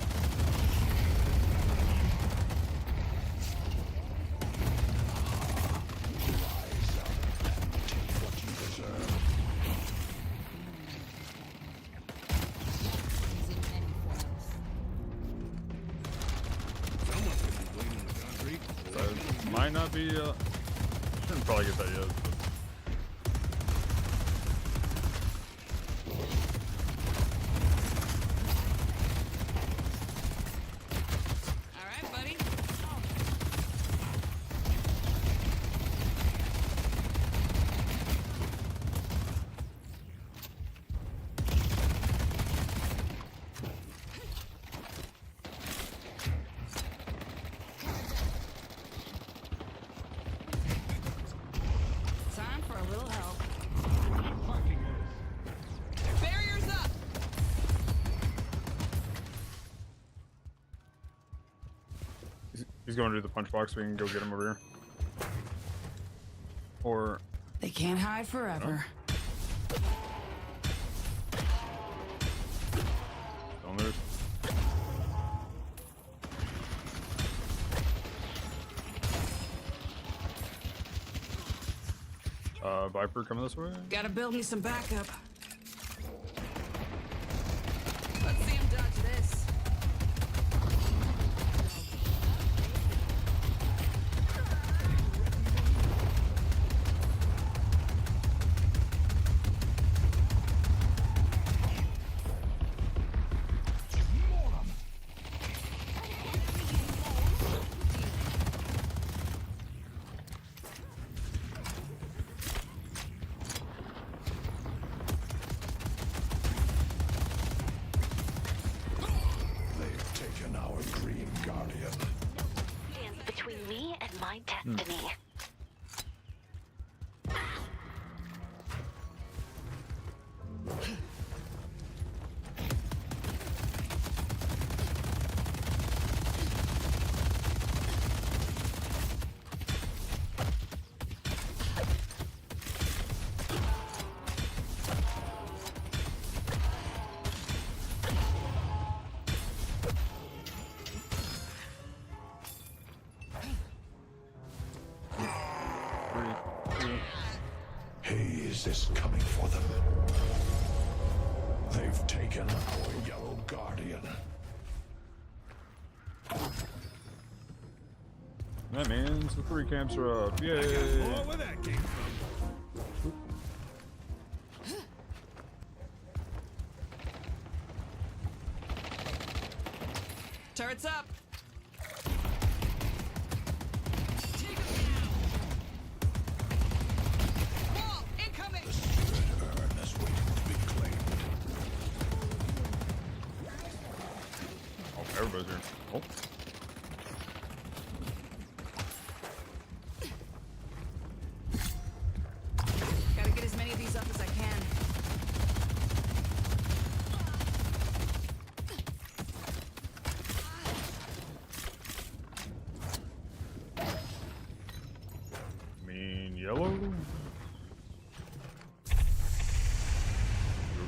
might not be. Shouldn't probably get that yet. But... He's going to do the punch box. We can go get him over here. Or they can't hide forever. Don't lose. Viper coming this way. Gotta build me some backup. Let's see him dodge this. Destiny. Haze is coming for them. They've taken our yellow guardian. That means the 3 camps are up. Yay! Where that came from. Turrets up. Everybody's here. Oh. Gotta get as many of these up as I can. Mean yellow? Go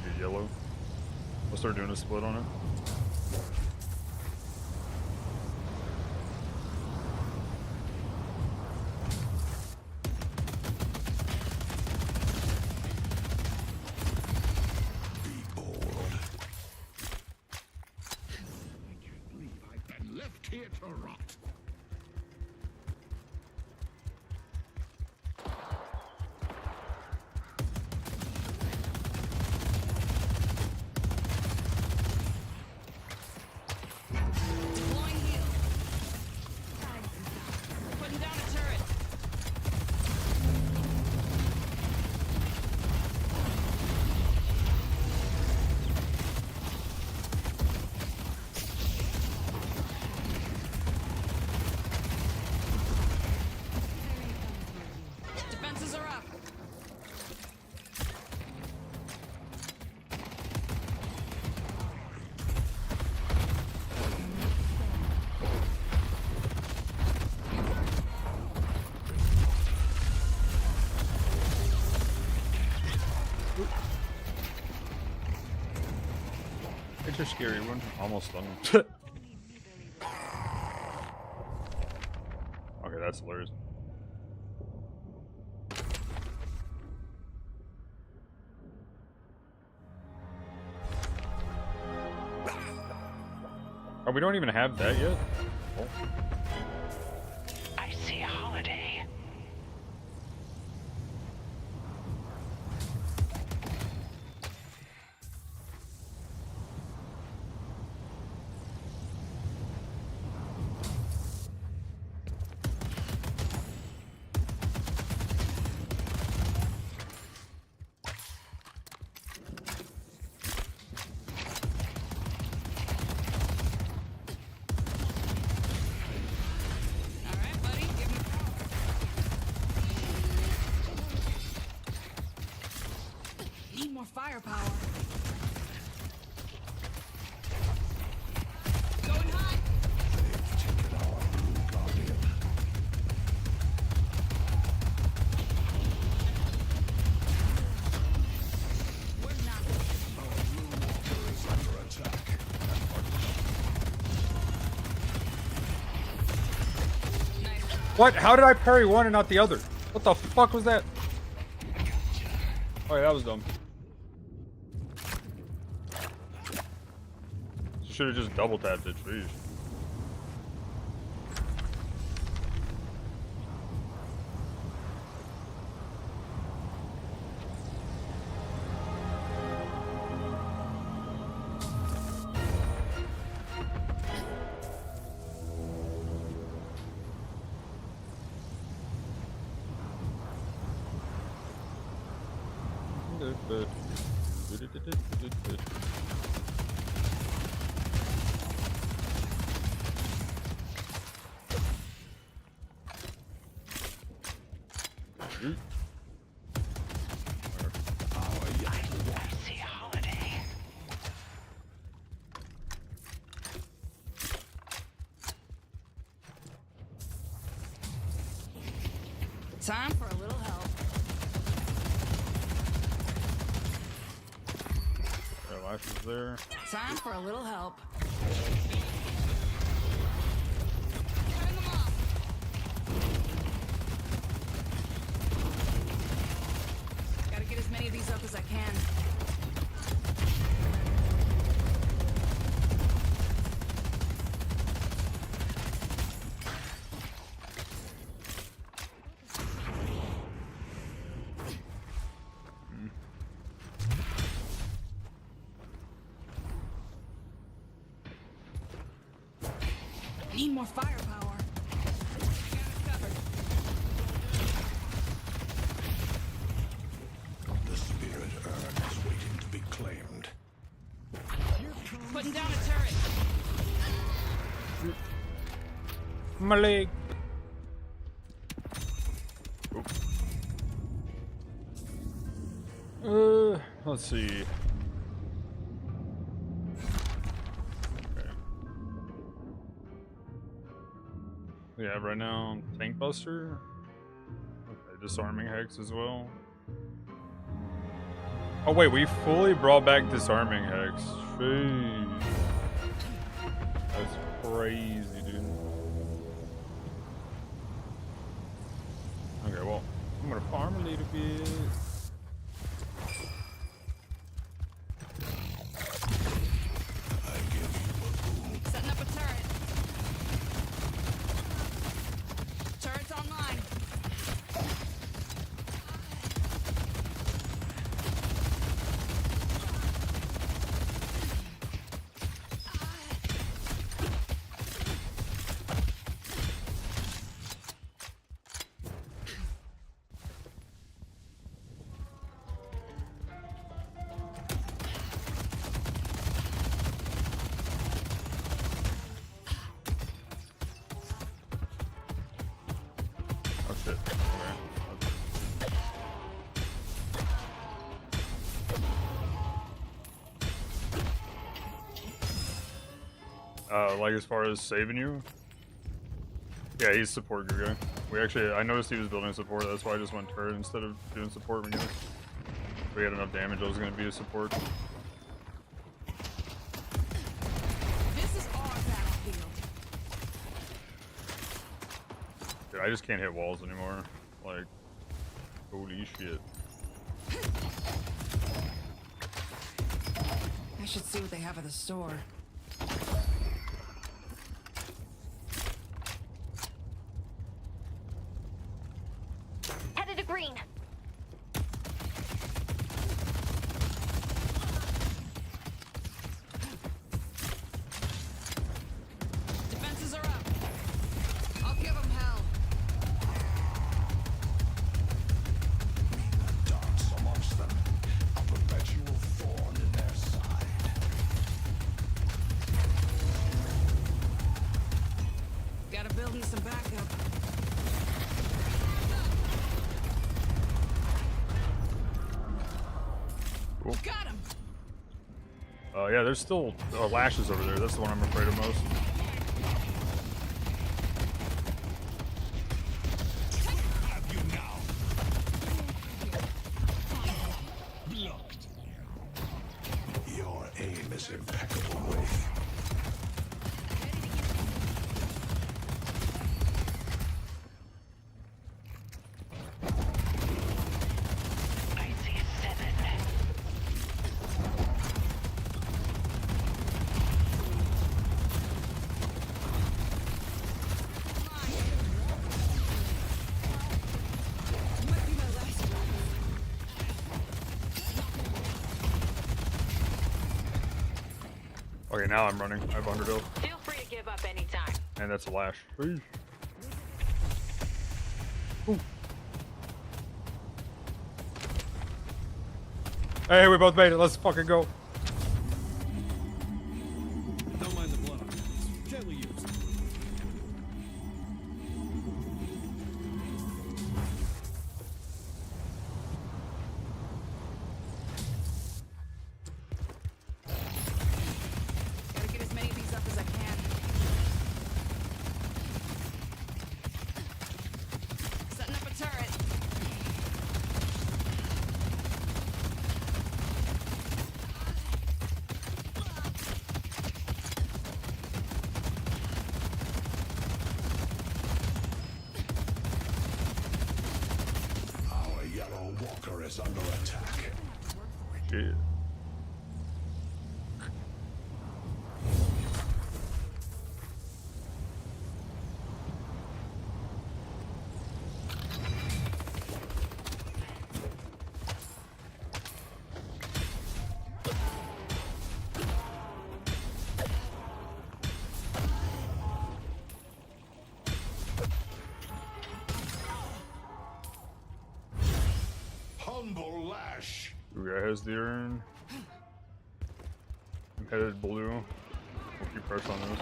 get yellow. We'll start doing a split on it. Here to rot. Deploying heal. Putting down a turret. Defenses are up. It's a scary one. Almost done. Okay, that's hilarious. Oh, we don't even have that yet? Oh. I see a holiday firepower. Going high. They've taken our blue guardian. We're not. Our blue walker is under attack. Nice. What? How did I parry one and not the other? What the fuck was that? Oh yeah, that was dumb. Should have just double tapped it, jeez. Time for a little help. Their life is there. Time for a little help. Turn them off. Gotta get as many of these up as I can. Need more firepower. Got us covered. The spirit urn is waiting to be claimed. Putting down a turret. My leg. Let's see. Okay. We have right now Tank Buster. Okay, Disarming Hex as well. Oh wait, we fully brought back Disarming Hex. Jeez. That's crazy, dude. Okay, well, I'm gonna farm a little bit. Setting up a turret. Turret's online. Oh shit. Like as far as saving you? Yeah, he's support good guy. I noticed he was building support, that's why I just went turret instead of doing support when we had enough damage, I was gonna be a support. This is our battlefield. Dude, I just can't hit walls anymore. Like, holy shit. I should see what they have at the store. Headed to green. Defenses are up. I'll give them hell. Dance amongst them, a perpetual thorn in their side. Gotta build me some backup. Cool. Got him. Yeah, there's still lashes over there. That's the one I'm afraid of most. Your aim is impeccable, Wraith. I see 7. Okay, now I'm running. I have underbuild. Feel free to give up anytime. And that's a lash. Ooh. Hey, we both made it. Let's fucking go. Don't mind the blood. Gently used. Gotta get as many of these up as I can. Setting up a turret. Our yellow walker is under attack. Yeah. Humble lash. Who has the urn? I'm headed blue. We'll keep pressure on those.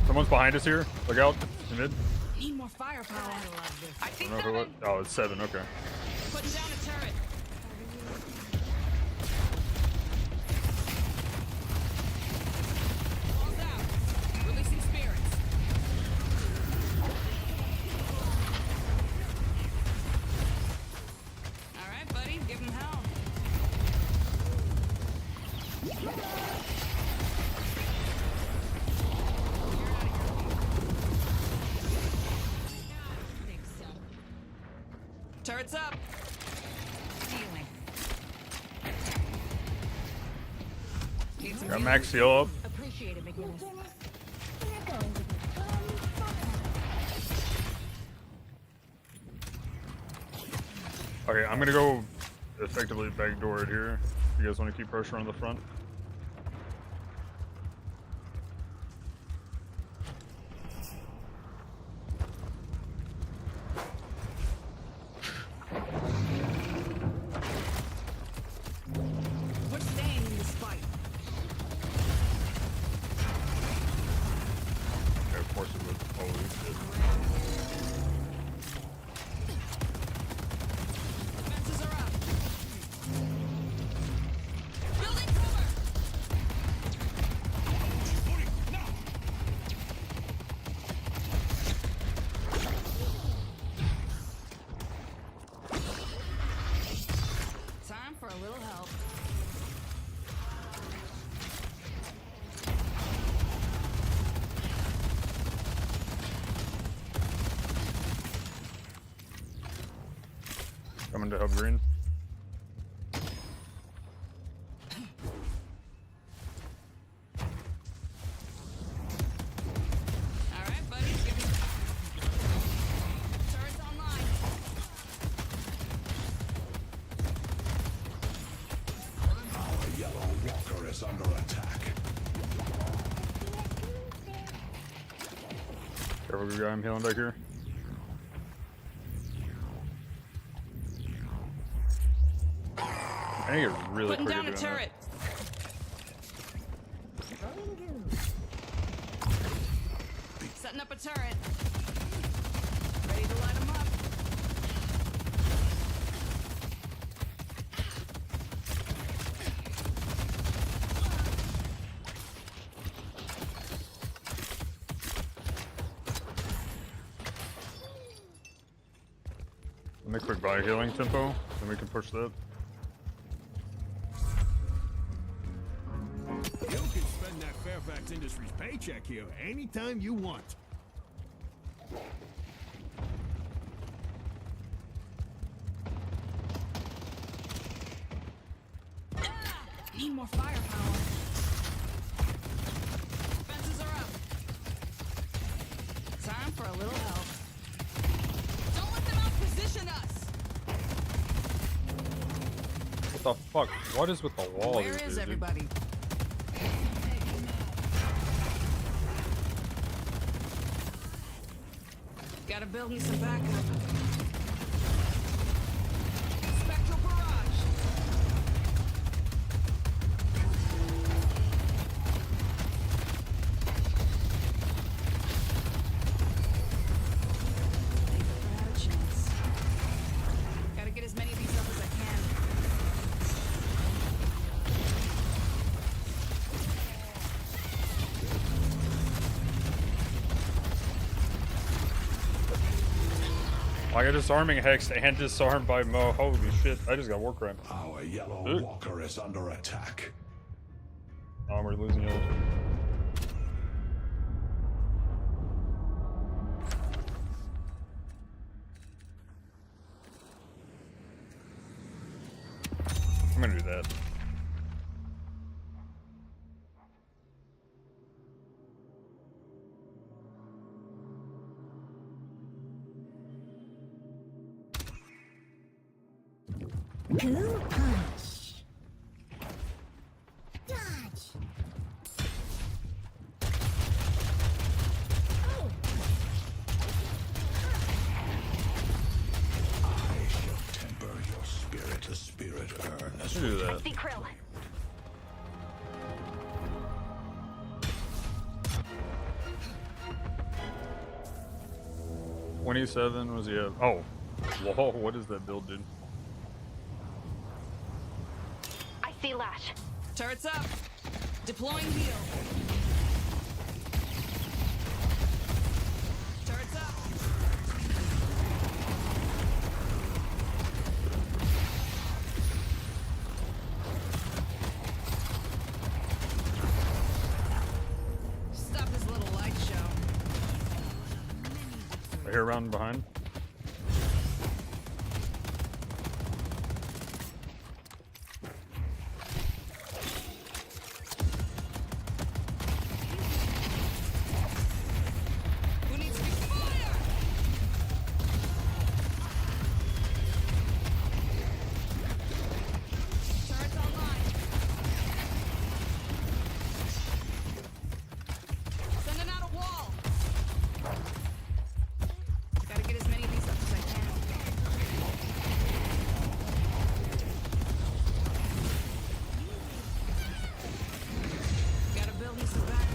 Someone's behind us here. Look out. In mid. Need more firepower. I see I don't know 7. what. Oh, it's 7. Okay. Putting down a turret. Walls out. Releasing spirits. All right, buddy, give him hell. Turrets up. Healing. Need some Got healing. max heal up. Appreciate it, McGinnis. Okay, I'm gonna go effectively backdoor it here. You guys want to keep pressure on the front? We're staying in this fight. Okay, of course it would. Holy shit. Defenses are up. Building cover. Time for a little help. Coming to help green. All right, buddy. Give me. Turrets online. Our yellow walker is under attack. Careful, good guy. I'm healing back here. I need to get really Putting quick down at a doing that. turret. Setting up a turret. Ready to light them up. Let me quick buy healing tempo, then we can push that. You can spend that Fairfax Industries paycheck here anytime you want. Need more firepower. Fences are up. Time for a little help. Don't let them outposition us. What the fuck? What is with the wall? Where is dude? everybody? Gotta build me some backup. Spectral barrage. Never had a chance. Gotta get as many of these up as I can. I got disarming hex and disarmed by Mo. Holy shit! I just got war crime. Our yellow walker is under attack. Oh, we're losing yellow. I'm gonna do that. Cool punch. Dodge. Oh. I shall temper your spirit. The spirit earns. Do that. I see Krill. 27 was he at? Oh, whoa! What is that build, dude? I see Lash. Turrets up. Deploying heal. Turrets up. Stop this little light show. I hear around behind. Who needs to be fire? Turrets online. Sending out a wall. Gotta get as many of these up as I can. Gotta build me some backup.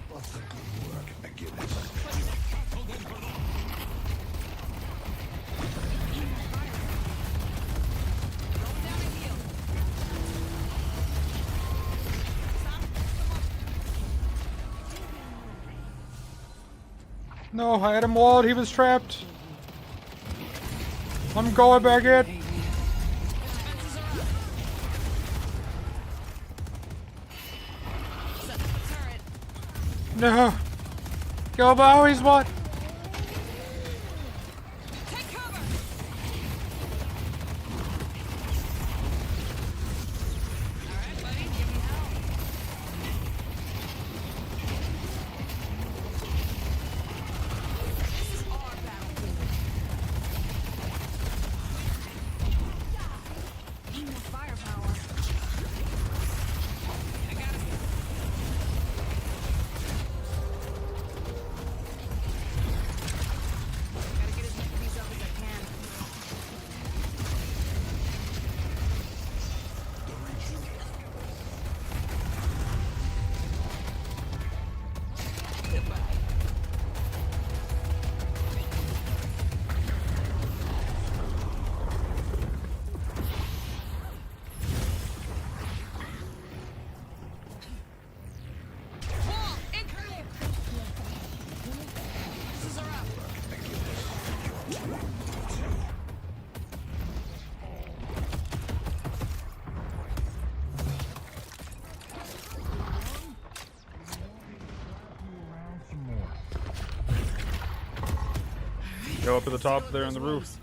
What's the good work, McGinnis? Going down a hill. No, I had him walled. He was trapped. I'm going back in. Fences are up. Set up a turret. No. Go, Bowie's what? Take cover. All right, buddy, give me hell. This is our battlefield. Need more firepower. I got it. Go up at the top there on the roof.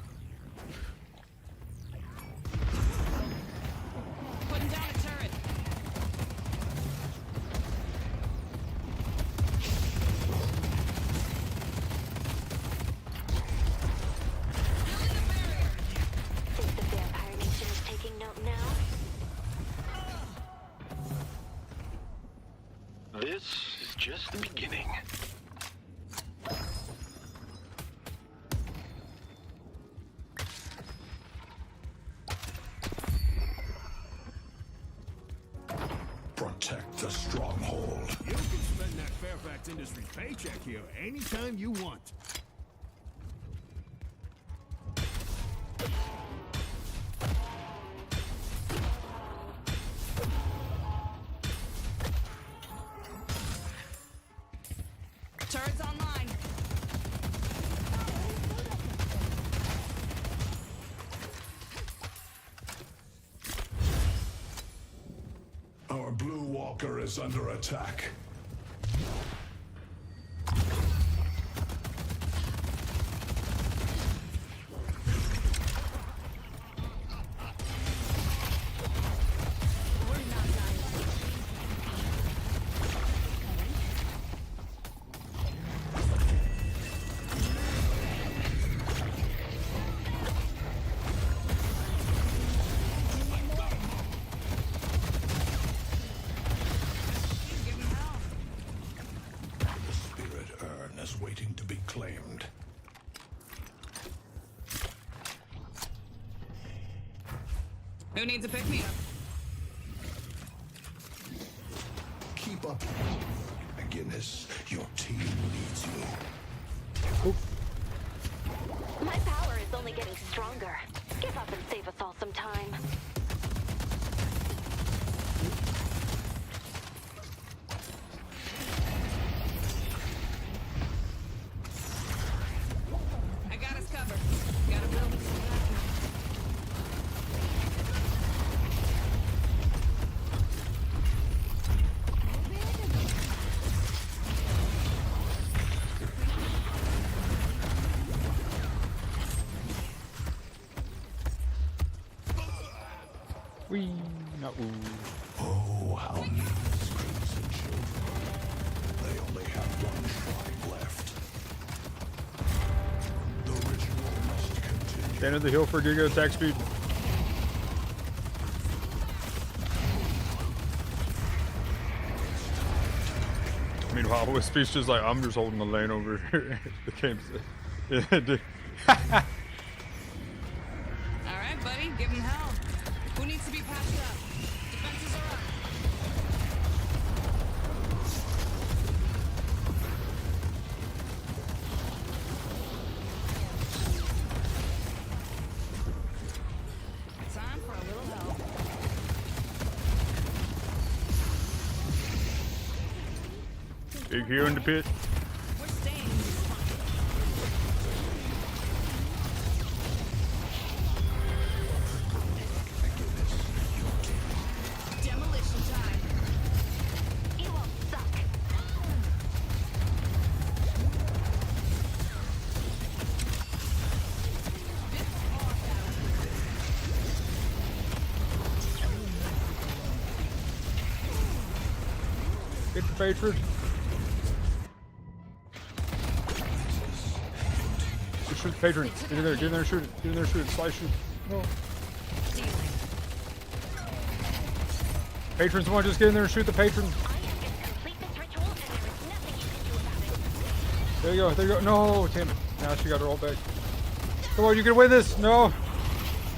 Putting down a turret. Think the Vampire Nation is taking note now? This is just the beginning. Protect the stronghold. You can spend that Fairfax Industries paycheck here anytime you want. Turrets online. Our Blue Walker is under attack. The spirit urn is waiting to be claimed. Who needs a pick-me-up? Keep up. McGinnis, your team needs you. My power is only getting stronger. Give up and save us all some time. I got us covered. Gotta build us some backup. Wee. Not ooh. Oh, how many crimson children. They only have one shrine left. The ritual must continue. Stand at the hill for Giga attack speed. Meanwhile, Wispy's just like, I'm just holding the lane over here. The game's. Yeah, dude. All right, buddy, give him hell. Who needs to be patched up? Defenses are up. Time for a little help. Big hero in the pit. We're staying in this pocket. Demolition time. You all suck. Get the Patriot. Shoot the patron. Get in there, get in there, shoot it. Get in there, shoot it. Slice shoot. No. Patron's the one, just get in there and shoot the patron. I am going to complete this ritual, and there is nothing you can do about it. There you go, there you go. No, damn it. Now she got her all back. Come on, you can win this. No.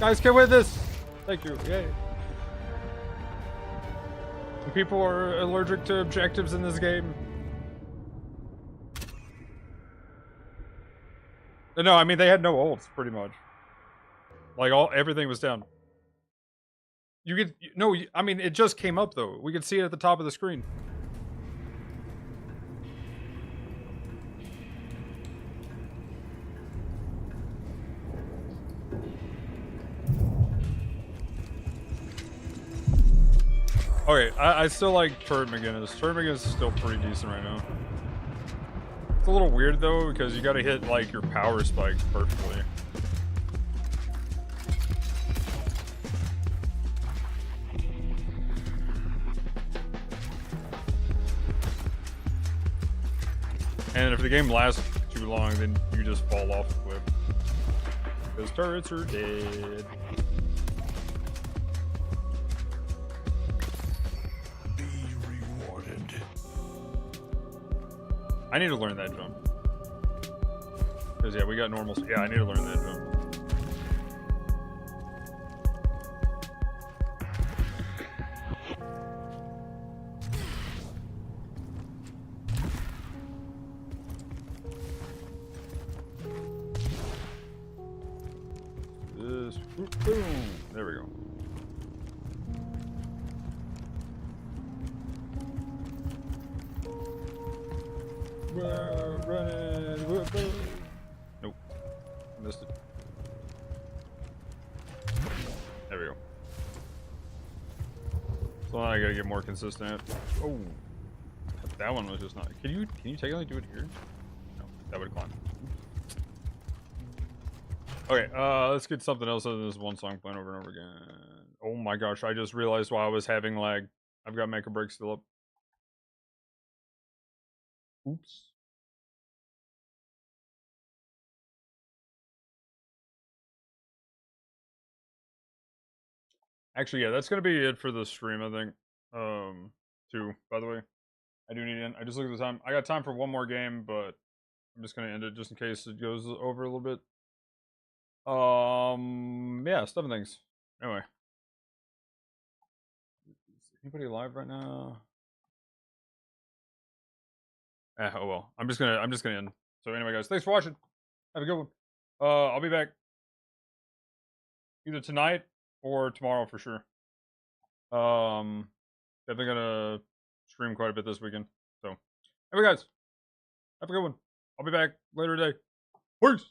Guys can win this. Thank you. Yay. People are allergic to objectives in this game. No, I mean they had no ults, pretty much. Like everything was down. You could no, I mean it just came up though. We could see it at the top of the screen. Okay, I still like Turret McGinnis. Turret McGinnis is still pretty decent right now. It's a little weird though because you gotta hit like your power spikes perfectly. And if the game lasts too long, then you just fall off the cliff. Because turrets are dead. Be rewarded. I need to learn that jump. Because yeah, we got normal. Yeah, I need to learn that jump. This, boom. There we go. Running. Nope. Missed it. There we go. So now I gotta get more consistent. Oh, that one was just not. Can you technically do it here? No, that would climb. Okay, let's get something else other than this one song playing over and over again. Oh my gosh, I just realized why I was having lag. I've got Mecha Break still up. Oops. Actually, yeah, that's gonna be it for the stream, I think. Too, by the way. I do need to end. I just looked at the time. I got time for one more game, but I'm just gonna end it just in case it goes over a little bit. Yeah, stuff and things. Anyway. Is anybody alive right now? Oh well. I'm just gonna end. So anyway, guys, thanks for watching. Have a good one. I'll be back either tonight or tomorrow for sure. Definitely gonna stream quite a bit this weekend. So anyway, guys, have a good one. I'll be back later today. Peace.